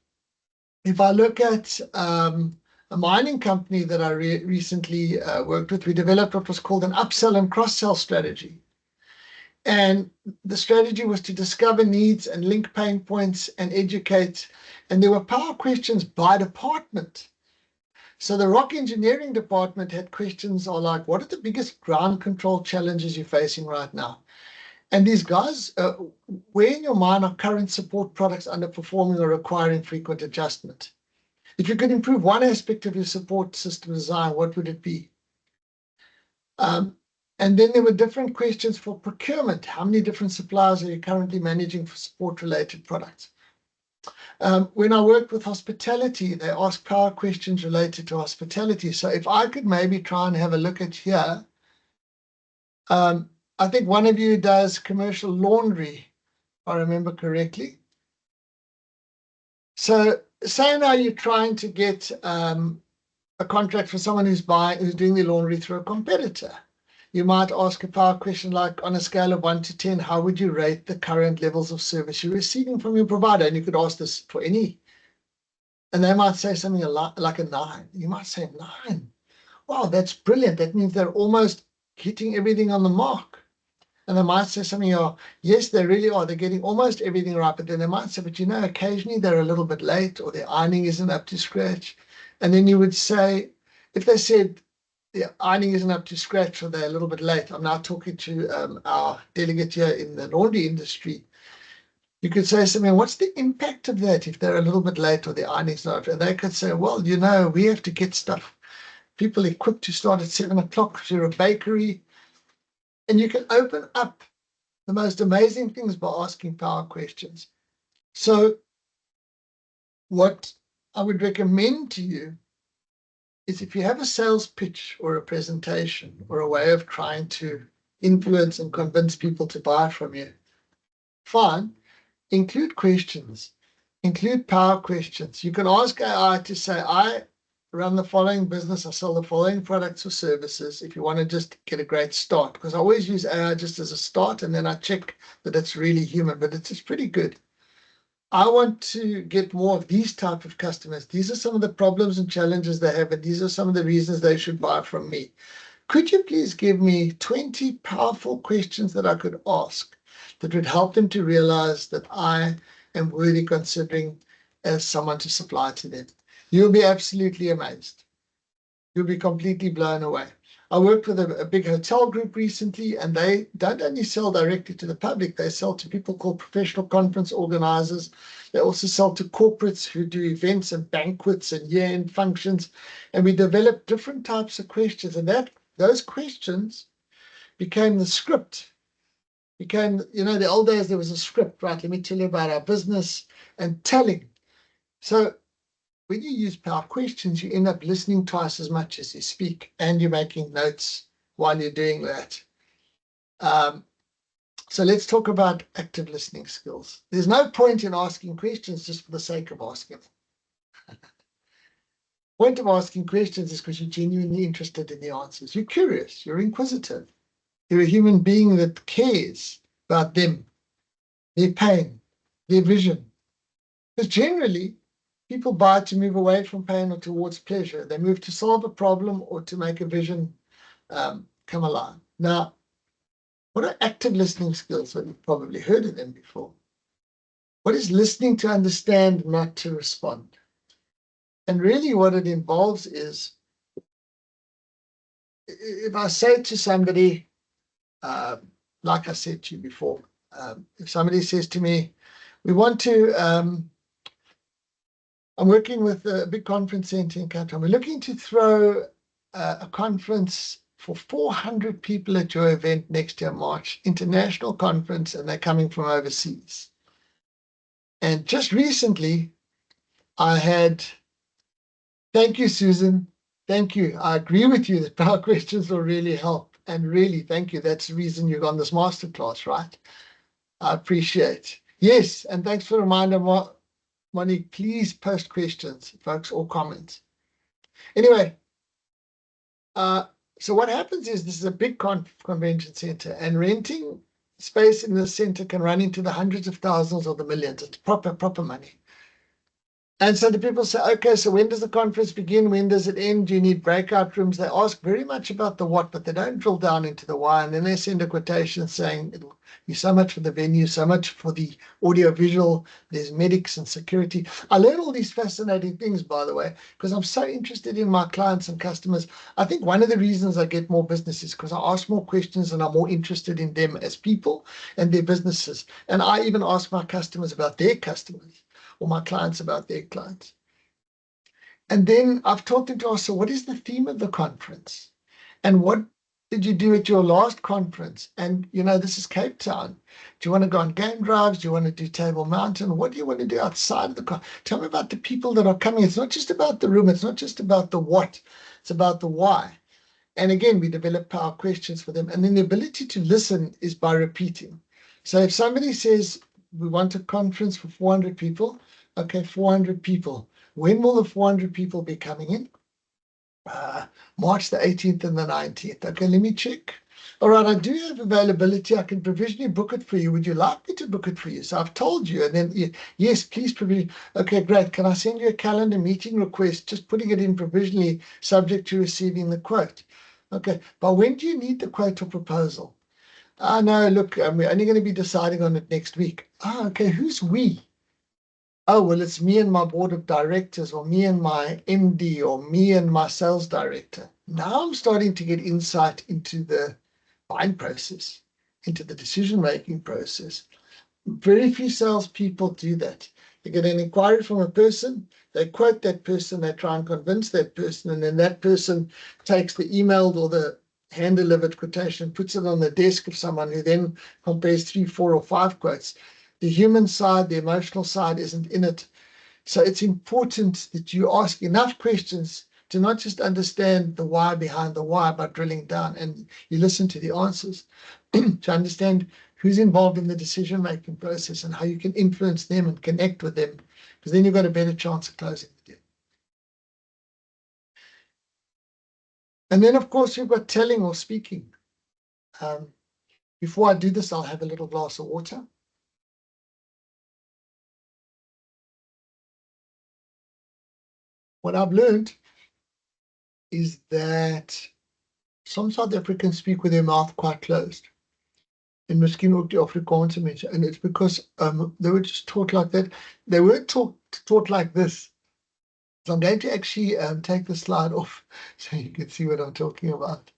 If I look at a mining company that I recently worked with, we developed what was called an upsell and cross-sell strategy. And the strategy was to discover needs and link pain points and educate. And there were power questions by department. So the rock engineering department had questions like, what are the biggest ground control challenges you're facing right now? And these guys, where in your mind are current support products underperforming or requiring frequent adjustment? If you could improve one aspect of your support system design, what would it be? And then there were different questions for procurement. How many different suppliers are you currently managing for support-related products? When I worked with hospitality, they asked power questions related to hospitality. So if I could maybe try and have a look at here, I think one of you does commercial laundry, if I remember correctly. So say now you're trying to get a contract for someone who's doing their laundry through a competitor. You might ask a power question like, on a scale of 1 to 10, how would you rate the current levels of service you're receiving from your provider? And you could ask this for any. And they might say something like a 9. You might say 9. Wow, that's brilliant. That means they're almost hitting everything on the mark. And they might say something, oh, yes, they really are. They're getting almost everything right. But then they might say, but occasionally they're a little bit late or their ironing isn't up to scratch. And then you would say, if they said the ironing isn't up to scratch or they're a little bit late, I'm now talking to our delegate here in the laundry industry. You could say something, what's the impact of that if they're a little bit late or the ironing's not? And they could say, well, we have to get stuff. People equipped to start at 7 o'clock. If you're a bakery, and you can open up the most amazing things by asking power questions. So what I would recommend to you is if you have a sales pitch or a presentation or a way of trying to influence and convince people to buy from you, fine, include questions, include power questions. You can ask AI to say, I run the following business, I sell the following products or services, if you want to just get a great start, because I always use AI just as a start, and then I check that it's really human, but it's pretty good. I want to get more of these type of customers. These are some of the problems and challenges they have, and these are some of the reasons they should buy from me. Could you please give me 20 powerful questions that I could ask that would help them to realize that I am worthy considering as someone to supply to them? You'll be absolutely amazed. You'll be completely blown away. I worked with a big hotel group recently, and they don't only sell directly to the public, they sell to people called professional conference organizers. They also sell to corporates who do events and banquets and year-end functions. And we developed different types of questions, and those questions became the script. The old days there was a script, right? Let me tell you about our business and telling. So when you use power questions, you end up listening twice as much as you speak, and you're making notes while you're doing that. So let's talk about active listening skills. There's no point in asking questions just for the sake of asking. The point of asking questions is because you're genuinely interested in the answers. You're curious, you're inquisitive. You're a human being that cares about them, their pain, their vision. Because generally, people buy to move away from pain or towards pleasure. They move to solve a problem or to make a vision come alive. Now, what are active listening skills? Well, you've probably heard of them before. What is listening to understand, not to respond? And really what it involves is, if I say to somebody, like I said to you before, if somebody says to me, we want to, I'm working with a big conference center in Cape Town. We're looking to throw a conference for 400 people at your event next year, March, international conference, and they're coming from overseas. And just recently, I had, thank you, Susan. Thank you. I agree with you that power questions will really help. And really, thank you. That's the reason you're on this masterclass, right? I appreciate. Yes, and thanks for the reminder, Monique. Please post questions, folks, or comments. Anyway, so what happens is this is a big convention center, and renting space in the center can run into the hundreds of thousands or the millions. It's proper money. And so the people say, okay, so when does the conference begin? When does it end? Do you need breakout rooms? They ask very much about the what, but they don't drill down into the why. And then they send a quotation saying it'll be so much for the venue, so much for the audio visual. There's medics and security. I learn all these fascinating things, by the way, because I'm so interested in my clients and customers. I think one of the reasons I get more business is because I ask more questions and I'm more interested in them as people and their businesses. And I even ask my customers about their customers, or my clients about their clients. And then I've taught them to ask, so what is the theme of the conference? And what did you do at your last conference? And, this is Cape Town. Do you want to go on game drives? Do you want to do Table Mountain? What do you want to do outside of the conference? Tell me about the people that are coming. It's not just about the room. It's not just about the what. It's about the why. And again, we develop power questions for them. And then the ability to listen is by repeating. So if somebody says, we want a conference for 400 people. Okay, 400 people. When will the 400 people be coming in? March the 18th and the 19th. Okay, let me check. All right, I do have availability. I can provisionally book it for you. Would you like me to book it for you? So I've told you, and then, yes, please provision. Okay, great. Can I send you a calendar meeting request? Just putting it in provisionally, subject to receiving the quote. Okay, but when do you need the quote or proposal? No, look, we're only going to be deciding on it next week. Okay, who's we? Oh, well, it's me and my board of directors, or me and my MD, or me and my sales director. Now I'm starting to get insight into the buying process, into the decision-making process. Very few salespeople do that. They get an inquiry from a person, they quote that person, they try and convince that person, and then that person takes the emailed or the hand-delivered quotation, puts it on the desk of someone who then compares 3, 4, or 5 quotes. The human side, the emotional side isn't in it. So it's important that you ask enough questions to not just understand the why behind the why, but drilling down, and you listen to the answers to understand who's involved in the decision-making process and how you can influence them and connect with them, because then you've got a better chance of closing the deal. And then, of course, you've got telling or speaking. Before I do this, I'll have a little glass of water. What I've learned is that some South Africans speak with their mouth quite closed. En miskien ook die Afrikaanse mense. And it's because they were just taught like that. They weren't taught like this. So I'm going to actually take the slide off so you can see what I'm talking about.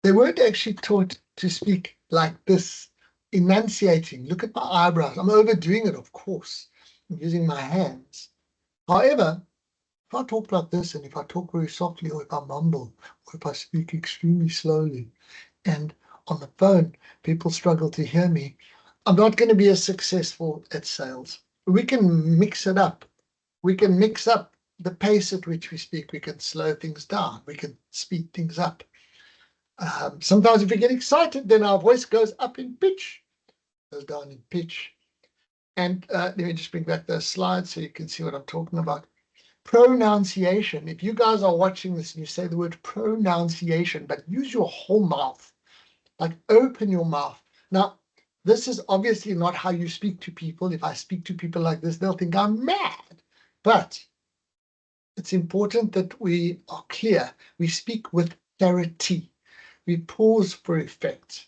They weren't actually taught to speak like this, enunciating. Look at my eyebrows. I'm overdoing it, of course. I'm using my hands. However, if I talk like this, and if I talk very softly, or if I mumble, or if I speak extremely slowly, and on the phone, people struggle to hear me, I'm not going to be as successful at sales. We can mix it up. We can mix up the pace at which we speak. We can slow things down. We can speed things up. Sometimes if we get excited, then our voice goes up in pitch, goes down in pitch. And let me just bring back those slides so you can see what I'm talking about. Pronunciation. If you guys are watching this and you say the word pronunciation, but use your whole mouth, like open your mouth. Now, this is obviously not how you speak to people. If I speak to people like this, they'll think I'm mad. But it's important that we are clear. We speak with clarity. We pause for effect.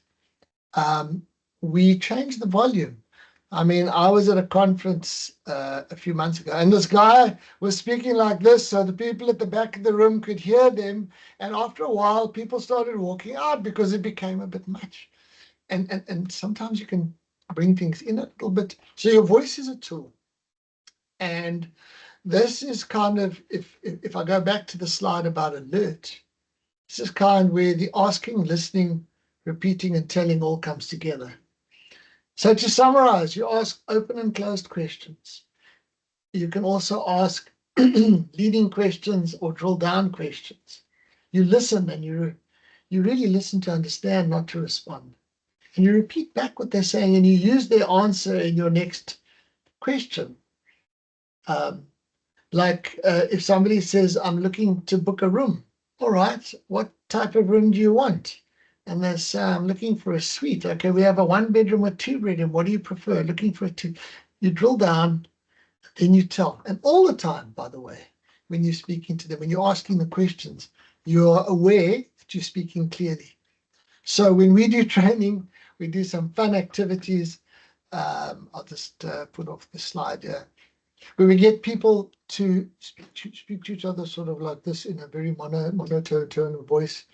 We change the volume. I mean, I was at a conference a few months ago, and this guy was speaking like this, so the people at the back of the room could hear them. And after a while, people started walking out because it became a bit much. And sometimes you can bring things in a little bit. So your voice is a tool. And this is kind of, if I go back to the slide about alert, this is kind of where the asking, listening, repeating, and telling all comes together. So to summarize, you ask open and closed questions. You can also ask leading questions or drill down questions. You listen, and you really listen to understand, not to respond. And you repeat back what they're saying, and you use their answer in your next question. If somebody says, I'm looking to book a room. All right, what type of room do you want? And they say, I'm looking for a suite. Okay, we have a 1-bedroom or 2-bedroom. What do you prefer? Looking for a 2. You drill down, then you tell. And all the time, by the way, when you're speaking to them, when you're asking the questions, you're aware that you're speaking clearly. So when we do training, we do some fun activities. I'll just put off the slide here. Where we get people to speak to each other sort of like this in a very monotone tone of voice,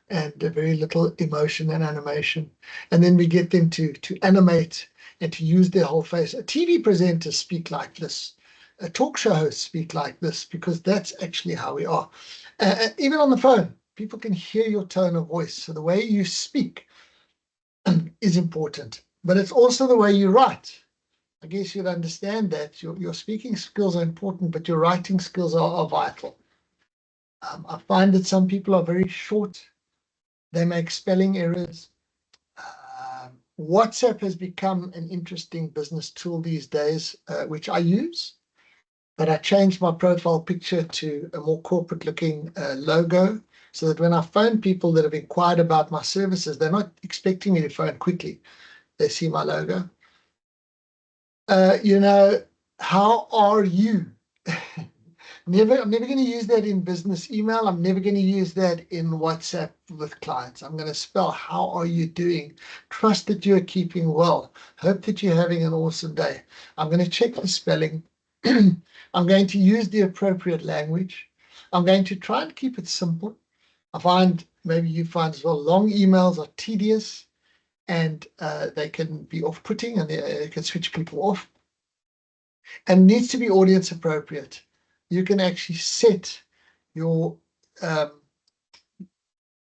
and very little emotion and animation. And then we get them to animate and to use their whole face. A TV presenter speak like this. A talk show host speak like this, because that's actually how we are. Even on the phone, people can hear your tone of voice. So the way you speak is important, but it's also the way you write. I guess you'd understand that your speaking skills are important, but your writing skills are vital. I find that some people are very short. They make spelling errors. WhatsApp has become an interesting business tool these days, which I use, but I changed my profile picture to a more corporate looking logo, so that when I phone people that have inquired about my services, they're not expecting me to phone quickly. They see my logo. How are you? I'm never going to use that in business email. I'm never going to use that in WhatsApp with clients. I'm going to spell, how are you doing? Trust that you're keeping well. Hope that you're having an awesome day. I'm going to check the spelling. I'm going to use the appropriate language. I'm going to try and keep it simple. I find, maybe you find as well, long emails are tedious and they can be off-putting and they can switch people off. And needs to be audience appropriate. You can actually set your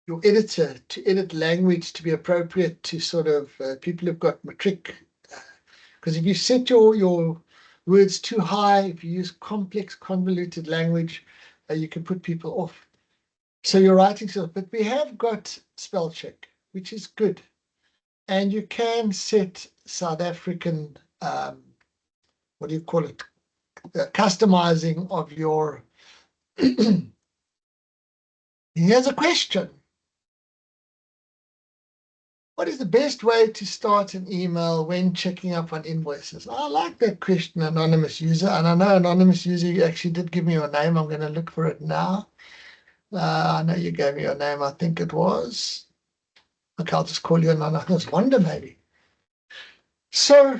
editor to edit language to be appropriate to sort of people who've got matric. Because if you set your words too high, if you use complex, convoluted language, you can put people off. So your writing skills, but we have got spell check, which is good. And you can set South African, what do you call it? Customizing of your. Here's a question. What is the best way to start an email when checking up on invoices? I like that question, anonymous user. And I know, anonymous user, you actually did give me your name. I'm going to look for it now. I know you gave me your name. I think it was. Okay, I'll just call you anonymous Wonder, maybe. So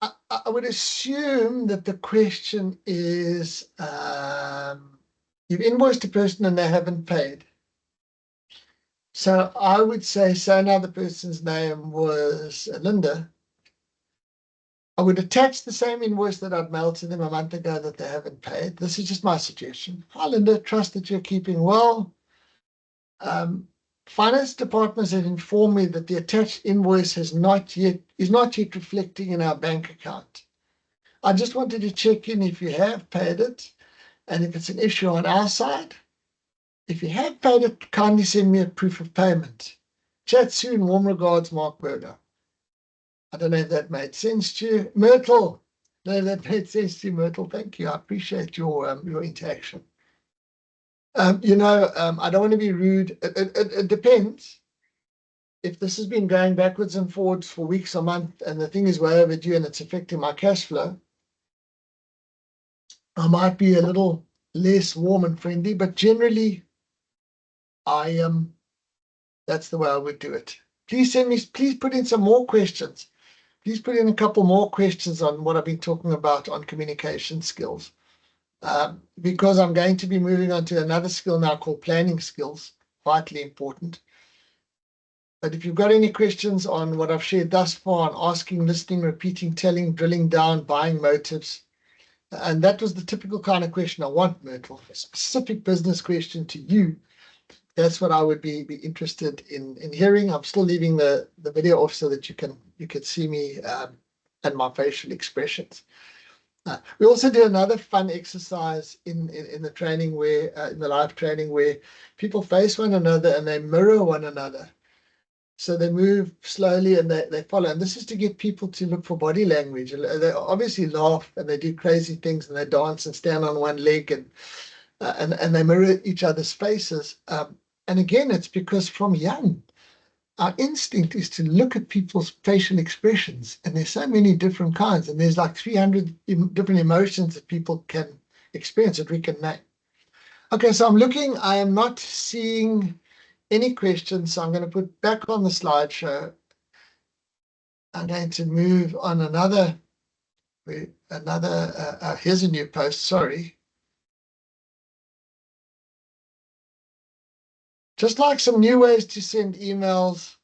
I would assume that the question is, you've invoiced a person and they haven't paid. So I would say, so now the person's name was Linda. I would attach the same invoice that I'd mailed to them a month ago that they haven't paid. This is just my suggestion. Hi, Linda, trust that you're keeping well. Finance departments have informed me that the attached invoice is not yet reflecting in our bank account. I just wanted to check in if you have paid it and if it's an issue on our side. If you have paid it, kindly send me a proof of payment. Chat soon. Warm regards, Mark Berger. I don't know if that made sense to you. Myrtle. No, that made sense to you, Myrtle. Thank you. I appreciate your interaction. I don't want to be rude. It depends. If this has been going backwards and forwards for weeks or months and the thing is way overdue and it's affecting my cash flow, I might be a little less warm and friendly, but generally, that's the way I would do it. Please put in some more questions. Please put in a couple more questions on what I've been talking about on communication skills. Because I'm going to be moving on to another skill now called planning skills, vitally important. But if you've got any questions on what I've shared thus far on asking, listening, repeating, telling, drilling down, buying motives, and that was the typical kind of question I want, Myrtle, a specific business question to you. That's what I would be interested in hearing. I'm still leaving the video off so that you can see me and my facial expressions. We also do another fun exercise in the training where in the live training where people face one another and they mirror one another. So they move slowly and they follow. And this is to get people to look for body language. They obviously laugh and they do crazy things and they dance and stand on one leg and they mirror each other's faces. And again, it's because from young, our instinct is to look at people's facial expressions. And there's so many different kinds. And there's like 300 different emotions that people can experience that we can name. Okay, so I'm looking. I am not seeing any questions, so I'm going to put back on the slideshow. I'm going to move on here's a new post, sorry. Just like some new ways to send emails,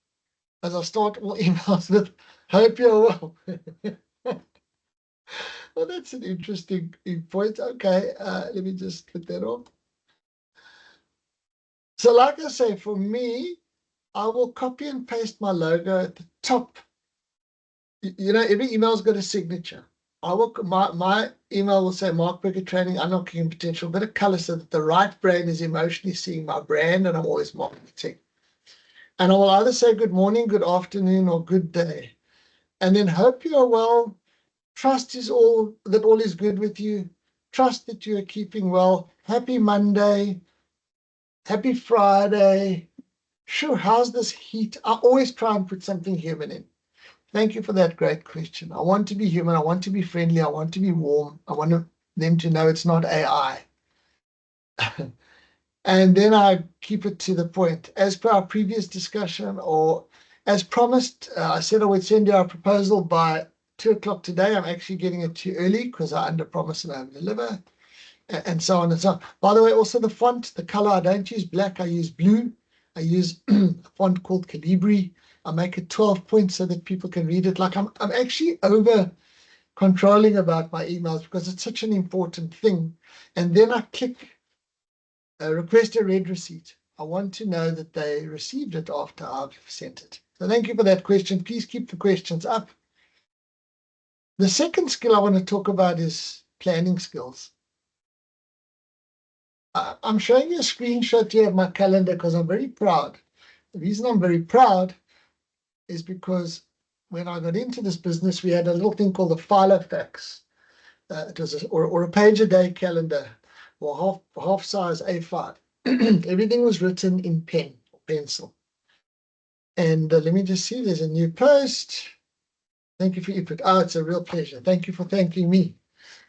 as I start all emails with, hope you're well. Well, that's an interesting point. Okay, let me just put that on. So like I say, for me, I will copy and paste my logo at the top. Every email's got a signature. My email will say Mark Berger Training, Unlocking Potential, a bit of color so that the right brain is emotionally seeing my brand and I'm always marketing. And I will either say good morning, good afternoon, or good day. And then hope you are well. Trust all is good with you. Trust that you are keeping well. Happy Monday. Happy Friday. Sure, how's this heat? I always try and put something human in. Thank you for that great question. I want to be human. I want to be friendly. I want to be warm. I want to them to know it's not AI. And then I keep it to the point. As per our previous discussion, or as promised, I said I would send you our proposal by 2 o'clock today. I'm actually getting it too early because I under promise and over deliver, and so on and so on. By the way, also the font, the color, I don't use black, I use blue. I use a font called Calibri. I make it 12 points so that people can read it. Like I'm actually over controlling about my emails because it's such an important thing. And then I click request a read receipt. I want to know that they received it after I've sent it. So thank you for that question. Please keep the questions up. The second skill I want to talk about is planning skills. I'm showing you a screenshot here of my calendar because I'm very proud. The reason I'm very proud is because when I got into this business, we had a little thing called the Filofax. It was or a page-a-day calendar, or half size A5. Everything was written in pen or pencil. And let me just see, there's a new post. Thank you for your input. Oh, it's a real pleasure. Thank you for thanking me.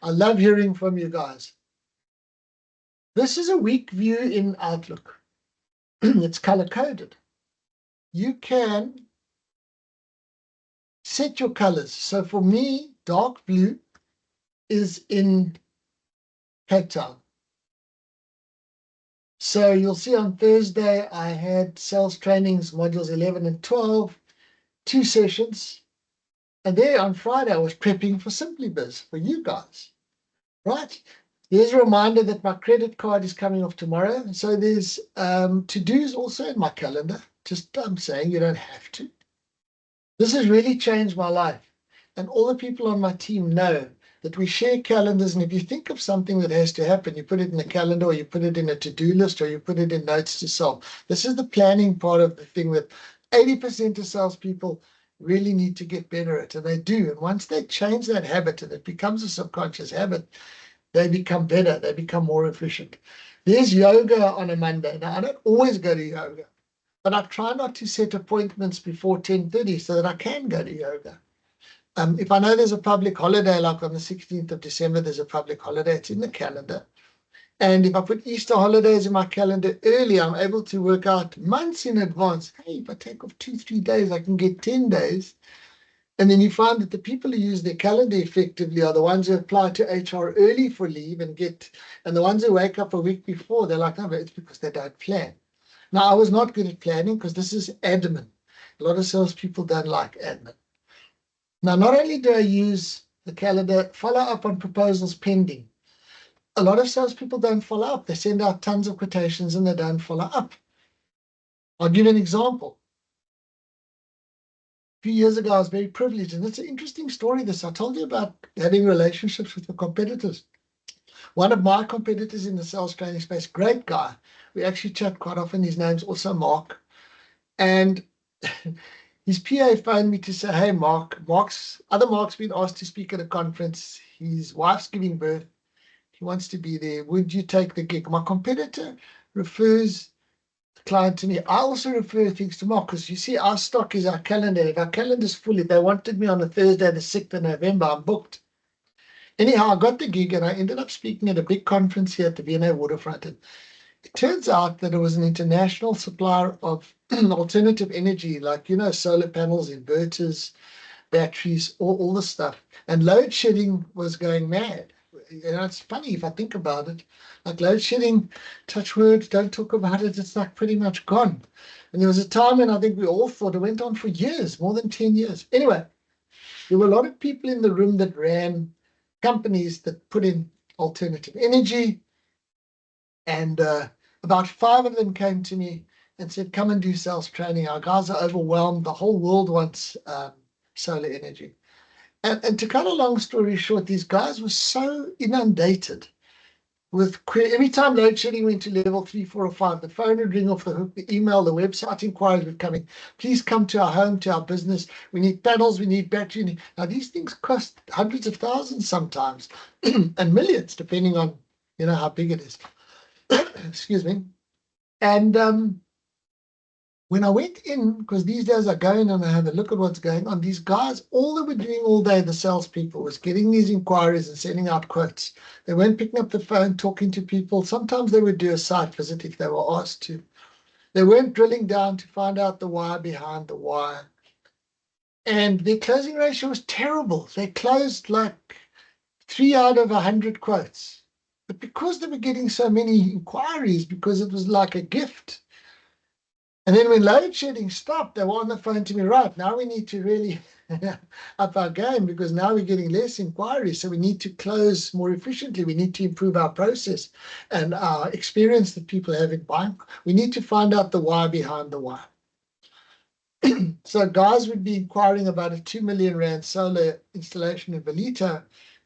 I love hearing from you guys. This is a week view in Outlook. It's color-coded. You can set your colors. So for me, dark blue is in Cape Town. So you'll see on Thursday, I had sales trainings, modules 11 and 12, 2 sessions. And there on Friday, I was prepping for SimplyBiz for you guys, right? There's a reminder that my credit card is coming off tomorrow. So there's to-dos also in my calendar. Just I'm saying you don't have to. This has really changed my life. And all the people on my team know that we share calendars. And if you think of something that has to happen, you put it in a calendar, or you put it in a to-do list, or you put it in notes to self. This is the planning part of the thing that 80% of salespeople really need to get better at, and they do. And once they change that habit and it becomes a subconscious habit, they become better, they become more efficient. There's yoga on a Monday. Now, I don't always go to yoga, but I try not to set appointments before 10:30 so that I can go to yoga. If I know there's a public holiday, like on the 16th of December, there's a public holiday, it's in the calendar. And if I put Easter holidays in my calendar early, I'm able to work out months in advance. Hey, if I take off 2-3 days, I can get 10 days. And then you find that the people who use their calendar effectively are the ones who apply to HR early for leave and the ones who wake up a week before, they're like, no, but it's because they don't plan. Now, I was not good at planning because this is admin. A lot of salespeople don't like admin. Now, not only do I use the calendar, follow up on proposals pending. A lot of salespeople don't follow up. They send out tons of quotations and they don't follow up. I'll give you an example. A few years ago, I was very privileged, and it's an interesting story. This I told you about having relationships with the competitors. One of my competitors in the sales training space, great guy. We actually chat quite often. His name's also Mark. And his PA phoned me to say, hey, Mark's been asked to speak at a conference. His wife's giving birth. He wants to be there. Would you take the gig? My competitor refers the client to me. I also refer things to Mark because you see, our stock is our calendar. If our calendar's full, if they wanted me on a Thursday, the 6th of November, I'm booked. Anyhow, I got the gig and I ended up speaking at a big conference here at the V&A Waterfront. And it turns out that it was an international supplier of alternative energy, like, solar panels, inverters, batteries, all the stuff. And load shedding was going mad. It's funny if I think about it. Like load shedding, touch wood, don't talk about it. It's like pretty much gone. And there was a time when I think we all thought it went on for years, more than 10 years. Anyway, there were a lot of people in the room that ran companies that put in alternative energy. And about 5 of them came to me and said, come and do sales training. Our guys are overwhelmed. The whole world wants solar energy. And to cut a long story short, these guys were so inundated with every time load shedding went to level 3, 4, or 5, the phone would ring off the hook, the email, the website inquiries were coming. Please come to our home, to our business. We need panels, we need battery. Now, these things cost hundreds of thousands sometimes and millions, depending on how big it is. Excuse me. And When I went in, because these days I go in and I have a look at what's going on, these guys, all they were doing all day, the salespeople, was getting these inquiries and sending out quotes. They weren't picking up the phone, talking to people. Sometimes they would do a site visit if they were asked to. They weren't drilling down to find out the why behind the why. And their closing ratio was terrible. They closed like 3 out of 100 quotes. But because they were getting so many inquiries, because it was like a gift, and then when load shedding stopped, they were on the phone to me, right, now we need to really up our game because now we're getting less inquiries. So we need to close more efficiently. We need to improve our process and our experience that people have in buying. We need to find out the why behind the why. So guys would be inquiring about a 2 million rand solar installation in Belito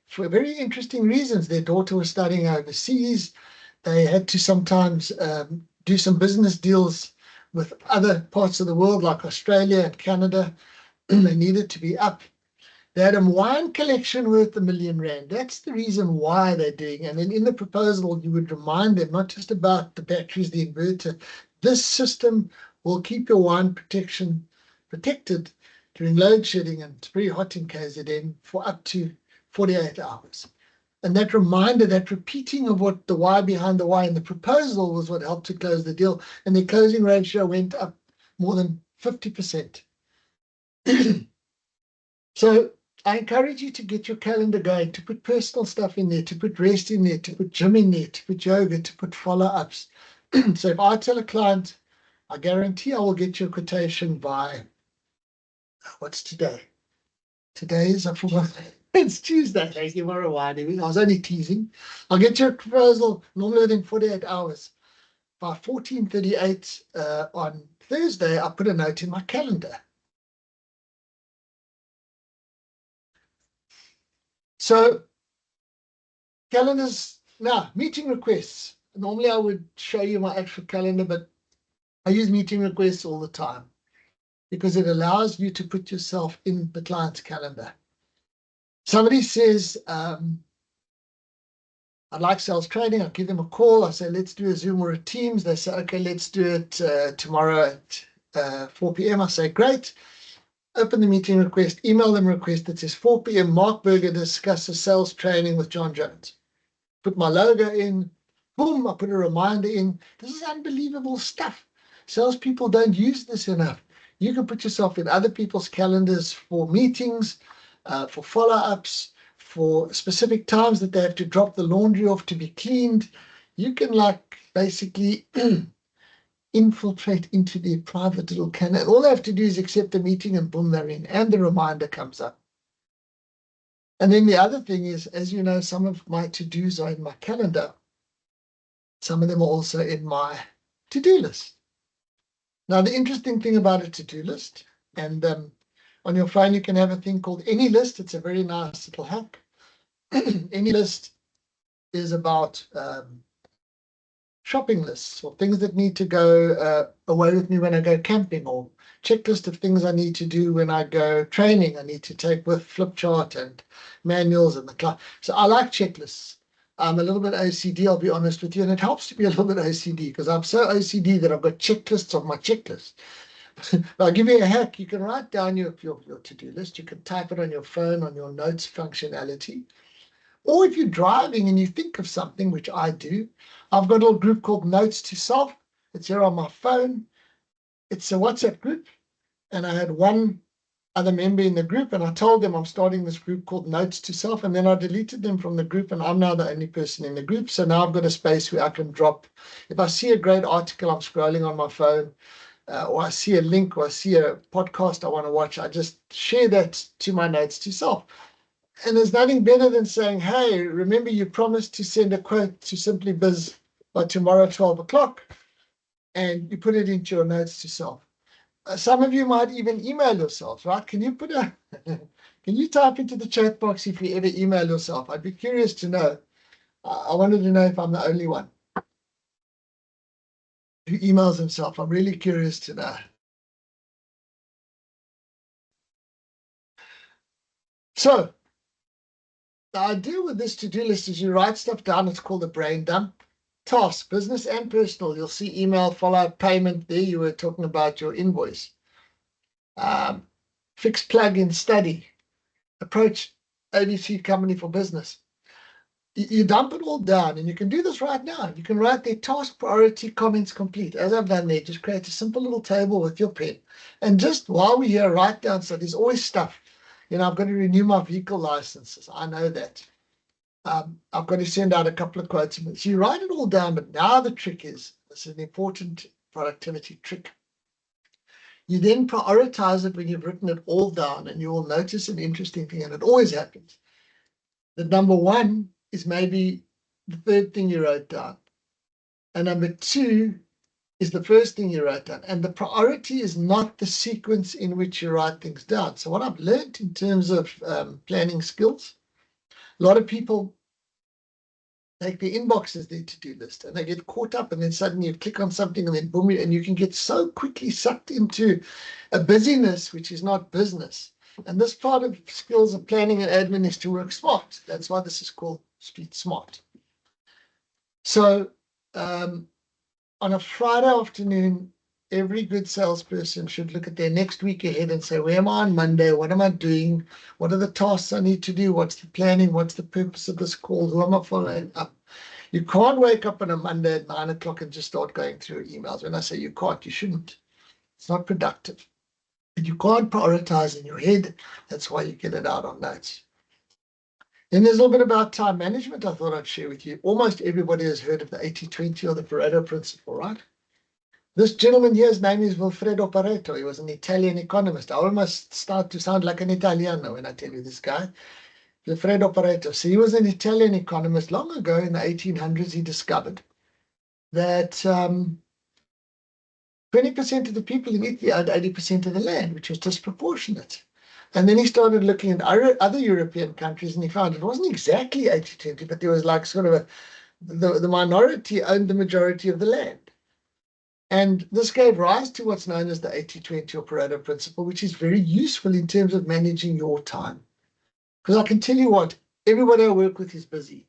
for very interesting reasons. Their daughter was studying overseas. They had to sometimes do some business deals with other parts of the world like Australia and Canada. They needed to be up. They had a wine collection worth R1 million. That's the reason why they're doing it. And then in the proposal, you would remind them not just about the batteries, the inverter. This system will keep your wine protected during load shedding, and it's very hot in KZN, for up to 48 hours. And that reminder, that repeating of what the why behind the why in the proposal was what helped to close the deal. And the closing ratio went up more than 50%. So I encourage you to get your calendar going, to put personal stuff in there, to put rest in there, to put gym in there, to put yoga, to put follow-ups. So if I tell a client, I guarantee I will get your quotation by, what's today? Today is, I forgot. It's Tuesday. Thank you for reminding me. I was only teasing. I'll get your proposal normally within 48 hours. By 14:38 on Thursday, I put a note in my calendar. So calendars, now meeting requests. Normally I would show you my actual calendar, but I use meeting requests all the time because it allows you to put yourself in the client's calendar. Somebody says, I'd like sales training. I'll give them a call. I say, let's do a Zoom or a Teams. They say, okay, let's do it tomorrow at 4 p.m. I say, great. Open the meeting request, email them a request that says 4 p.m. Mark Berger discusses sales training with John Jones. Put my logo in, boom, I put a reminder in. This is unbelievable stuff. Salespeople don't use this enough. You can put yourself in other people's calendars for meetings, for follow-ups, for specific times that they have to drop the laundry off to be cleaned. You can like basically infiltrate into their private little calendar. All they have to do is accept the meeting and boom, they're in, and the reminder comes up. And then the other thing is, as you know, some of my to-dos are in my calendar. Some of them are also in my to-do list. Now, the interesting thing about a to-do list, and on your phone, you can have a thing called Any List. It's a very nice little hack. Any List is about shopping lists or things that need to go away with me when I go camping, or checklist of things I need to do when I go training. I need to take with flip chart and manuals and the class. So I like checklists. I'm a little bit OCD, I'll be honest with you, and it helps to be a little bit OCD because I'm so OCD that I've got checklists on my checklist. I'll give you a hack. You can write down your to-do list. You can type it on your phone, on your notes functionality. Or if you're driving and you think of something, which I do, I've got a little group called Notes to Self. It's here on my phone. It's a WhatsApp group. And I had one other member in the group, and I told them I'm starting this group called Notes to Self. And then I deleted them from the group, and I'm now the only person in the group. So now I've got a space where I can drop. If I see a great article, I'm scrolling on my phone, or I see a link, or I see a podcast I want to watch, I just share that to my Notes to Self. And there's nothing better than saying, hey, remember you promised to send a quote to SimplyBiz by tomorrow, 12 o'clock, and you put it into your Notes to Self. Some of you might even email yourselves, right? Can you can you type into the chat box if you ever email yourself? I'd be curious to know. I wanted to know if I'm the only one who emails himself. I'm really curious to know. So the idea with this to-do list is you write stuff down. It's called a brain dump. Task, business and personal. You'll see email, follow-up, payment. There you were talking about your invoice. Fix, plug in, study. Approach ABC company for business. You dump it all down, and you can do this right now. You can write their task, priority, comments, complete. As I've done there, just create a simple little table with your pen. And just while we're here, write down. So there's always stuff. I've got to renew my vehicle licenses. I know that. I've got to send out a couple of quotes. So you write it all down, but now the trick is, this is an important productivity trick. You then prioritize it when you've written it all down, and you will notice an interesting thing, and it always happens. The number one is maybe the third thing you wrote down. And number two is the first thing you wrote down. And the priority is not the sequence in which you write things down. So what I've learned in terms of planning skills, a lot of people take the inbox as their to-do list, and they get caught up, and then suddenly you click on something, and then boom, and you can get so quickly sucked into a busyness which is not business. And this part of skills of planning and admin is to work smart. That's why this is called Street Smart. So on a Friday afternoon, every good salesperson should look at their next week ahead and say, where am I on Monday? What am I doing? What are the tasks I need to do? What's the planning? What's the purpose of this call? Who am I following up? You can't wake up on a Monday at 9 o'clock and just start going through emails. When I say you can't, you shouldn't. It's not productive. And you can't prioritize in your head. That's why you get it out on notes. Then there's a little bit about time management I thought I'd share with you. Almost everybody has heard of the 80-20 or the Pareto principle, right? This gentleman here, his name is Wilfredo Pareto. He was an Italian economist. I almost start to sound like an Italiano when I tell you this guy. Wilfredo Pareto. So he was an Italian economist. Long ago in the 1800s, he discovered that 20% of the people in Italy owned 80% of the land, which was disproportionate. And then he started looking at other European countries, and he found it wasn't exactly 80-20, but there was like sort of the minority owned the majority of the land. And this gave rise to what's known as the 80-20 or Pareto principle, which is very useful in terms of managing your time. Because I can tell you what, everybody I work with is busy.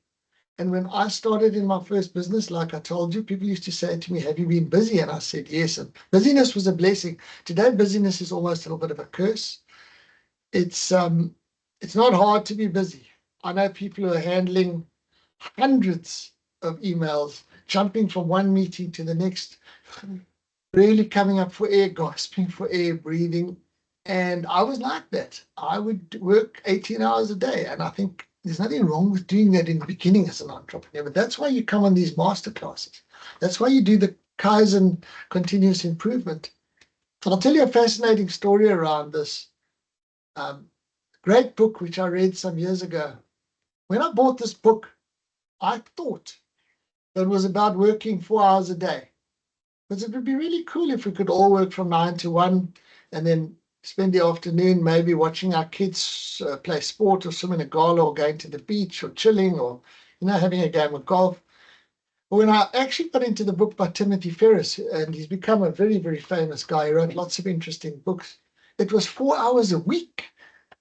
And when I started in my first business, like I told you, people used to say to me, have you been busy? And I said, yes. And busyness was a blessing. Today, busyness is almost a little bit of a curse. It's not hard to be busy. I know people who are handling hundreds of emails, jumping from one meeting to the next, really coming up for air, gasping for air, breathing. And I was like that. I would work 18 hours a day. And I think there's nothing wrong with doing that in the beginning as an entrepreneur. But that's why you come on these master classes. That's why you do the Kaizen continuous improvement. I'll tell you a fascinating story around this. Great book, which I read some years ago. When I bought this book, I thought that it was about working 4 hours a day. Because it would be really cool if we could all work from 9 to 1 and then spend the afternoon maybe watching our kids play sport or swim in a gala or going to the beach or chilling or, having a game of golf. But when I actually got into the book by Timothy Ferriss, and he's become a very, very famous guy, he wrote lots of interesting books, it was 4 hours a week,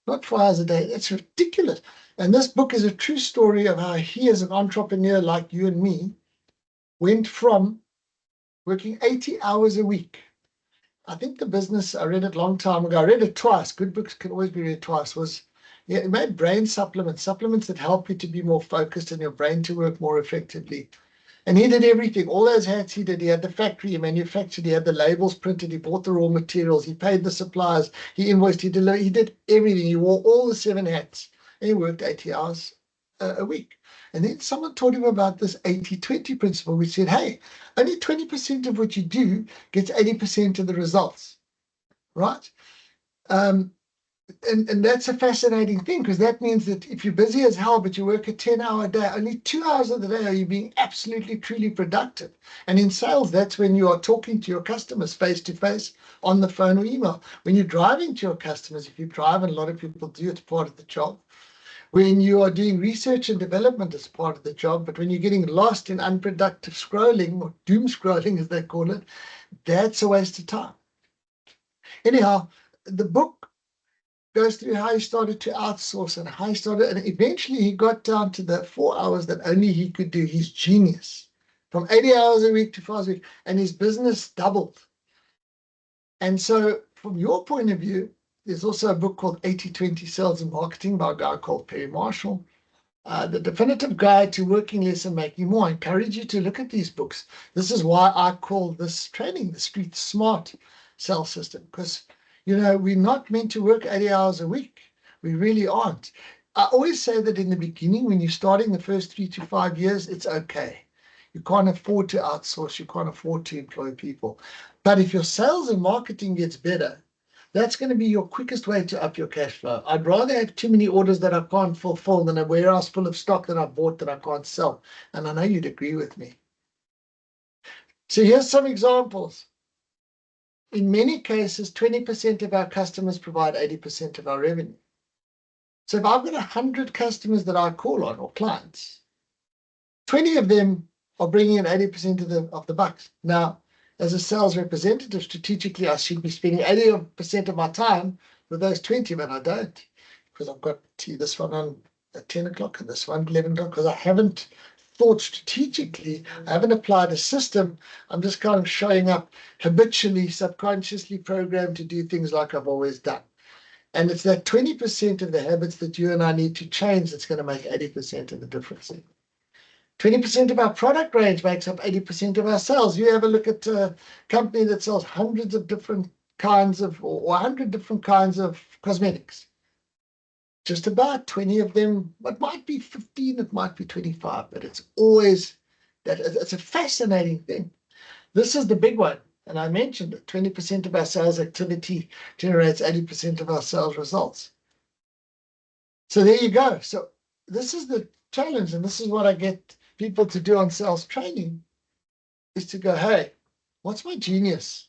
not 4 hours a day. That's ridiculous. And this book is a true story of how he, as an entrepreneur like you and me, went from working 80 hours a week. I think the business, I read it a long time ago. I read it twice. Good books can always be read twice. It made brain supplements that help you to be more focused and your brain to work more effectively. And he did everything. All those hats he did. He had the factory, he manufactured, he had the labels printed, he bought the raw materials, he paid the suppliers, he invoiced, he delivered, he did everything. He wore all the 7 hats. And he worked 80 hours a week. And then someone taught him about this 80-20 principle, which said, hey, only 20% of what you do gets 80% of the results, right? And that's a fascinating thing, because that means that if you're busy as hell, but you work a 10-hour day, only 2 hours of the day are you being absolutely, truly productive. And in sales, that's when you are talking to your customers face to face, on the phone or email. When you're driving to your customers, if you drive, and a lot of people do, it's part of the job. When you are doing research and development as part of the job, but when you're getting lost in unproductive scrolling, or doom scrolling as they call it, that's a waste of time. Anyhow, the book goes through how he started to outsource and how he started, and eventually he got down to the 4 hours that only he could do. His genius. from 80 hours a week to 5 hours a week, and his business doubled. And so from your point of view, there's also a book called 80-20 Sales and Marketing by a guy called Perry Marshall. The Definitive Guide to Working Less and Making More. I encourage you to look at these books. This is why I call this training the Street Smart Sales System, because, you know, we're not meant to work 80 hours a week. We really aren't. I always say that in the beginning, when you're starting the first 3 to 5 years, it's okay. You can't afford to outsource. You can't afford to employ people. But if your sales and marketing gets better, that's going to be your quickest way to up your cash flow. I'd rather have too many orders that I can't fulfill than a warehouse full of stock that I bought that I can't sell. And I know you'd agree with me. So here's some examples. In many cases, 20% of our customers provide 80% of our revenue. So if I've got 100 customers that I call on, or clients, 20 of them are bringing in 80% of the bucks. Now, as a sales representative, strategically, I should be spending 80% of my time with those 20, but I don't, because I've got this one on at 10 o'clock and this one at 11 o'clock, because I haven't thought strategically. I haven't applied a system. I'm just kind of showing up habitually, subconsciously programmed to do things like I've always done. And it's that 20% of the habits that you and I need to change that's going to make 80% of the difference. 20% of our product range makes up 80% of our sales. You have a look at a company that sells hundreds of different kinds of, or 100 different kinds of cosmetics. Just about 20 of them, it might be 15, it might be 25, but it's always that. It's a fascinating thing. This is the big one. And I mentioned it, 20% of our sales activity generates 80% of our sales results. So there you go. So this is the challenge, and this is what I get people to do on sales training, is to go, hey, what's my genius?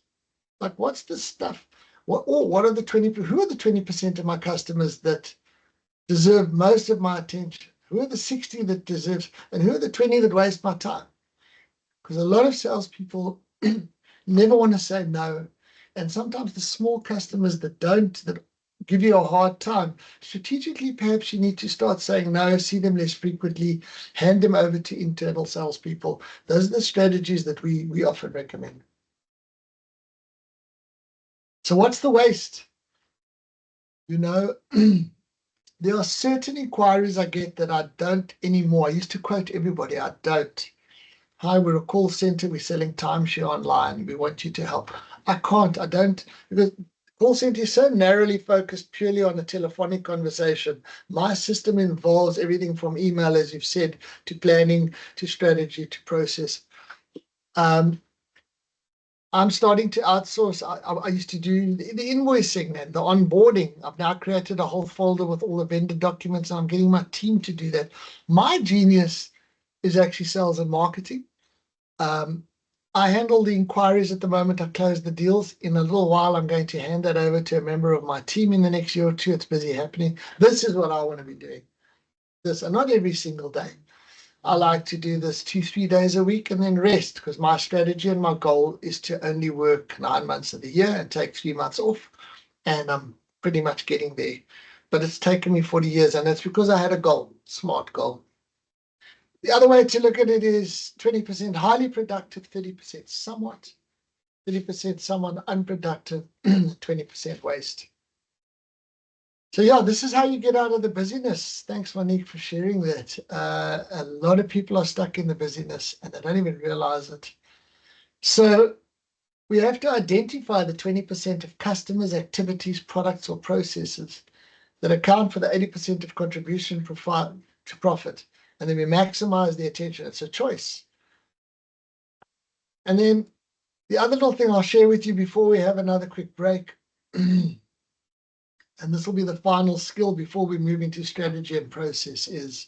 Like, what's the stuff? What are the 20? Who are the 20% of my customers that deserve most of my attention? Who are the 60 that deserve, and who are the 20 that waste my time? Because a lot of salespeople never want to say no, and sometimes the small customers that give you a hard time, strategically, perhaps you need to start saying no, see them less frequently, hand them over to internal salespeople. Those are the strategies that we often recommend. So what's the waste? You know, there are certain inquiries I get that I don't anymore. I used to quote everybody, I don't. Hi, we're a call center, we're selling timeshare online, we want you to help. I don't, because call center is so narrowly focused purely on a telephonic conversation. My system involves everything from email, as you've said, to planning, to strategy, to process. I'm starting to outsource. I used to do the invoicing and the onboarding. I've now created a whole folder with all the vendor documents. And I'm getting my team to do that. My genius is actually sales and marketing. I handle the inquiries at the moment. I close the deals. In a little while, I'm going to hand that over to a member of my team in the next year or two. It's busy happening. This is what I want to be doing. This, and not every single day. I like to do this 2-3 days a week and then rest, because my strategy and my goal is to only work 9 months of the year and take 3 months off. And I'm pretty much getting there. But it's taken me 40 years, and that's because I had a goal, smart goal. The other way to look at it is 20% highly productive, 30% somewhat, 30% somewhat unproductive, 20% waste. So yeah, this is how you get out of the busyness. Thanks, Monique, for sharing that. A lot of people are stuck in the busyness and they don't even realize it. So we have to identify the 20% of customers, activities, products, or processes that account for the 80% of contribution to profit. And then we maximize the attention. It's a choice. And then the other little thing I'll share with you before we have another quick break, and this will be the final skill before we move into strategy and process, is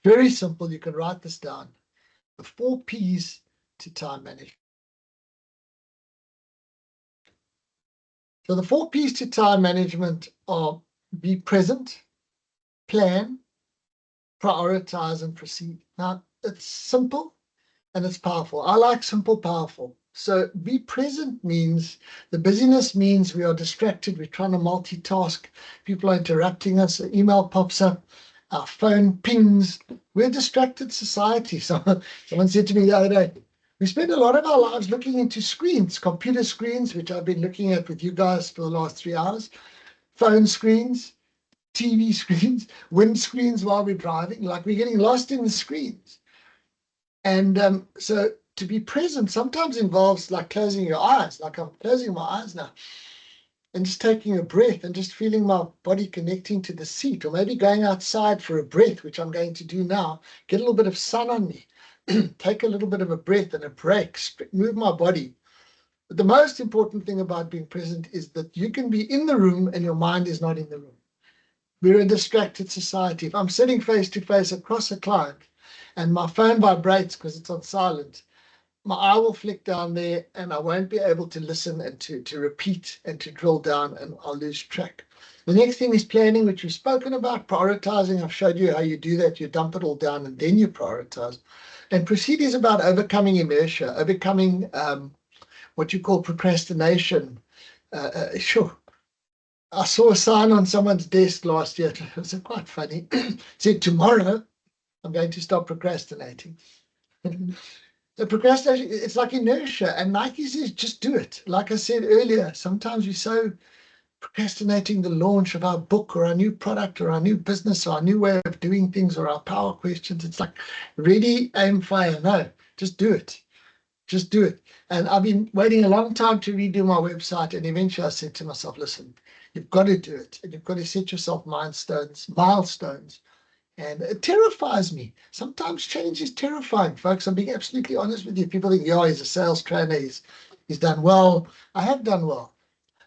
very simple. You can write this down. The 4 Ps to time management. So the 4 Ps to time management are be present, plan, prioritize, and proceed. Now, it's simple and it's powerful. I like simple, powerful. So be present means the busyness means we are distracted. We're trying to multitask. People are interrupting us. An email pops up. Our phone pings. We're a distracted society. Someone said to me the other day, we spend a lot of our lives looking into screens, computer screens, which I've been looking at with you guys for the last 3 hours, phone screens, TV screens, wind screens while we're driving. Like, we're getting lost in the screens. And so to be present sometimes involves like closing your eyes, like I'm closing my eyes now, and just taking a breath and just feeling my body connecting to the seat, or maybe going outside for a breath, which I'm going to do now, get a little bit of sun on me, take a little bit of a breath and a break, move my body. But the most important thing about being present is that you can be in the room and your mind is not in the room. We're a distracted society. If I'm sitting face to face across a client and my phone vibrates because it's on silent, my eye will flick down there and I won't be able to listen and to repeat and to drill down, and I'll lose track. The next thing is planning, which we've spoken about. Prioritizing, I've showed you how you do that. You dump it all down and then you prioritize. And proceed is about overcoming inertia, overcoming what you call procrastination. Sure. I saw a sign on someone's desk last year. It was quite funny. It said, tomorrow I'm going to stop procrastinating. The procrastination, it's like inertia. And Nike says, just do it. Like I said earlier, sometimes we're so procrastinating the launch of our book or our new product or our new business or our new way of doing things or our power questions. It's like, ready, aim, fire. No, just do it. Just do it. And I've been waiting a long time to redo my website. And eventually I said to myself, listen, you've got to do it. And you've got to set yourself milestones. And it terrifies me. Sometimes change is terrifying, folks. I'm being absolutely honest with you. People think, yeah, he's a sales trainer. He's done well. I have done well.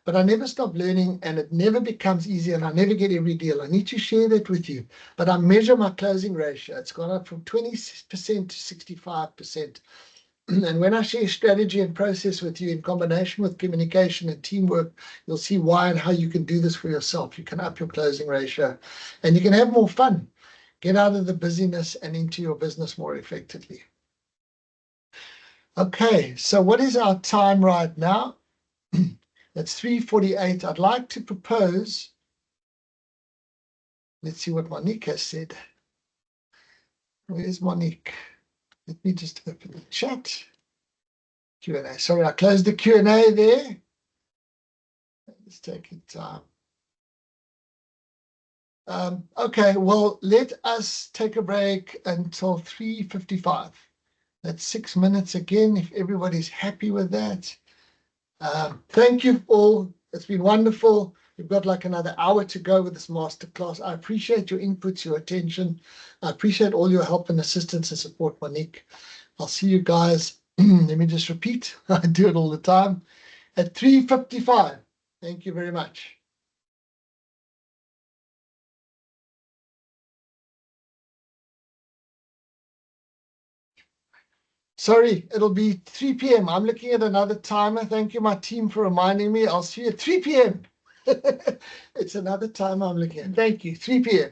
But I never stop learning, and it never becomes easy, and I never get every deal. I need to share that with you. But I measure my closing ratio. It's gone up from 20% to 65%. And when I share strategy and process with you in combination with communication and teamwork, you'll see why and how you can do this for yourself. You can up your closing ratio and you can have more fun. Get out of the busyness and into your business more effectively. Okay, so what is our time right now? It's 3:48. I'd like to propose, let's see what Monique has said. Where's Monique? Let me just open the chat. Q&A. Sorry, I closed the Q&A there. Let's take it time. Okay, well, let us take a break until 3:55. That's 6 minutes again, if everybody's happy with that. Thank you all. It's been wonderful. We've got like another hour to go with this masterclass. I appreciate your inputs, your attention. I appreciate all your help and assistance and support, Monique. I'll see you guys. Let me just repeat. I do it all the time. At 3:55. Thank you very much. Sorry, it'll be 3 p.m. I'm looking at another timer. Thank you, my team, for reminding me. I'll see you at 3 p.m. It's another time I'm looking at. Thank you. 3 p.m.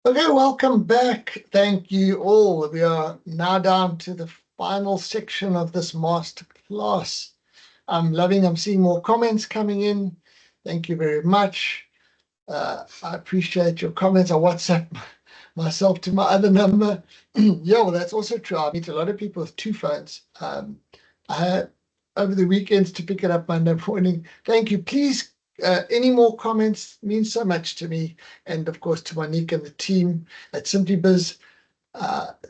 Okay, welcome back. Thank you all. We are now down to the final section of this master class. I'm seeing more comments coming in. Thank you very much. I appreciate your comments. I WhatsApp myself to my other number. Yeah, well, that's also true. I meet a lot of people with two phones. I had over the weekends to pick it up Monday morning. Thank you. Please, any more comments means so much to me, and of course to Monique and the team at SimplyBiz.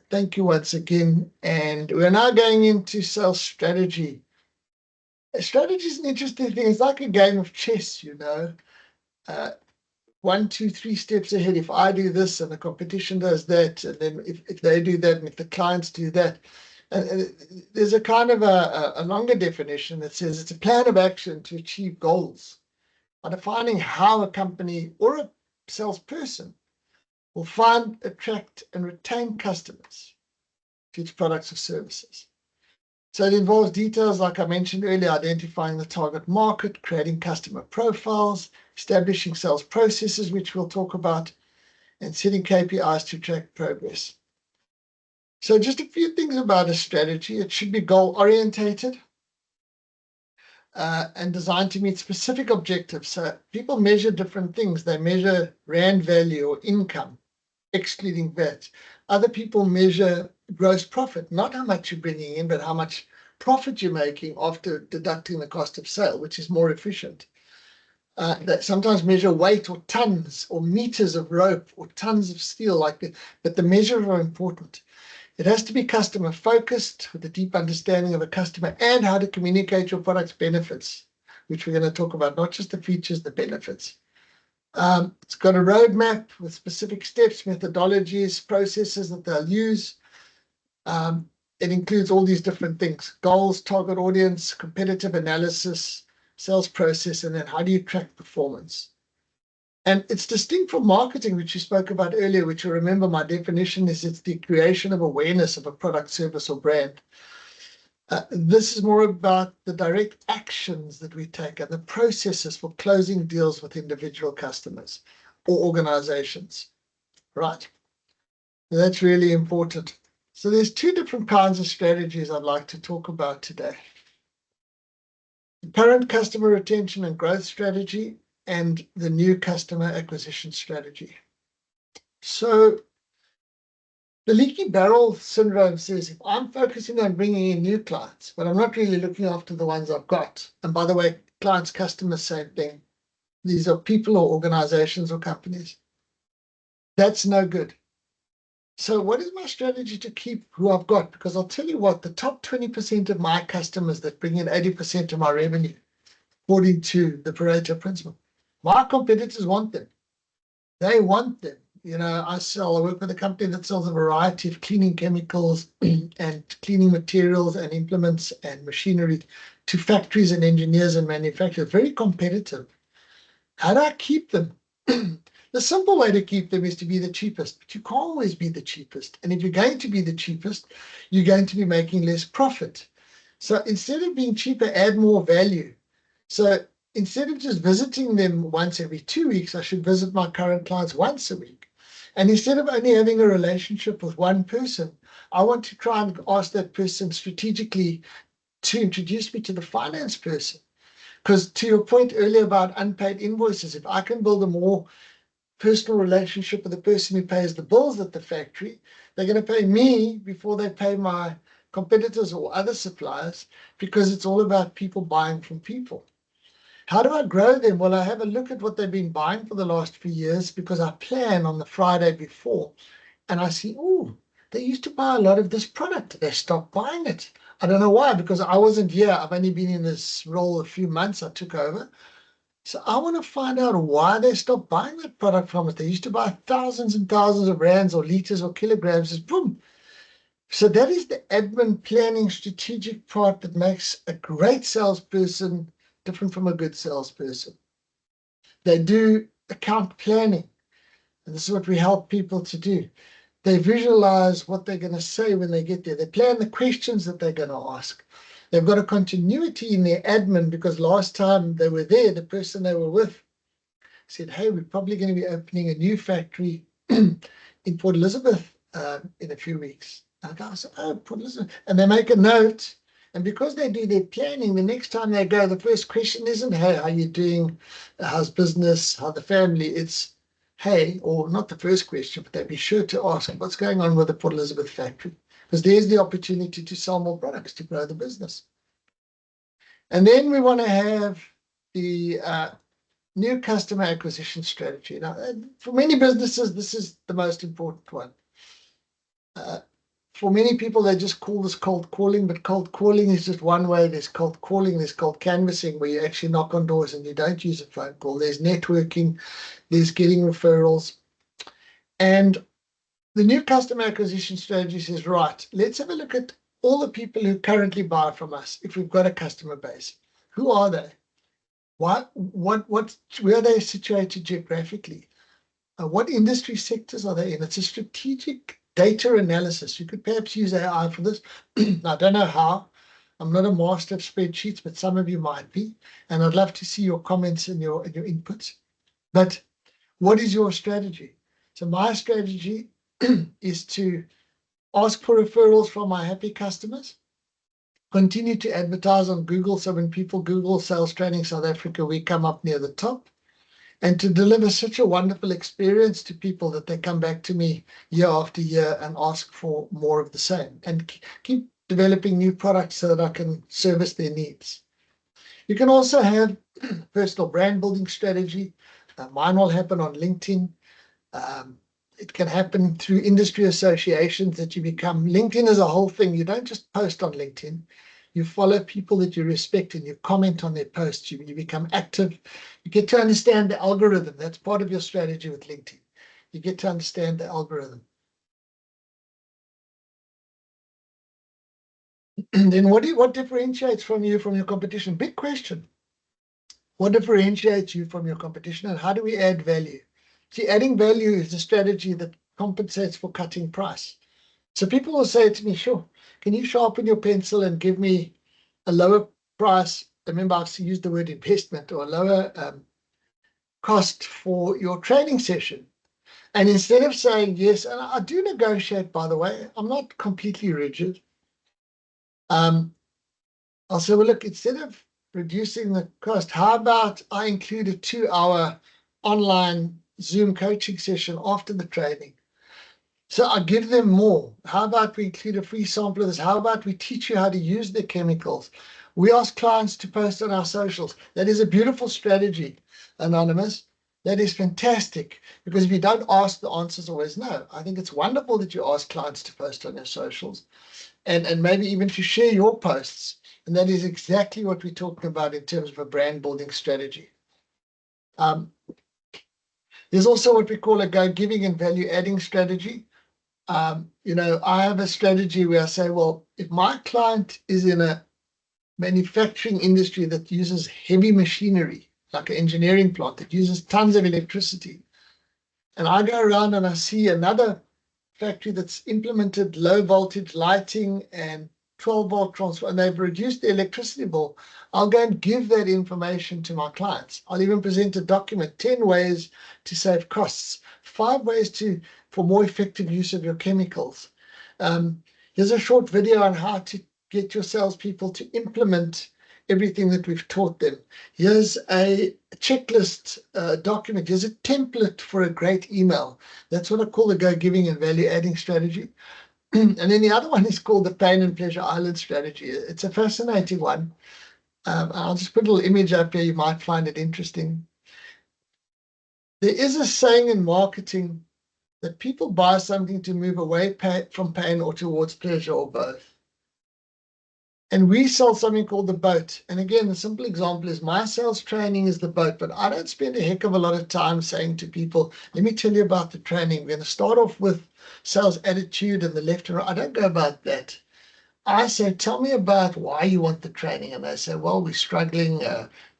Thank you once again. And we're now going into sales strategy. Strategy is an interesting thing. It's like a game of chess, you know. Uh, 1, 2, 3 steps ahead. If I do this and the competition does that, and then if they do that, and if the clients do that, there's a kind of a longer definition that says it's a plan of action to achieve goals by defining how a company or a salesperson will find, attract, and retain customers to its products or services. So it involves details, like I mentioned earlier, identifying the target market, creating customer profiles, establishing sales processes, which we'll talk about, and setting KPIs to track progress. So just a few things about a strategy. It should be goal-orientated and designed to meet specific objectives. So people measure different things. They measure rand value or income, excluding VAT. Other people measure gross profit, not how much you're bringing in, but how much profit you're making after deducting the cost of sale, which is more efficient. That sometimes measure weight or tons or meters of rope or tons of steel, but the measures are important. It has to be customer focused with a deep understanding of a customer and how to communicate your product's benefits, which we're going to talk about, not just the features, the benefits. It's got a roadmap with specific steps, methodologies, processes that they'll use. It includes all these different things: goals, target audience, competitive analysis, sales process, and then how do you track performance? And it's distinct from marketing, which you spoke about earlier, which you remember my definition is it's the creation of awareness of a product, service, or brand. This is more about the direct actions that we take and the processes for closing deals with individual customers or organizations, right? So that's really important. So there's two different kinds of strategies I'd like to talk about today: current customer retention and growth strategy, and the new customer acquisition strategy. So the leaky barrel syndrome says if I'm focusing on bringing in new clients, but I'm not really looking after the ones I've got, and by the way, clients, customers, same thing. These are people or organizations or companies. That's no good. So what is my strategy to keep who I've got? Because I'll tell you what, the top 20% of my customers that bring in 80% of my revenue, according to the Pareto principle, my competitors want them. They want them. You know, I work with a company that sells a variety of cleaning chemicals and cleaning materials and implements and machinery to factories and engineers and manufacturers. Very competitive. How do I keep them? The simple way to keep them is to be the cheapest, but you can't always be the cheapest. And if you're going to be the cheapest, you're going to be making less profit. So instead of being cheaper, add more value. So instead of just visiting them once every 2 weeks, I should visit my current clients once a week. And instead of only having a relationship with one person, I want to try and ask that person strategically to introduce me to the finance person. Because to your point earlier about unpaid invoices, if I can build a more personal relationship with the person who pays the bills at the factory, they're going to pay me before they pay my competitors or other suppliers, because it's all about people buying from people. How do I grow them? Well, I have a look at what they've been buying for the last few years, because I plan on the Friday before and I see, oh, they used to buy a lot of this product. They stopped buying it. I don't know why, because I wasn't here. I've only been in this role a few months. I took over. So I want to find out why they stopped buying that product from us. They used to buy thousands and thousands of rands or liters or kilograms. Just boom. So that is the admin planning strategic part that makes a great salesperson different from a good salesperson. They do account planning, and this is what we help people to do. They visualize what they're going to say when they get there. They plan the questions that they're going to ask. They've got a continuity in their admin, because last time they were there, the person they were with said, hey, we're probably going to be opening a new factory in Port Elizabeth in a few weeks. And I say, oh, Port Elizabeth. And they make a note. And because they do their planning, the next time they go, the first question isn't, hey, how you doing? How's business? How the family? It's, hey, or not the first question, but they'd be sure to ask, what's going on with the Port Elizabeth factory? Because there's the opportunity to sell more products, to grow the business. And then we want to have the new customer acquisition strategy. Now, for many businesses, this is the most important one. For many people, they just call this cold calling, but cold calling is just one way. There's cold calling, there's cold canvassing, where you actually knock on doors and you don't use a phone call. There's networking, there's getting referrals. And the new customer acquisition strategy says, right, let's have a look at all the people who currently buy from us. If we've got a customer base, who are they? Where are they situated geographically? What industry sectors are they in? It's a strategic data analysis. You could perhaps use AI for this. I don't know how. I'm not a master of spreadsheets, but some of you might be. And I'd love to see your comments and your inputs. But what is your strategy? So my strategy is to ask for referrals from my happy customers, continue to advertise on Google. So when people Google sales training South Africa, we come up near the top. And to deliver such a wonderful experience to people that they come back to me year after year and ask for more of the same, and keep developing new products so that I can service their needs. You can also have personal brand building strategy. Mine will happen on LinkedIn. It can happen through industry associations that you become. LinkedIn is a whole thing. You don't just post on LinkedIn. You follow people that you respect and you comment on their posts. You become active. You get to understand the algorithm. That's part of your strategy with LinkedIn. You get to understand the algorithm. And then what differentiates from you from your competition? Big question. What differentiates you from your competition, and how do we add value? See, adding value is a strategy that compensates for cutting price. So people will say to me, sure, can you sharpen your pencil and give me a lower price? Remember, I've used the word investment, or a lower cost for your training session. And instead of saying yes, and I do negotiate, by the way, I'm not completely rigid. I'll say, well, look, instead of reducing the cost, how about I include a 2-hour online Zoom coaching session after the training? So I give them more. How about we include a free sample of this? How about we teach you how to use the chemicals? We ask clients to post on our socials. That is a beautiful strategy, Anonymous. That is fantastic, because if you don't ask, the answer is always no. I think it's wonderful that you ask clients to post on their socials, and maybe even to share your posts. And that is exactly what we're talking about in terms of a brand building strategy. There's also what we call a go giving and value adding strategy. I have a strategy where I say, well, if my client is in a manufacturing industry that uses heavy machinery, like an engineering plant that uses tons of electricity, and I go around and I see another factory that's implemented low voltage lighting and 12-volt transfer, and they've reduced the electricity bill, I'll go and give that information to my clients. I'll even present a document, 10 ways to save costs, 5 ways for more effective use of your chemicals. Here's a short video on how to get your salespeople to implement everything that we've taught them. Here's a checklist document. Here's a template for a great email. That's what I call the go giving and value adding strategy. And then the other one is called the pain and pleasure island strategy. It's a fascinating one. I'll just put a little image up here. You might find it interesting. There is a saying in marketing that people buy something to move away from pain or towards pleasure, or both. And we sell something called the boat. And again, the simple example is my sales training is the boat, but I don't spend a heck of a lot of time saying to people, let me tell you about the training. We're going to start off with sales attitude and the left and right. I don't go about that. I say, tell me about why you want the training. And they say, well, we're struggling.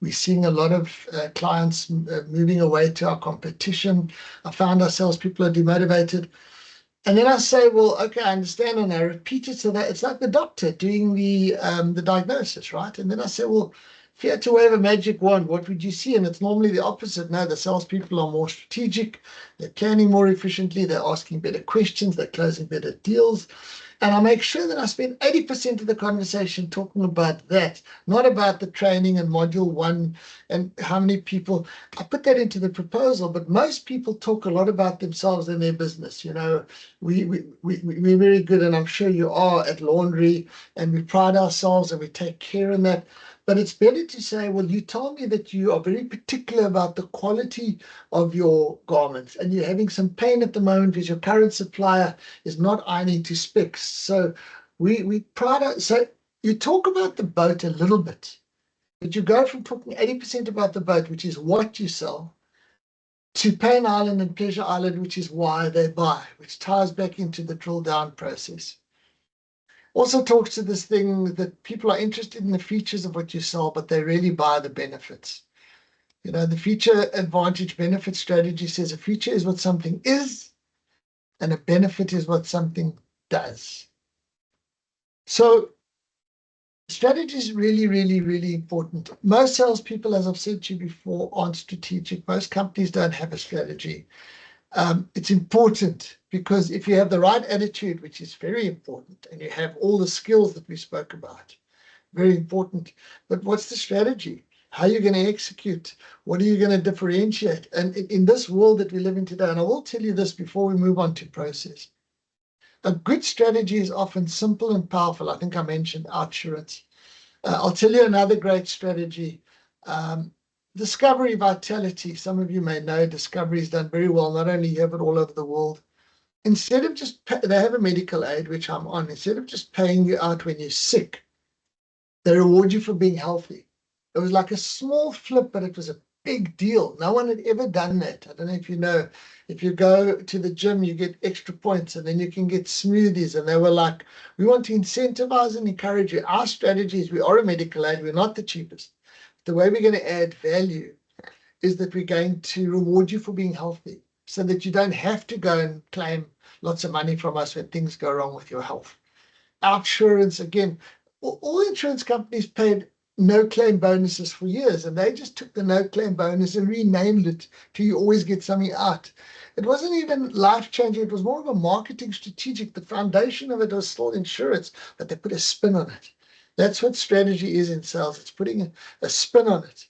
We're seeing a lot of clients moving away to our competition. I found our salespeople are demotivated. And then I say, well, okay, I understand. And I repeat it so that it's like the doctor doing the diagnosis, right? And then I say, well, if you had to wave a magic wand, what would you see? And it's normally the opposite. No, the salespeople are more strategic. They're planning more efficiently. They're asking better questions. They're closing better deals. And I make sure that I spend 80% of the conversation talking about that, not about the training and module 1 and how many people. I put that into the proposal, but most people talk a lot about themselves and their business. You know, we're very good, and I'm sure you are, at laundry, and we pride ourselves and we take care in that. But it's better to say, well, you told me that you are very particular about the quality of your garments, and you're having some pain at the moment because your current supplier is not ironing to specs. So we pride our, so you talk about the boat a little bit, but you go from talking 80% about the boat, which is what you sell, to Pain Island and Pleasure Island, which is why they buy, which ties back into the drill down process. Also talks to this thing that people are interested in the features of what you sell, but they really buy the benefits. You know, the feature advantage benefit strategy says a feature is what something is, and a benefit is what something does. So strategy is really, really, really important. Most salespeople, as I've said to you before, aren't strategic. Most companies don't have a strategy. It's important because if you have the right attitude, which is very important, and you have all the skills that we spoke about, very important. But what's the strategy? How are you going to execute? What are you going to differentiate? And in this world that we live in today, and I will tell you this before we move on to process, a good strategy is often simple and powerful. I think I mentioned outsurance. I'll tell you another great strategy. Discovery vitality. Some of you may know Discovery is done very well, not only here, but all over the world. Instead of just, they have a medical aid, which I'm on. Instead of just paying you out when you're sick, they reward you for being healthy. It was like a small flip, but it was a big deal. No one had ever done that. I don't know if you know, if you go to the gym, you get extra points, and then you can get smoothies. And they were like, we want to incentivize and encourage you. Our strategy is we are a medical aid. We're not the cheapest. The way we're going to add value is that we're going to reward you for being healthy so that you don't have to go and claim lots of money from us when things go wrong with your health. Outsurance, again, all insurance companies paid no claim bonuses for years, and they just took the no claim bonus and renamed it to you always get something out. It wasn't even life-changing. It was more of a marketing strategic. The foundation of it was still insurance, but they put a spin on it. That's what strategy is in sales. It's putting a spin on it.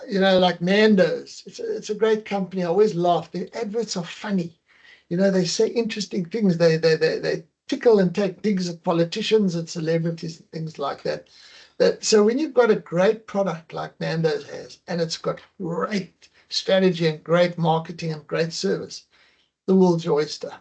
You know, like Nando's. It's a great company. I always laugh. Their adverts are funny. You know, they say interesting things. They tickle and take digs at politicians and celebrities and things like that. So when you've got a great product like Nando's has, and it's got great strategy and great marketing and great service, the world's your oyster.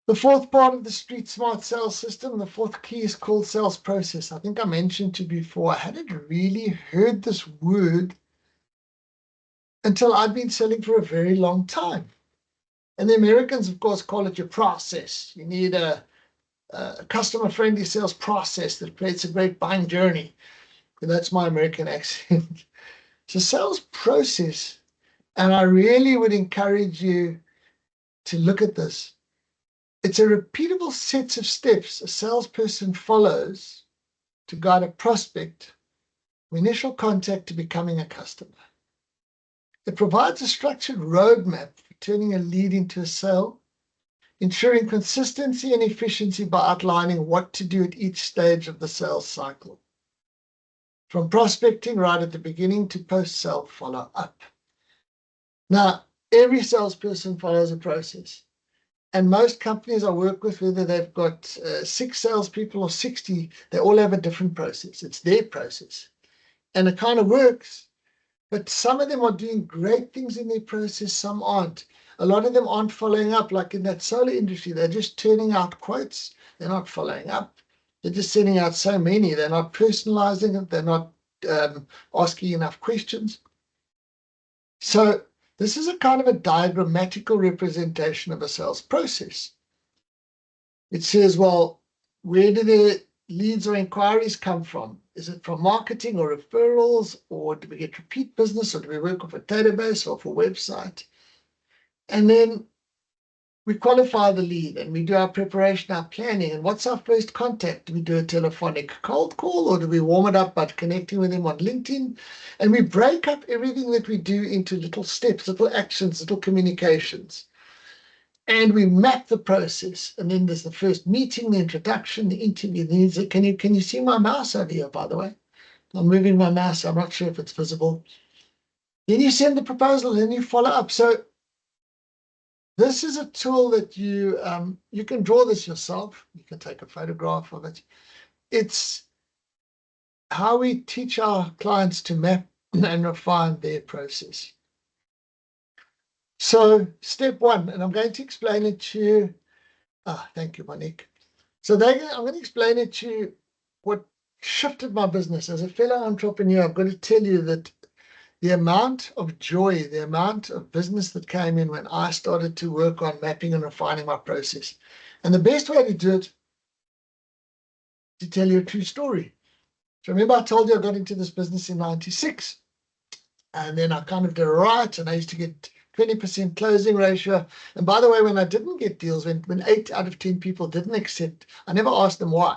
The fourth part of the Street Smart Sales System, the fourth key, is called sales process. I think I mentioned to you before, I hadn't really heard this word until I'd been selling for a very long time. And the Americans, of course, call it your process. You need a customer-friendly sales process that creates a great buying journey. And that's my American accent. So sales process, and I really would encourage you to look at this. It's a repeatable set of steps a salesperson follows to guide a prospect from initial contact to becoming a customer. It provides a structured roadmap for turning a lead into a sale, ensuring consistency and efficiency by outlining what to do at each stage of the sales cycle, from prospecting right at the beginning to post-sale follow-up. Now, every salesperson follows a process. And most companies I work with, whether they've got 6 salespeople or 60, they all have a different process. It's their process. And it kind of works. But some of them are doing great things in their process, some aren't. A lot of them aren't following up, like in that solar industry. They're just turning out quotes. They're not following up. They're just sending out so many. They're not personalizing it. They're not asking enough questions. So this is a kind of a diagrammatical representation of a sales process. It says, well, where do the leads or inquiries come from? Is it from marketing or referrals, or do we get repeat business, or do we work off a database or off a website? And then We qualify the lead and we do our preparation, our planning. And what's our first contact? Do we do a telephonic cold call or do we warm it up by connecting with them on LinkedIn? And we break up everything that we do into little steps, little actions, little communications. And we map the process. And then there's the first meeting, the introduction, the interview. Can you see my mouse over here, by the way? I'm moving my mouse. I'm not sure if it's visible. Then you send the proposal, and then you follow up. So this is a tool that you can draw this yourself. You can take a photograph of it. It's how we teach our clients to map and refine their process. So step one, and I'm going to explain it to you. Thank you, Monique. So I'm going to explain it to you what shifted my business. As a fellow entrepreneur, I've got to tell you that the amount of joy, the amount of business that came in when I started to work on mapping and refining my process. And the best way to do it, to tell you a true story. So remember I told you I got into this business in 96. And then I kind of did right. And I used to get 20% closing ratio. And by the way, when I didn't get deals, when 8 out of 10 people didn't accept, I never asked them why.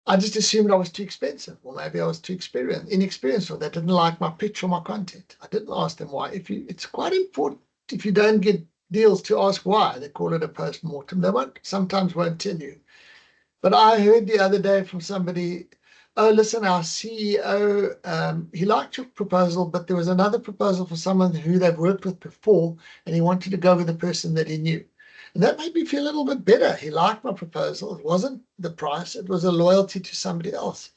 I just assumed I was too expensive, or maybe I was too inexperienced, or they didn't like my pitch or my content. I didn't ask them why. It's quite important if you don't get deals to ask why. They call it a post-mortem. They sometimes won't tell you. But I heard the other day from somebody, oh, listen, our CEO, he liked your proposal, but there was another proposal for someone who they've worked with before, and he wanted to go with the person that he knew. And that made me feel a little bit better. He liked my proposal. It wasn't the price. It was a loyalty to somebody else.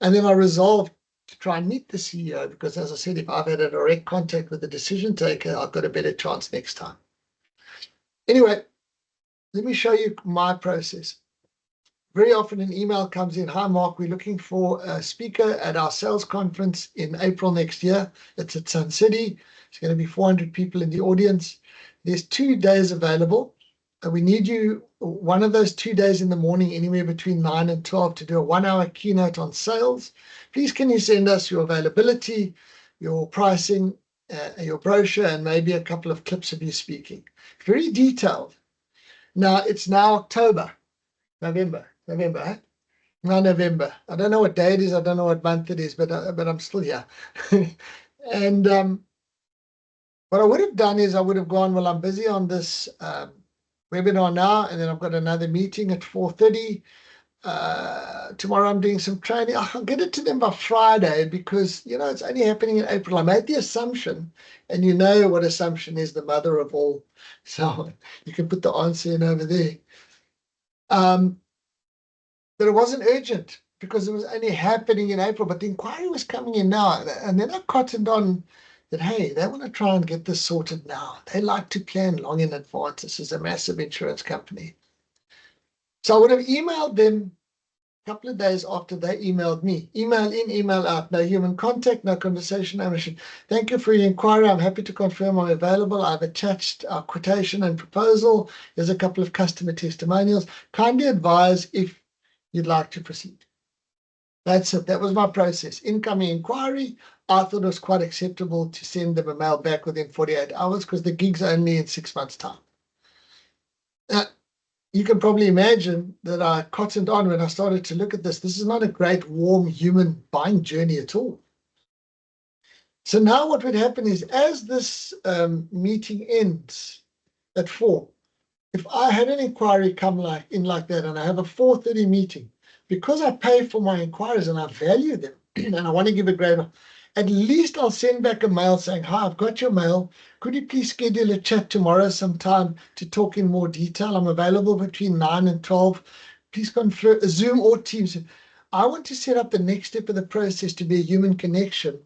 And then I resolved to try and meet the CEO because, as I said, if I've had a direct contact with the decision taker, I've got a better chance next time. Anyway, let me show you my process. Very often an email comes in, hi, Mark, we're looking for a speaker at our sales conference in April next year. It's at Sun City. It's going to be 400 people in the audience. There's 2 days available. We need you one of those 2 days in the morning, anywhere between 9 and 12, to do a 1-hour keynote on sales. Please, can you send us your availability, your pricing, your brochure, and maybe a couple of clips of you speaking. Very detailed. Now, it's now November. Eh? Now November. I don't know what day it is. I don't know what month it is, but I'm still here. And what I would have done is I would have gone, well, I'm busy on this webinar now, and then I've got another meeting at 4:30. Tomorrow I'm doing some training. I'll get it to them by Friday because, it's only happening in April. I made the assumption, and you know what assumption is the mother of all. So you can put the answer in over there. But it wasn't urgent because it was only happening in April, but the inquiry was coming in now. And then I cottoned on that, hey, they want to try and get this sorted now. They like to plan long in advance. This is a massive insurance company. So I would have emailed them a couple of days after they emailed me. Email in, email out, no human contact, no conversation ownership. Thank you for your inquiry. I'm happy to confirm I'm available. I've attached our quotation and proposal. There's a couple of customer testimonials. Kindly advise if you'd like to proceed. That's it. That was my process. Incoming inquiry. I thought it was quite acceptable to send them a mail back within 48 hours because the gig's only in 6 months' time. You can probably imagine that I cottoned on when I started to look at this. This is not a great, warm human buying journey at all. So now what would happen is, as this meeting ends at 4, if I had an inquiry come in like that, and I have a 4:30 meeting, because I pay for my inquiries and I value them, and I want to give a great, at least I'll send back a mail saying, hi, I've got your mail. Could you please schedule a chat tomorrow sometime to talk in more detail? I'm available between 9 and 12. Please confirm Zoom or Teams. I want to set up the next step of the process to be a human connection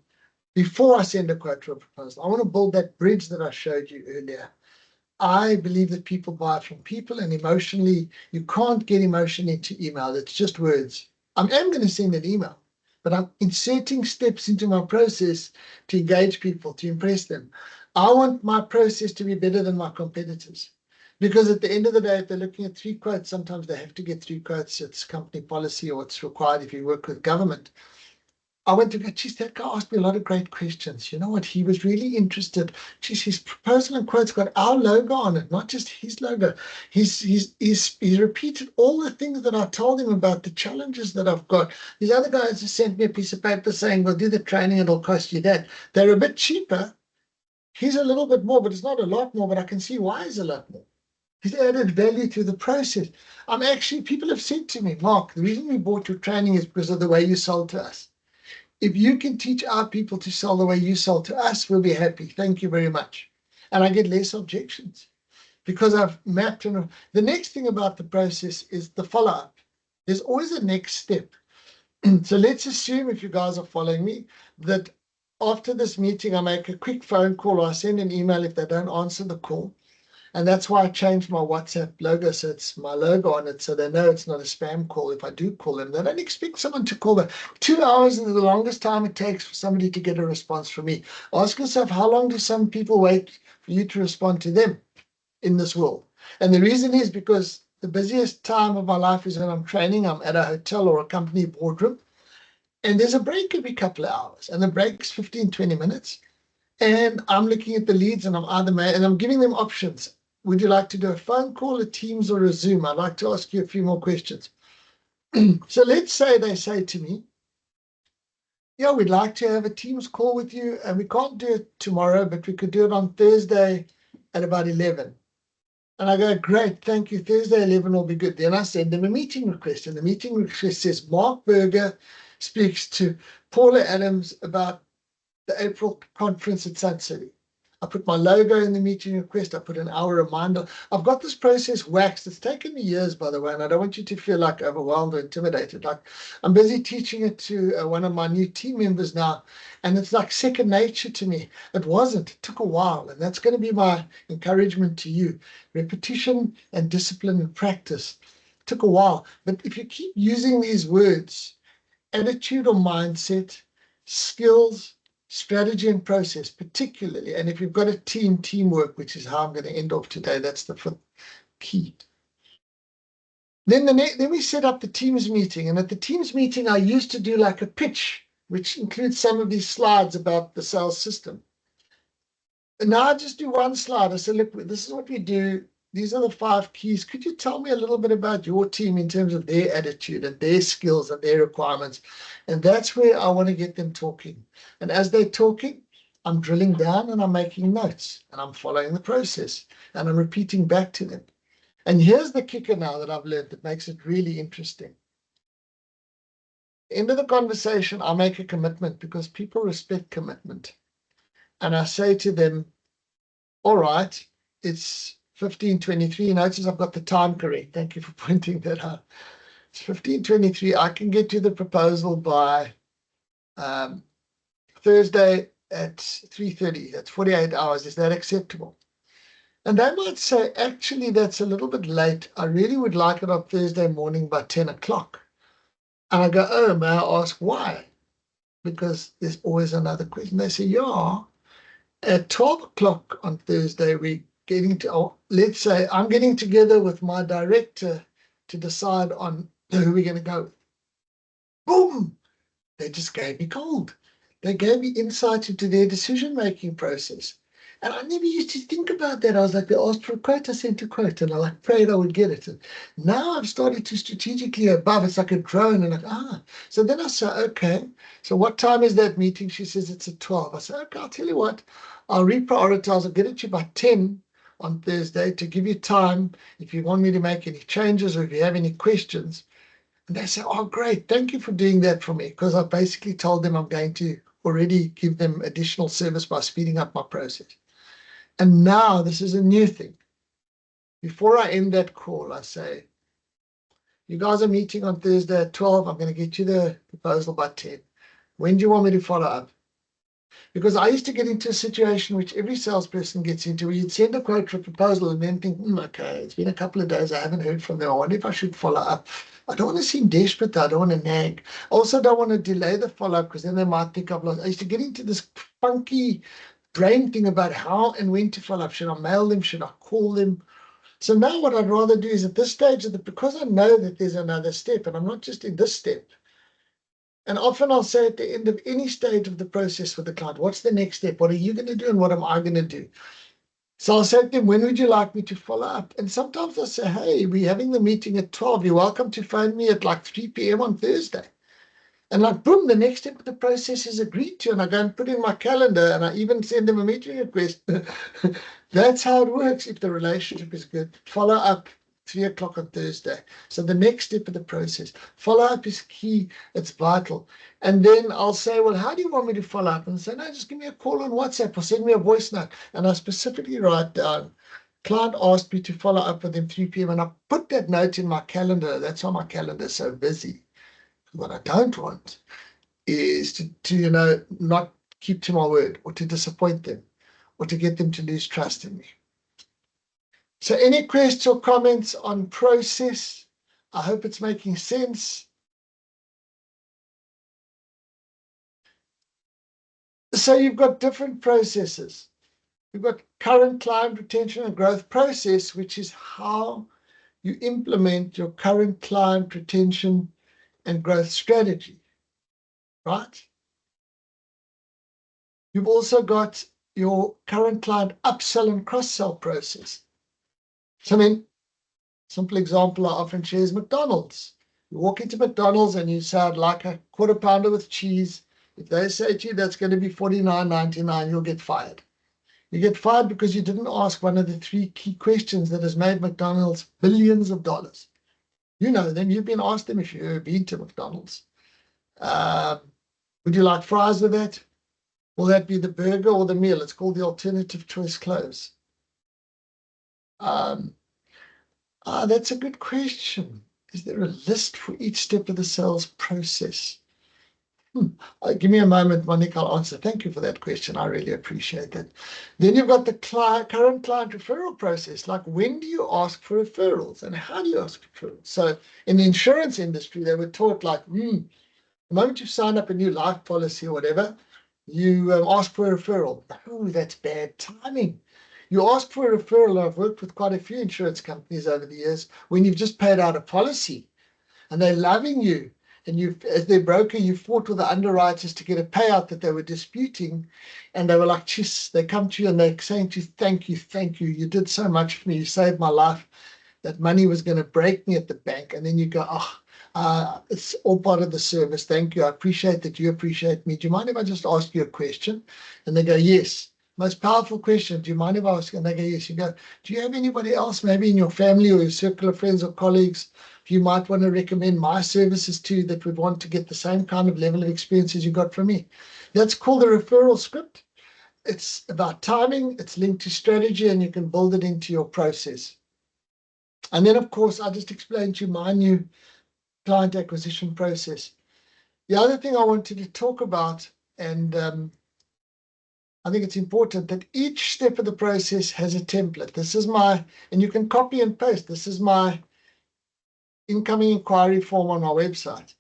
before I send a quote or a proposal. I want to build that bridge that I showed you earlier. I believe that people buy from people, and emotionally, you can't get emotion into email. It's just words. I am going to send an email, but I'm inserting steps into my process to engage people, to impress them. I want my process to be better than my competitors, because at the end of the day, if they're looking at 3 quotes, sometimes they have to get 3 quotes. It's company policy, or it's required if you work with government. I went to go, geez, that guy asked me a lot of great questions. You know what? He was really interested. Geez, his proposal and quote's got our logo on it, not just his logo. He's repeated all the things that I told him about the challenges that I've got. These other guys just sent me a piece of paper saying, well, do the training, it'll cost you that. They're a bit cheaper. He's a little bit more, but it's not a lot more, but I can see why he's a lot more. He's added value to the process. People have said to me, Mark, the reason we bought your training is because of the way you sold to us. If you can teach our people to sell the way you sell to us, we'll be happy. Thank you very much. And I get less objections because I've mapped. And the next thing about the process is the follow-up. There's always a next step. So let's assume, if you guys are following me, that after this meeting, I make a quick phone call or I send an email if they don't answer the call. And that's why I changed my WhatsApp logo, so it's my logo on it, so they know it's not a spam call if I do call them. They don't expect someone to call them. 2 hours is the longest time it takes for somebody to get a response from me. Ask yourself, how long do some people wait for you to respond to them in this world? And the reason is because the busiest time of my life is when I'm training. I'm at a hotel or a company boardroom, and there's a break every couple of hours, and the break's 15, 20 minutes. And I'm looking at the leads, and I'm giving them options. Would you like to do a phone call, a Teams, or a Zoom? I'd like to ask you a few more questions. So let's say they say to me, yeah, we'd like to have a Teams call with you, and we can't do it tomorrow, but we could do it on Thursday at about 11. And I go, great, thank you. Thursday 11 will be good. Then I send them a meeting request, and the meeting request says, Mark Berger speaks to Paula Adams about the April conference at Sun City. I put my logo in the meeting request. I put an hour reminder. I've got this process waxed. It's taken me years, by the way, and I don't want you to feel like overwhelmed or intimidated. Like, I'm busy teaching it to one of my new team members now, and it's like second nature to me. It wasn't. It took a while, and that's going to be my encouragement to you. Repetition and discipline and practice. It took a while, but if you keep using these words, attitude or mindset, skills, strategy and process, particularly, and if you've got a teamwork, which is how I'm going to end off today, that's the fifth key. Then we set up the Teams meeting, and at the Teams meeting, I used to do like a pitch, which includes some of these slides about the sales system. And now I just do one slide. I say, look, this is what we do. These are the 5 keys. Could you tell me a little bit about your team in terms of their attitude and their skills and their requirements? And that's where I want to get them talking. And as they're talking, I'm drilling down and I'm making notes and I'm following the process and I'm repeating back to them. And here's the kicker now that I've learned that makes it really interesting. End of the conversation, I make a commitment because people respect commitment. And I say to them, all right, it's 15:23. Notice I've got the time correct. Thank you for pointing that out. It's 15:23. I can get you the proposal by Thursday at 3:30. That's 48 hours. Is that acceptable? And they might say, actually, that's a little bit late. I really would like it on Thursday morning by 10 o'clock. And I go, oh, may I ask why? Because there's always another question. They say, yeah, at 12 o'clock on Thursday, we getting to, let's say I'm getting together with my director to decide on who we're going to go with. Boom! They just gave me gold. They gave me insight into their decision-making process. And I never used to think about that. I was like, they asked for a quote, I sent a quote, and I prayed I would get it. And now I've started to strategically above. It's like a drone, and So then I say, okay, so what time is that meeting? She says it's at 12. I say, okay, I'll tell you what, I'll reprioritize. I'll get it to you by 10 on Thursday to give you time if you want me to make any changes or if you have any questions. And they say, oh, great. Thank you for doing that for me, because I basically told them I'm going to already give them additional service by speeding up my process. And now this is a new thing. Before I end that call, I say, you guys are meeting on Thursday at 12. I'm going to get you the proposal by 10. When do you want me to follow up? Because I used to get into a situation which every salesperson gets into, where you'd send a quote for a proposal and then think, okay, it's been a couple of days, I haven't heard from them. I wonder if I should follow up. I don't want to seem desperate, though. I don't want to nag. I also don't want to delay the follow-up because then they might think I've lost. I used to get into this funky brain thing about how and when to follow up. Should I mail them? Should I call them? So now what I'd rather do is at this stage, because I know that there's another step, and I'm not just in this step, And often I'll say at the end of any stage of the process with the client, what's the next step? What are you going to do and what am I going to do? So I'll say to them, when would you like me to follow up? And sometimes I'll say, hey, we're having the meeting at 12. You're welcome to phone me at like 3 p.m. on Thursday. And like, boom, the next step of the process is agreed to. And I go and put in my calendar and I even send them a meeting request. That's how it works if the relationship is good. Follow up 3 o'clock on Thursday. So the next step of the process. Follow up is key. It's vital. And then I'll say, well, how do you want me to follow up? And say, no, just give me a call on WhatsApp or send me a voice note. And I specifically write down, client asked me to follow up with him 3 p.m. And I put that note in my calendar. That's why my calendar is so busy. What I don't want is to not keep to my word or to disappoint them or to get them to lose trust in me. So any questions or comments on process? I hope it's making sense. So you've got different processes. You've got current client retention and growth process, which is how you implement your current client retention and growth strategy, right? You've also got your current client upsell and cross-sell process. So I mean, simple example I often share is McDonald's. You walk into McDonald's and you say, I'd like a quarter pounder with cheese. If they say to you that's going to be $49.99, you'll get fired. You get fired because you didn't ask one of the 3 key questions that has made McDonald's billions of dollars. You know them. You've been asked them if you've ever been to McDonald's. Would you like fries with that? Will that be the burger or the meal? It's called the alternative choice close. That's a good question. Is there a list for each step of the sales process? Give me a moment, Monique, I'll answer. Thank you for that question. I really appreciate that. Then you've got the current client referral process. Like, when do you ask for referrals and how do you ask for referrals? So in the insurance industry, they were taught like, the moment you sign up a new life policy or whatever, you ask for a referral. Oh, that's bad timing. You ask for a referral. I've worked with quite a few insurance companies over the years when you've just paid out a policy and they're loving you. And you've, as their broker, you fought with the underwriters to get a payout that they were disputing. And they were like, geez, they come to you and they're saying to you, thank you, thank you. You did so much for me. You saved my life. That money was going to break me at the bank. And then you go, it's all part of the service. Thank you. I appreciate that you appreciate me. Do you mind if I just ask you a question? And they go, yes. Most powerful question. Do you mind if I ask? And they go, yes. You go, do you have anybody else, maybe in your family or your circle of friends or colleagues, you might want to recommend my services to that would want to get the same kind of level of experience as you got from me? That's called the referral script. It's about timing. It's linked to strategy, and you can build it into your process. And then, of course, I just explained to you my new client acquisition process. The other thing I wanted to talk about, and I think it's important that each step of the process has a template. This is my, and you can copy and paste. This is my incoming inquiry form on my website.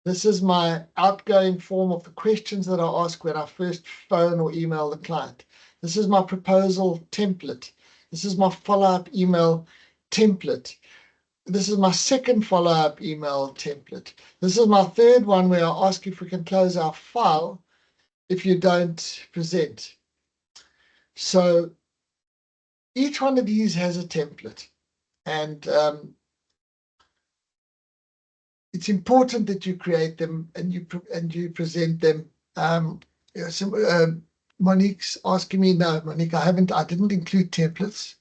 This is my outgoing form of the questions that I ask when I first phone or email the client. This is my proposal template. This is my follow-up email template. This is my second follow-up email template. This is my third one where I ask if we can close our file if you don't present. So each one of these has a template, and it's important that you create them and you present them. Monique's asking me, no, Monique, I didn't include templates.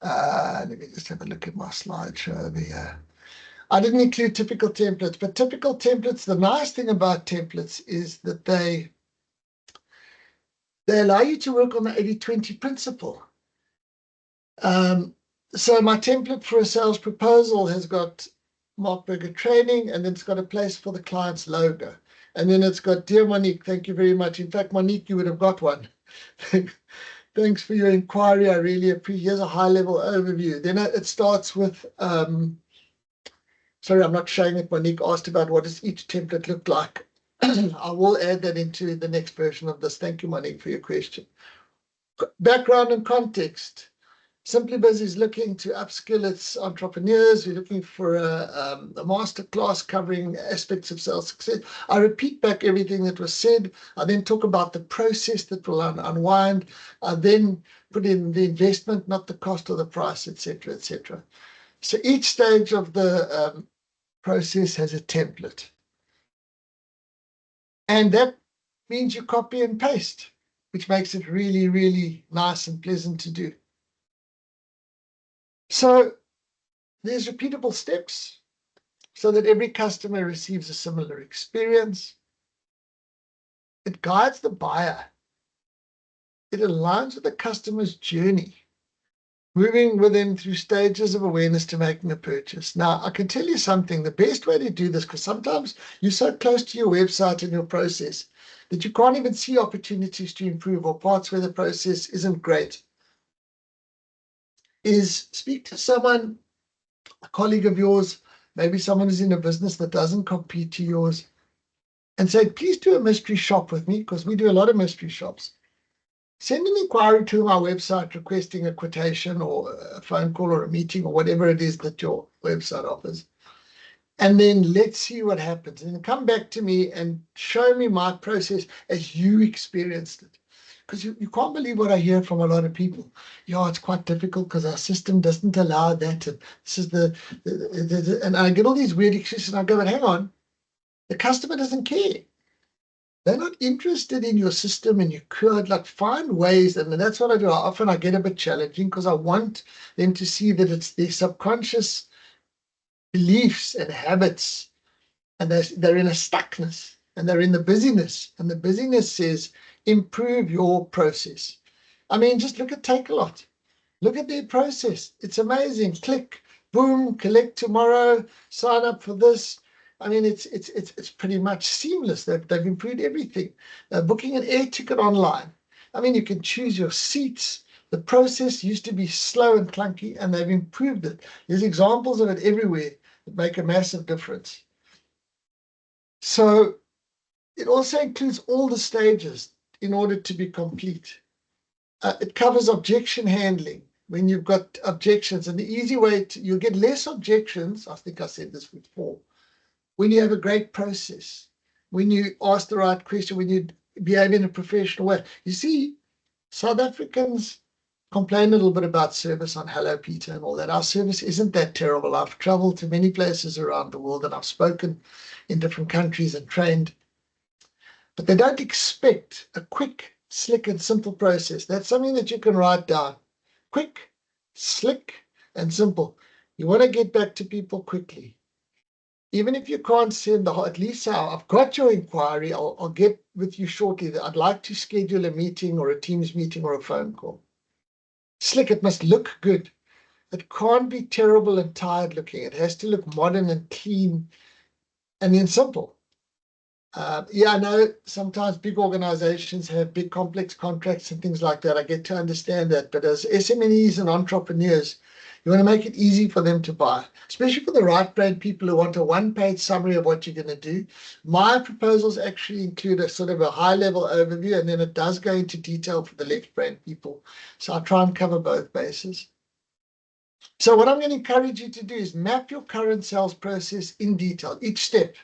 Let me just have a look at my slideshow over here. I didn't include typical templates, but typical templates, the nice thing about templates is that they allow you to work on the 80-20 principle. So my template for a sales proposal has got Mark Berger training, and then it's got a place for the client's logo. And then it's got, dear Monique, thank you very much. In fact, Monique, you would have got one. Thanks for your inquiry. I really appreciate. Here's a high-level overview. Then it starts with, sorry, I'm not showing it. Monique asked about what does each template look like. I will add that into the next version of this. Thank you, Monique, for your question. Background and context. SimplyBiz is looking to upskill its entrepreneurs. We're looking for a masterclass covering aspects of sales success. I repeat back everything that was said. I then talk about the process that will unwind. I then put in the investment, not the cost or the price, etc., etc. So each stage of the process has a template. And that means you copy and paste, which makes it really, really nice and pleasant to do. So there's repeatable steps so that every customer receives a similar experience. It guides the buyer. It aligns with the customer's journey, moving with them through stages of awareness to making a purchase. Now, I can tell you something, the best way to do this, because sometimes you're so close to your website and your process that you can't even see opportunities to improve or parts where the process isn't great, is speak to someone, a colleague of yours, maybe someone who's in a business that doesn't compete to yours, and say, please do a mystery shop with me, because we do a lot of mystery shops. Send an inquiry to my website requesting a quotation or a phone call or a meeting or whatever it is that your website offers. And then let's see what happens. And come back to me and show me my process as you experienced it. Because you can't believe what I hear from a lot of people. Yeah, it's quite difficult because our system doesn't allow that. And this is and I get all these weird excuses and I go, but hang on, the customer doesn't care. They're not interested in your system, and you could like find ways. And that's what I do. Often I get a bit challenging because I want them to see that it's their subconscious beliefs and habits, and they're in a stuckness and they're in the busyness. And the busyness says, improve your process. I mean, just look at Takealot. Look at their process. It's amazing. Click, boom, collect tomorrow, sign up for this. I mean, it's pretty much seamless. They've improved everything. Booking an air ticket online. I mean, you can choose your seats. The process used to be slow and clunky, and they've improved it. There's examples of it everywhere that make a massive difference. So it also includes all the stages in order to be complete. It covers objection handling. When you've got objections, and the easy way you'll get less objections, I think I said this before, when you have a great process, when you ask the right question, when you behave in a professional way. You see, South Africans complain a little bit about service on Hello Peter and all that. Our service isn't that terrible. I've traveled to many places around the world and I've spoken in different countries and trained, but they don't expect a quick, slick and simple process. That's something that you can write down. Quick, slick, and simple. You want to get back to people quickly. Even if you can't send at least I've got your inquiry. I'll get with you shortly. I'd like to schedule a meeting or a Teams meeting or a phone call. Slick, it must look good. It can't be terrible and tired looking. It has to look modern and clean, and then simple. Yeah, I know sometimes big organizations have big complex contracts and things like that. I get to understand that. But as SMEs and entrepreneurs, you want to make it easy for them to buy, especially for the right brain people who want a one-page summary of what you're going to do. My proposals actually include a sort of a high-level overview, and then it does go into detail for the left brain people. So I try and cover both bases. So what I'm going to encourage you to do is map your current sales process in detail, each step.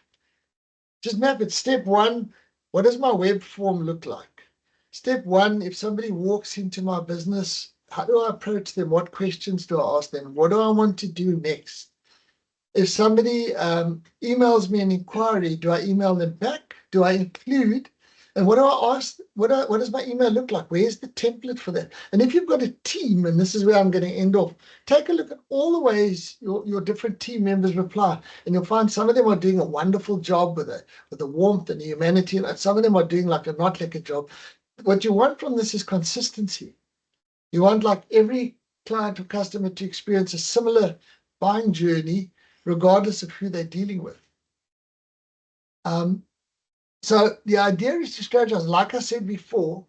Just map it. Step one, what does my web form look like? Step one, if somebody walks into my business, how do I approach them? What questions do I ask them? What do I want to do next? If somebody emails me an inquiry, do I email them back? Do I include? And what do I ask? What does my email look like? Where's the template for that? And if you've got a team, and this is where I'm going to end off, take a look at all the ways your different team members reply. And you'll find some of them are doing a wonderful job with the warmth and the humanity. And some of them are doing like a not like a job. What you want from this is consistency. You want like every client or customer to experience a similar buying journey, regardless of who they're dealing with. So the idea is to strategize. Like I said before,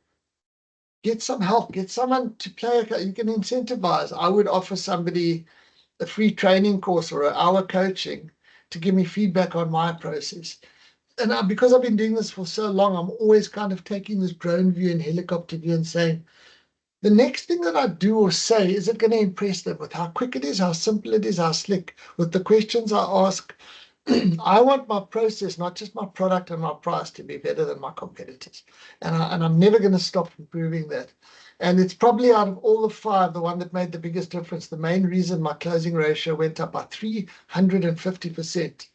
get some help, get someone to play. You can incentivize. I would offer somebody a free training course or an hour coaching to give me feedback on my process. And because I've been doing this for so long, I'm always kind of taking this drone view and helicopter view and saying, The next thing that I do or say, is it going to impress them with how quick it is, how simple it is, how slick, with the questions I ask? I want my process, not just my product and my price, to be better than my competitors. And I'm never going to stop improving that. And it's probably out of all the five, the one that made the biggest difference. The main reason my closing ratio went up by 350%.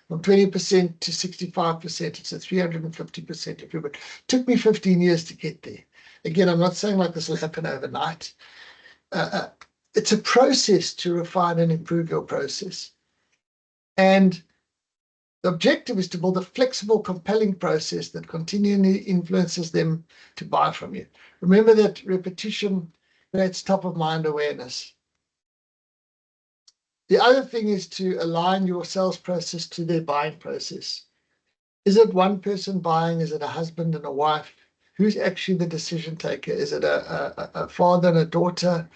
From 20% to 65%, it's a 350% improvement. Took me 15 years to get there. Again, I'm not saying like this will happen overnight. It's a process to refine and improve your process. And the objective is to build a flexible, compelling process that continually influences them to buy from you. Remember that repetition creates top-of-mind awareness. The other thing is to align your sales process to their buying process. Is it one person buying? Is it a husband and a wife? Who's actually the decision taker? Is it a father and a daughter?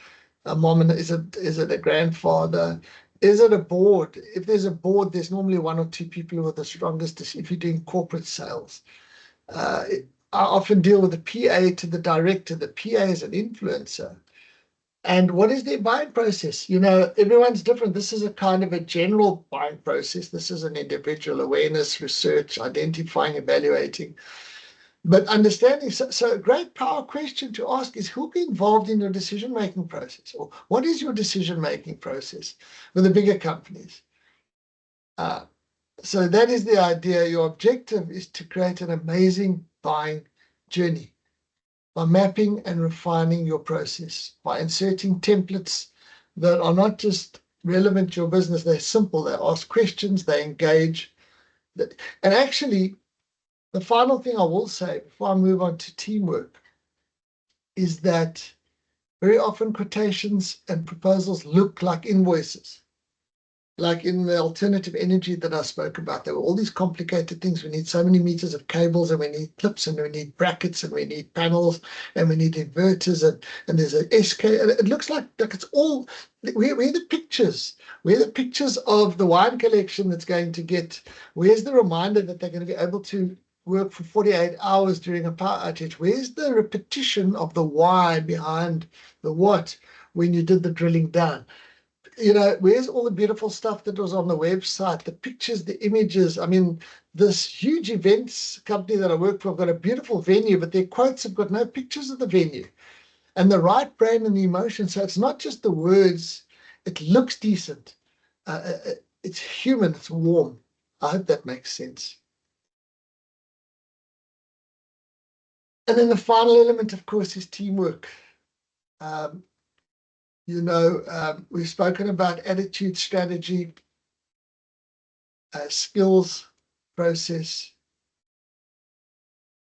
A mom and is it a grandfather? Is it a board? If there's a board, there's normally one or two people who are the strongest. If you're doing corporate sales, I often deal with the PA to the director. The PA is an influencer. And what is their buying process? You know, everyone's different. This is a kind of a general buying process. This is an individual awareness, research, identifying, evaluating. But understanding, so a great power question to ask is, who'll be involved in your decision-making process? Or what is your decision-making process with the bigger companies? So that is the idea. Your objective is to create an amazing buying journey by mapping and refining your process, by inserting templates that are not just relevant to your business, they're simple, they ask questions, they engage. And actually, the final thing I will say before I move on to teamwork is that very often quotations and proposals look like invoices. Like in the alternative energy that I spoke about, there were all these complicated things. We need so many meters of cables, and we need clips, and we need brackets, and we need panels, and we need inverters, and there's an SK. And it looks like it's all, where are the pictures? Where are the pictures of the wine collection that's going to get, where's the reminder that they're going to be able to work for 48 hours during a power outage? Where's the repetition of the why behind the what when you did the drilling down? You know, where's all the beautiful stuff that was on the website, the pictures, the images? I mean, this huge events company that I work for have got a beautiful venue, but their quotes have got no pictures of the venue and the right brain and the emotion. So it's not just the words, it looks decent. It's human, it's warm. I hope that makes sense. And then the final element, of course, is teamwork. We've spoken about attitude, strategy, skills, process.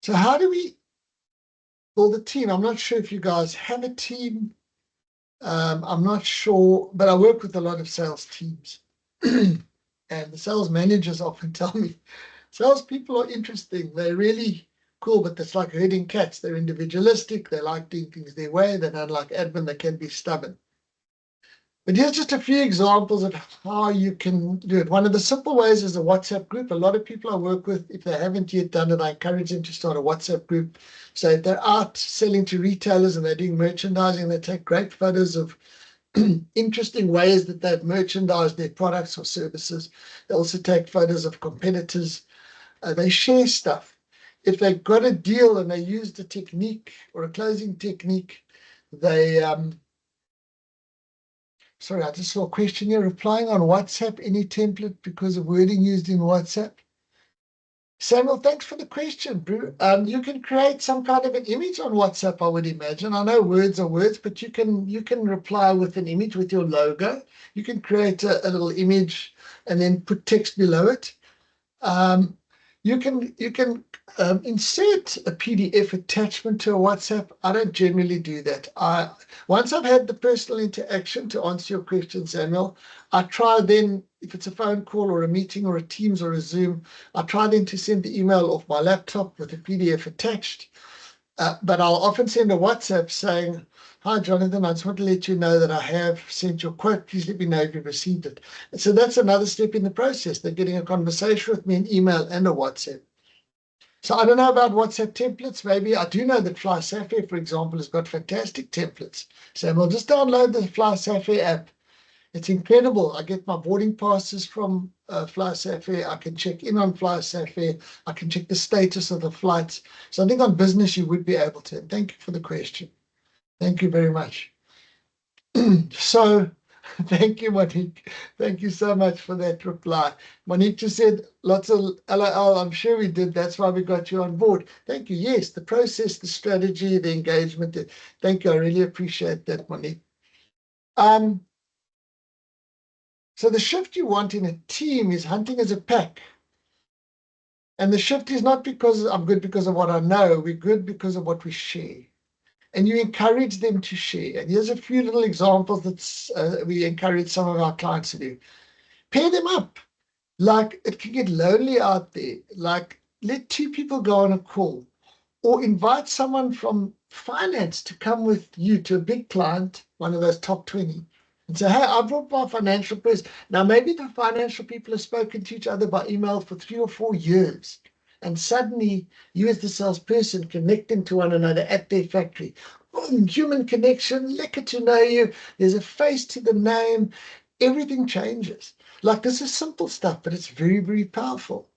So how do we build a team? I'm not sure if you guys have a team. I'm not sure, but I work with a lot of sales teams. And the sales managers often tell me, salespeople are interesting. They're really cool, but it's like herding cats. They're individualistic. They like doing things their way. They don't like admin. They can be stubborn. But here's just a few examples of how you can do it. One of the simple ways is a WhatsApp group. A lot of people I work with, if they haven't yet done it, I encourage them to start a WhatsApp group. So if they're out selling to retailers and they're doing merchandising, they take great photos of interesting ways that they've merchandised their products or services. They also take photos of competitors. They share stuff. If they've got a deal and they used a technique or a closing technique, they sorry, I just saw a question here. Replying on WhatsApp, any template because of wording used in WhatsApp? Samuel, thanks for the question, Brew. You can create some kind of an image on WhatsApp, I would imagine. I know words are words, but you can reply with an image with your logo. You can create a little image and then put text below it. You can insert a PDF attachment to a WhatsApp. I don't generally do that. Once I've had the personal interaction, to answer your question, Samuel, I try then, if it's a phone call or a meeting or a Teams or a Zoom, I try then to send the email off my laptop with a PDF attached. But I'll often send a WhatsApp saying, "Hi, Jonathan, I just want to let you know that I have sent your quote. Please let me know if you've received it." And so that's another step in the process. They're getting a conversation with me, an email and a WhatsApp. So I don't know about WhatsApp templates. Maybe I do know that Fly Sapphire, for example, has got fantastic templates. So we'll just download the Fly Sapphire app. It's incredible. I get my boarding passes from Fly Sapphire. I can check in on Fly Sapphire. I can check the status of the flights. So I think on business you would be able to. Thank you for the question. Thank you very much. So thank you, Monique. Thank you so much for that reply. Monique just said lots of LOL. I'm sure we did. That's why we got you on board. Thank you. Yes, the process, the strategy, the engagement. Thank you. I really appreciate that, Monique. So the shift you want in a team is hunting as a pack. And the shift is not because I'm good because of what I know. We're good because of what we share. And you encourage them to share. And here's a few little examples that we encourage some of our clients to do. Pair them up. Like, it can get lonely out there. Like, let two people go on a call, or invite someone from finance to come with you to a big client, one of those top 20, and say, hey, I brought my financial person. Now, maybe the financial people have spoken to each other by email for 3 or 4 years. And suddenly, you as the salesperson connect them to one another at their factory. Boom, human connection, lekker to know you. There's a face to the name. Everything changes. Like, this is simple stuff, but it's very, very powerful.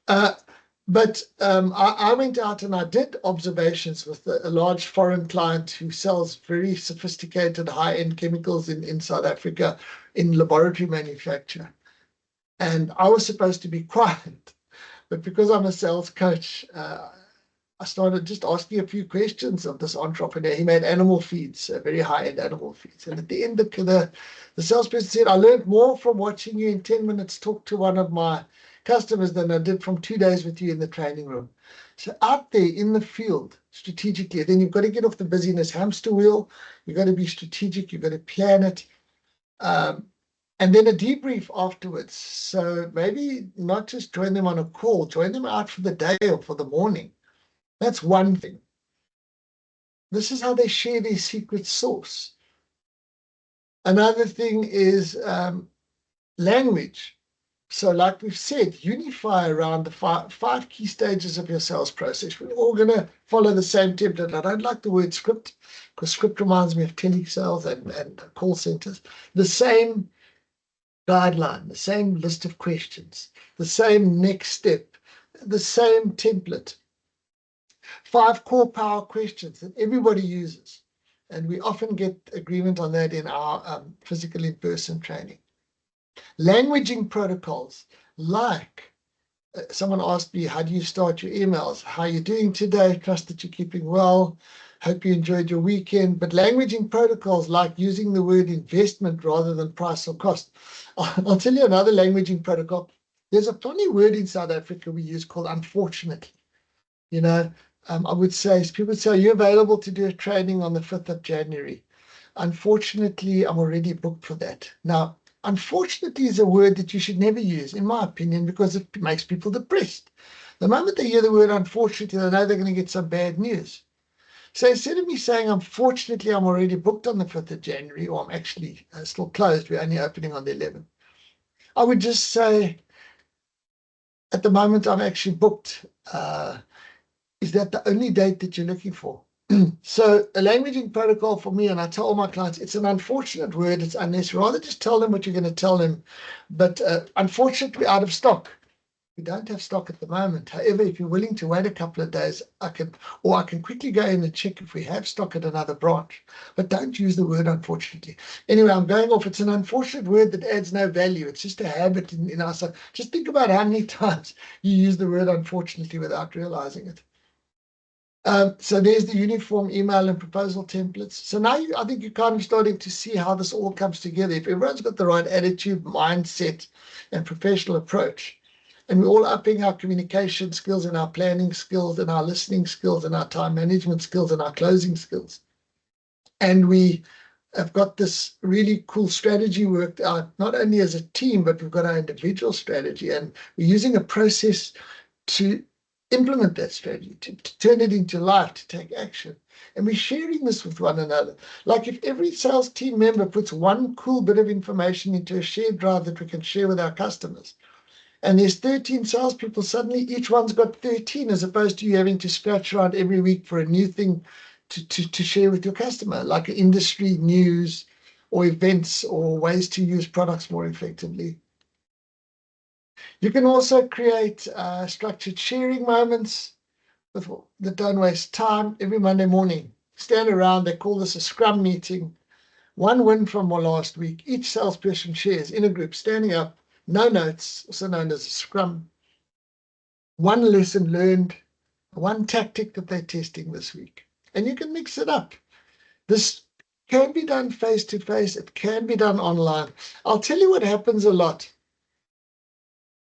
But I went out and I did observations with a large foreign client who sells very sophisticated high-end chemicals in South Africa in laboratory manufacture. And I was supposed to be quiet, but because I'm a sales coach, I started just asking a few questions of this entrepreneur. He made animal feeds, very high-end animal feeds. And at the end, the salesperson said, I learned more from watching you in 10 minutes talk to one of my customers than I did from 2 days with you in the training room. So out there in the field, strategically, then you've got to get off the busyness hamster wheel. You've got to be strategic. You've got to plan it. And then a debrief afterwards. So maybe not just join them on a call, join them out for the day or for the morning. That's one thing. This is how they share their secret sauce. Another thing is language. So like we've said, unify around the five key stages of your sales process. We're all going to follow the same template. I don't like the word script because script reminds me of telesales and call centers. The same guideline, the same list of questions, the same next step, the same template. 5 core power questions that everybody uses. And we often get agreement on that in our physical in-person training. Languaging protocols, like someone asked me, how do you start your emails? How are you doing today? Trust that you're keeping well. Hope you enjoyed your weekend. But languaging protocols like using the word investment rather than price or cost. I'll tell you another languaging protocol. There's a funny word in South Africa we use called unfortunately. You know, I would say, people would say, are you available to do a training on the 5th of January? Unfortunately, I'm already booked for that. Now, unfortunately is a word that you should never use, in my opinion, because it makes people depressed. The moment they hear the word unfortunately, they know they're going to get some bad news. So instead of me saying, unfortunately, I'm already booked on the 5th of January, or I'm actually still closed, we're only opening on the 11th, I would just say, at the moment, I'm actually booked. Is that the only date that you're looking for? So a languaging protocol for me, and I tell all my clients, it's an unfortunate word. It's unnecessary. Rather just tell them what you're going to tell them. But unfortunately, out of stock. We don't have stock at the moment. However, if you're willing to wait a couple of days, I can quickly go in and check if we have stock at another branch. But don't use the word unfortunately. Anyway, I'm going off. It's an unfortunate word that adds no value. It's just a habit in us. Just think about how many times you use the word unfortunately without realizing it. So there's the uniform email and proposal templates. So now I think you're kind of starting to see how this all comes together. If everyone's got the right attitude, mindset, and professional approach, and we're all upping our communication skills and our planning skills and our listening skills and our time management skills and our closing skills, and we have got this really cool strategy worked out, not only as a team, but we've got our individual strategy, and we're using a process to implement that strategy, to turn it into life, to take action. And we're sharing this with one another. Like if every sales team member puts one cool bit of information into a shared drive that we can share with our customers, and there's 13 salespeople, suddenly each one's got 13, as opposed to you having to scratch around every week for a new thing to share with your customer, like industry news or events or ways to use products more effectively. You can also create structured sharing moments that don't waste time. Every Monday morning, stand around, they call this a scrum meeting. One win from last week. Each salesperson shares in a group, standing up, no notes, also known as a scrum. One lesson learned, one tactic that they're testing this week. And you can mix it up. This can be done face to face. It can be done online. I'll tell you what happens a lot.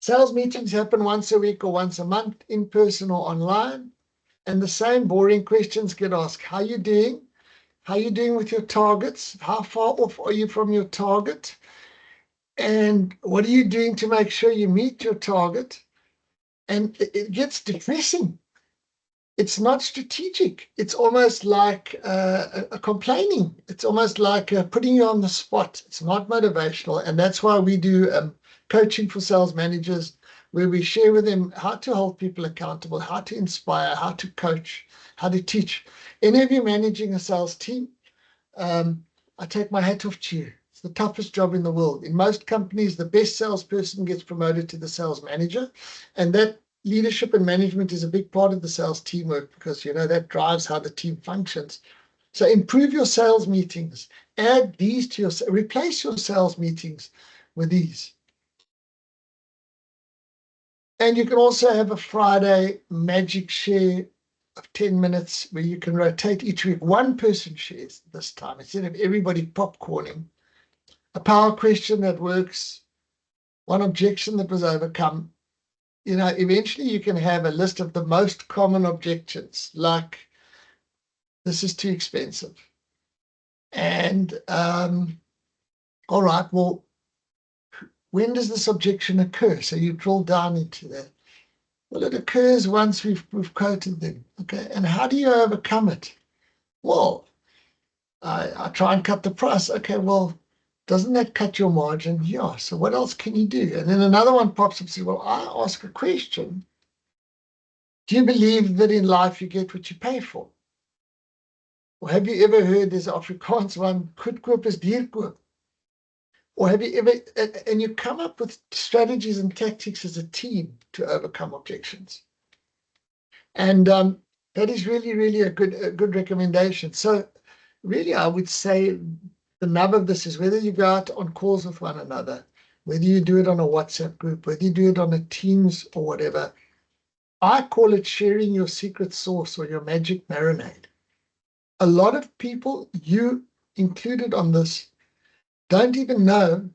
Sales meetings happen once a week or once a month, in person or online. And the same boring questions get asked. How are you doing? How are you doing with your targets? How far off are you from your target? And what are you doing to make sure you meet your target? And it gets depressing. It's not strategic. It's almost like a complaining. It's almost like putting you on the spot. It's not motivational. And that's why we do coaching for sales managers, where we share with them how to hold people accountable, how to inspire, how to coach, how to teach. Any of you managing a sales team, I take my hat off to you. It's the toughest job in the world. In most companies, the best salesperson gets promoted to the sales manager, and that leadership and management is a big part of the sales teamwork, because that drives how the team functions. So improve your sales meetings. Add these to replace your sales meetings with these. And you can also have a Friday magic share of 10 minutes where you can rotate each week. One person shares this time instead of everybody popcorning. A power question that works, one objection that was overcome. Eventually you can have a list of the most common objections, like this is too expensive. And all right, well, when does this objection occur? So you drill down into that. Well, it occurs once we've quoted them. Okay, and how do you overcome it? Well, I try and cut the price. Okay, well, doesn't that cut your margin? Yeah, so what else can you do? And then another one pops up and says, well, I ask a question. Do you believe that in life you get what you pay for? Or have you ever heard there's Afrikaans one, goed koop is duur koop? Or have you ever, and you come up with strategies and tactics as a team to overcome objections. And that is really, really a good recommendation. So really, I would say the nub of this is whether you go out on calls with one another, whether you do it on a WhatsApp group, whether you do it on a Teams or whatever. I call it sharing your secret sauce or your magic marinade. A lot of people, you included on this, don't even know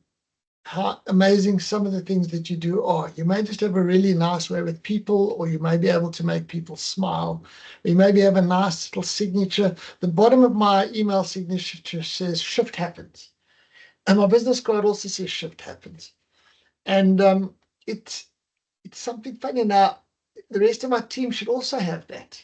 how amazing some of the things that you do are. You may just have a really nice way with people, or you may be able to make people smile. Or you maybe have a nice little signature. The bottom of my email signature says shift happens. And my business card also says shift happens. And it's something funny. Now, the rest of my team should also have that,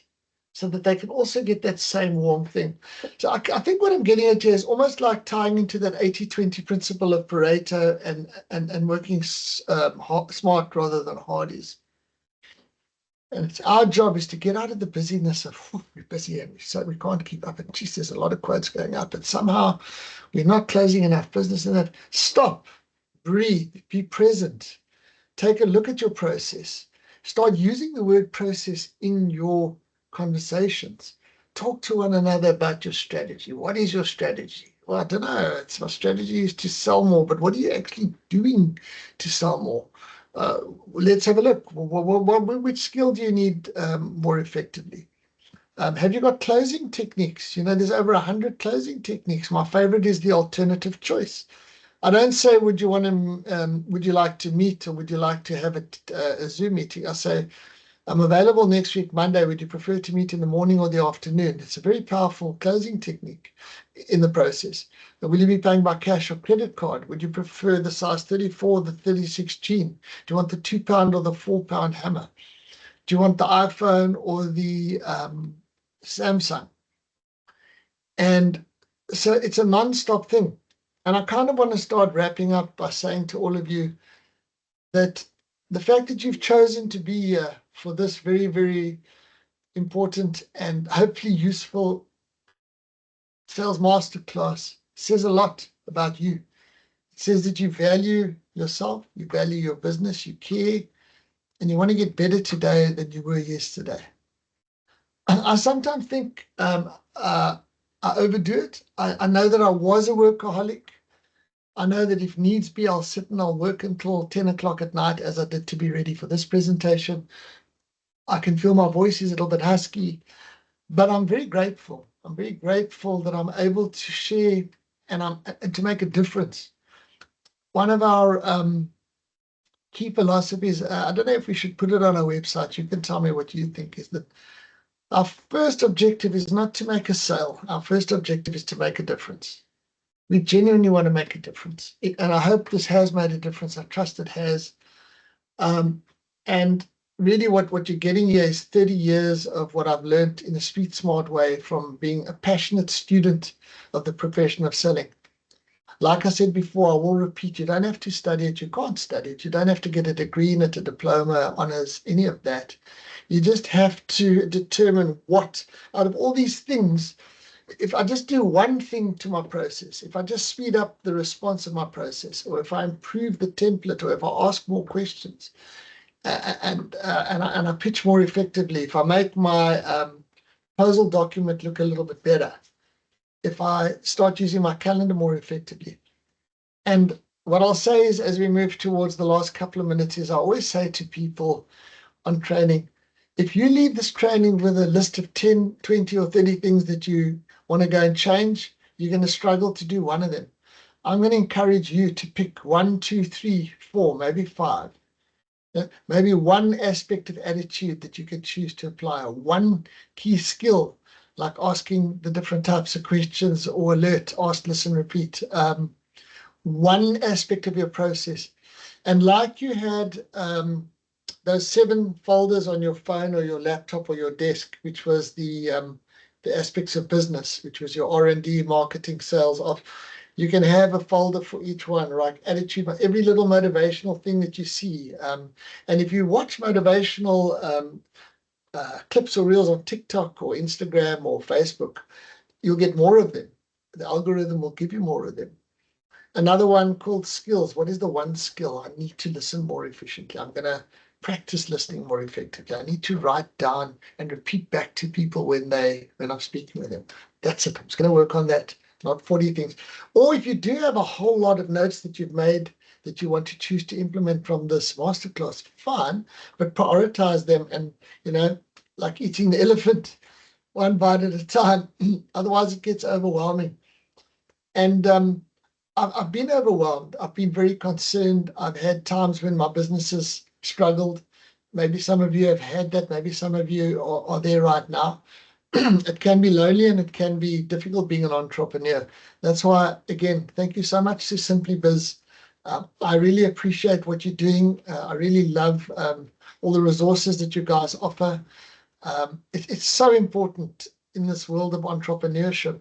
so that they can also get that same warm thing. So I think what I'm getting at here is almost like tying into that 80-20 principle of Pareto and working smart rather than hard is. And it's our job is to get out of the busyness of, we're busy and so we can't keep up. And geez, there's a lot of quotes going out, but somehow we're not closing enough business in that. Stop, breathe, be present. Take a look at your process. Start using the word process in your conversations. Talk to one another about your strategy. What is your strategy? Well, I don't know. My strategy is to sell more, but what are you actually doing to sell more? Let's have a look. Which skill do you need more effectively? Have you got closing techniques? There's over 100 closing techniques. My favorite is the alternative choice. I don't say, would you like to meet, or would you like to have a Zoom meeting? I say, I'm available next week, Monday. Would you prefer to meet in the morning or the afternoon? It's a very powerful closing technique in the process. Will you be paying by cash or credit card? Would you prefer the size 34, the 36 jean? Do you want the £2 or the £4 hammer? Do you want the iPhone or the Samsung? And so it's a non-stop thing. And I kind of want to start wrapping up by saying to all of you that the fact that you've chosen to be here for this very, very important and hopefully useful sales masterclass says a lot about you. It says that you value yourself, you value your business, you care, and you want to get better today than you were yesterday. I sometimes think I overdo it. I know that I was a workaholic. I know that if needs be, I'll sit and I'll work until 10 o'clock at night, as I did to be ready for this presentation. I can feel my voice is a little bit husky, but I'm very grateful. I'm very grateful that I'm able to share and to make a difference. One of our key philosophies, I don't know if we should put it on our website. You can tell me what you think, is that our first objective is not to make a sale. Our first objective is to make a difference. We genuinely want to make a difference. And I hope this has made a difference. I trust it has. And really what you're getting here is 30 years of what I've learned in a street smart way from being a passionate student of the profession of selling. Like I said before, I will repeat, you don't have to study it. You can't study it. You don't have to get a degree in it, a diploma, honors, any of that. You just have to determine what, out of all these things, if I just do one thing to my process, if I just speed up the response of my process, or if I improve the template, or if I ask more questions, and I pitch more effectively, if I make my proposal document look a little bit better, if I start using my calendar more effectively. And what I'll say is, as we move towards the last couple of minutes, is I always say to people on training, if you leave this training with a list of 10, 20, or 30 things that you want to go and change, you're going to struggle to do one of them. I'm going to encourage you to pick 1, 2, 3, 4, maybe 5. Maybe one aspect of attitude that you could choose to apply, or one key skill, like asking the different types of questions, or alert, ask, listen, repeat. One aspect of your process. And like you had those 7 folders on your phone or your laptop or your desk, which was the aspects of business, which was your R&D, marketing, sales, off. You can have a folder for each one, right? Attitude, every little motivational thing that you see. And if you watch motivational clips or reels on TikTok or Instagram or Facebook, you'll get more of them. The algorithm will give you more of them. Another one called skills. What is the one skill? I need to listen more efficiently. I'm going to practice listening more effectively. I need to write down and repeat back to people when I'm speaking with them. That's it. I'm just going to work on that, not 40 things. Or if you do have a whole lot of notes that you've made that you want to choose to implement from this masterclass, fine, but prioritize them, and, like eating the elephant, one bite at a time. Otherwise, it gets overwhelming. And I've been overwhelmed. I've been very concerned. I've had times when my business has struggled. Maybe some of you have had that. Maybe some of you are there right now. It can be lonely and it can be difficult being an entrepreneur. That's why, again, thank you so much to SimplyBiz. I really appreciate what you're doing. I really love all the resources that you guys offer. It's so important in this world of entrepreneurship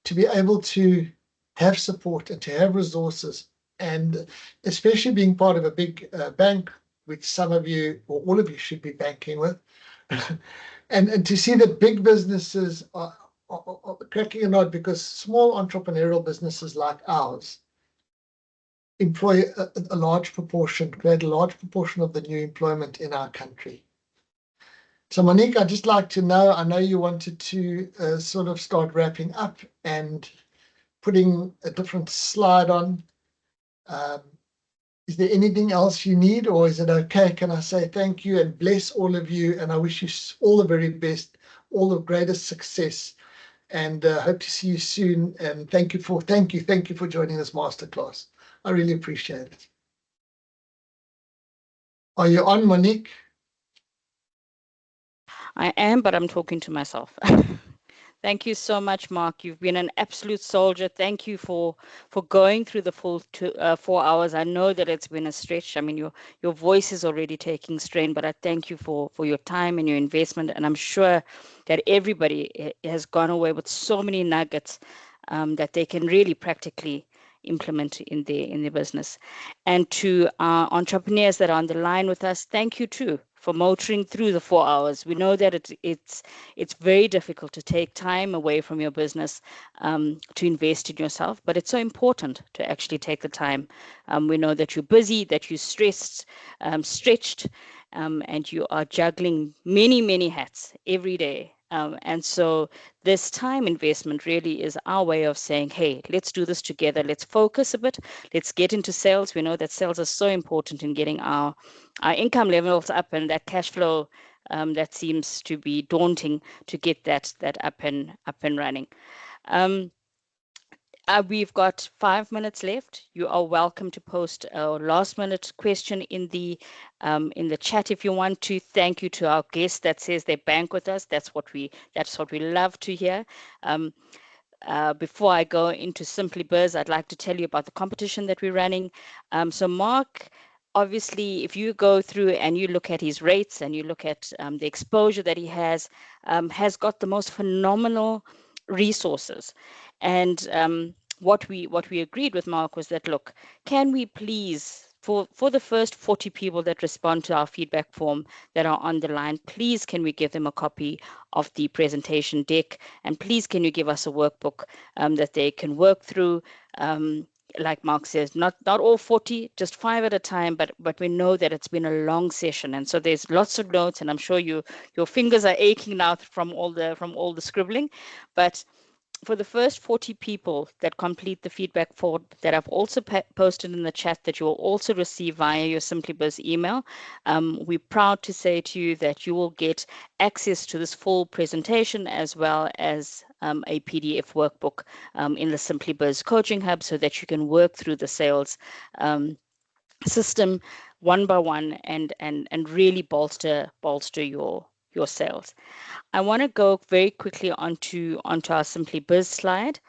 to be able to have support and to have resources, and especially being part of a big bank, which some of you or all of you should be banking with, and to see that big businesses are cracking a nod, because small entrepreneurial businesses like ours employ a large proportion, create a large proportion of the new employment in our country. So Monique, I'd just like to know, I know you wanted to sort of start wrapping up and putting a different slide on. Is there anything else you need, or is it okay? Can I say thank you and bless all of you, and I wish you all the very best, all the greatest success, and hope to see you soon. And thank you for joining this masterclass. I really appreciate it. Are you on, Monique? I am, but I'm talking to myself. Thank you so much, Mark. You've been an absolute soldier. Thank you for going through the full 4 hours. I know that it's been a stretch. I mean, your voice is already taking strain, but I thank you for your time and your investment. And I'm sure that everybody has gone away with so many nuggets that they can really practically implement in their business. And to entrepreneurs that are on the line with us, thank you too for motoring through the 4 hours. We know that it's very difficult to take time away from your business to invest in yourself, but it's so important to actually take the time. We know that you're busy, that you're stressed, stretched, and you are juggling many hats every day. And so this time investment really is our way of saying, hey, let's do this together. Let's focus a bit. Let's get into sales. We know that sales are so important in getting our income levels up, and that cash flow that seems to be daunting to get that up and running. We've got 5 minutes left. You are welcome to post a last minute question in the chat if you want to. Thank you to our guest that says they bank with us. That's what we love to hear. Before I go into SimplyBiz, I'd like to tell you about the competition that we're running. So Mark, obviously, if you go through and you look at his rates and you look at the exposure that he has got the most phenomenal resources. And what we agreed with Mark was that, look, can we please, for the first 40 people that respond to our feedback form that are on the line, please can we give them a copy of the presentation deck, and please can you give us a workbook that they can work through. Like Mark says, not all 40, just 5 at a time, but we know that it's been a long session, and so there's lots of notes, and I'm sure your fingers are aching now from all the scribbling. But for the first 40 people that complete the feedback form that I've also posted in the chat that you will also receive via your SimplyBiz email, we're proud to say to you that you will get access to this full presentation as well as a PDF workbook in the SimplyBiz Coaching Hub, so that you can work through the sales system one by one and really bolster your sales. I want to go very quickly onto our SimplyBiz slide.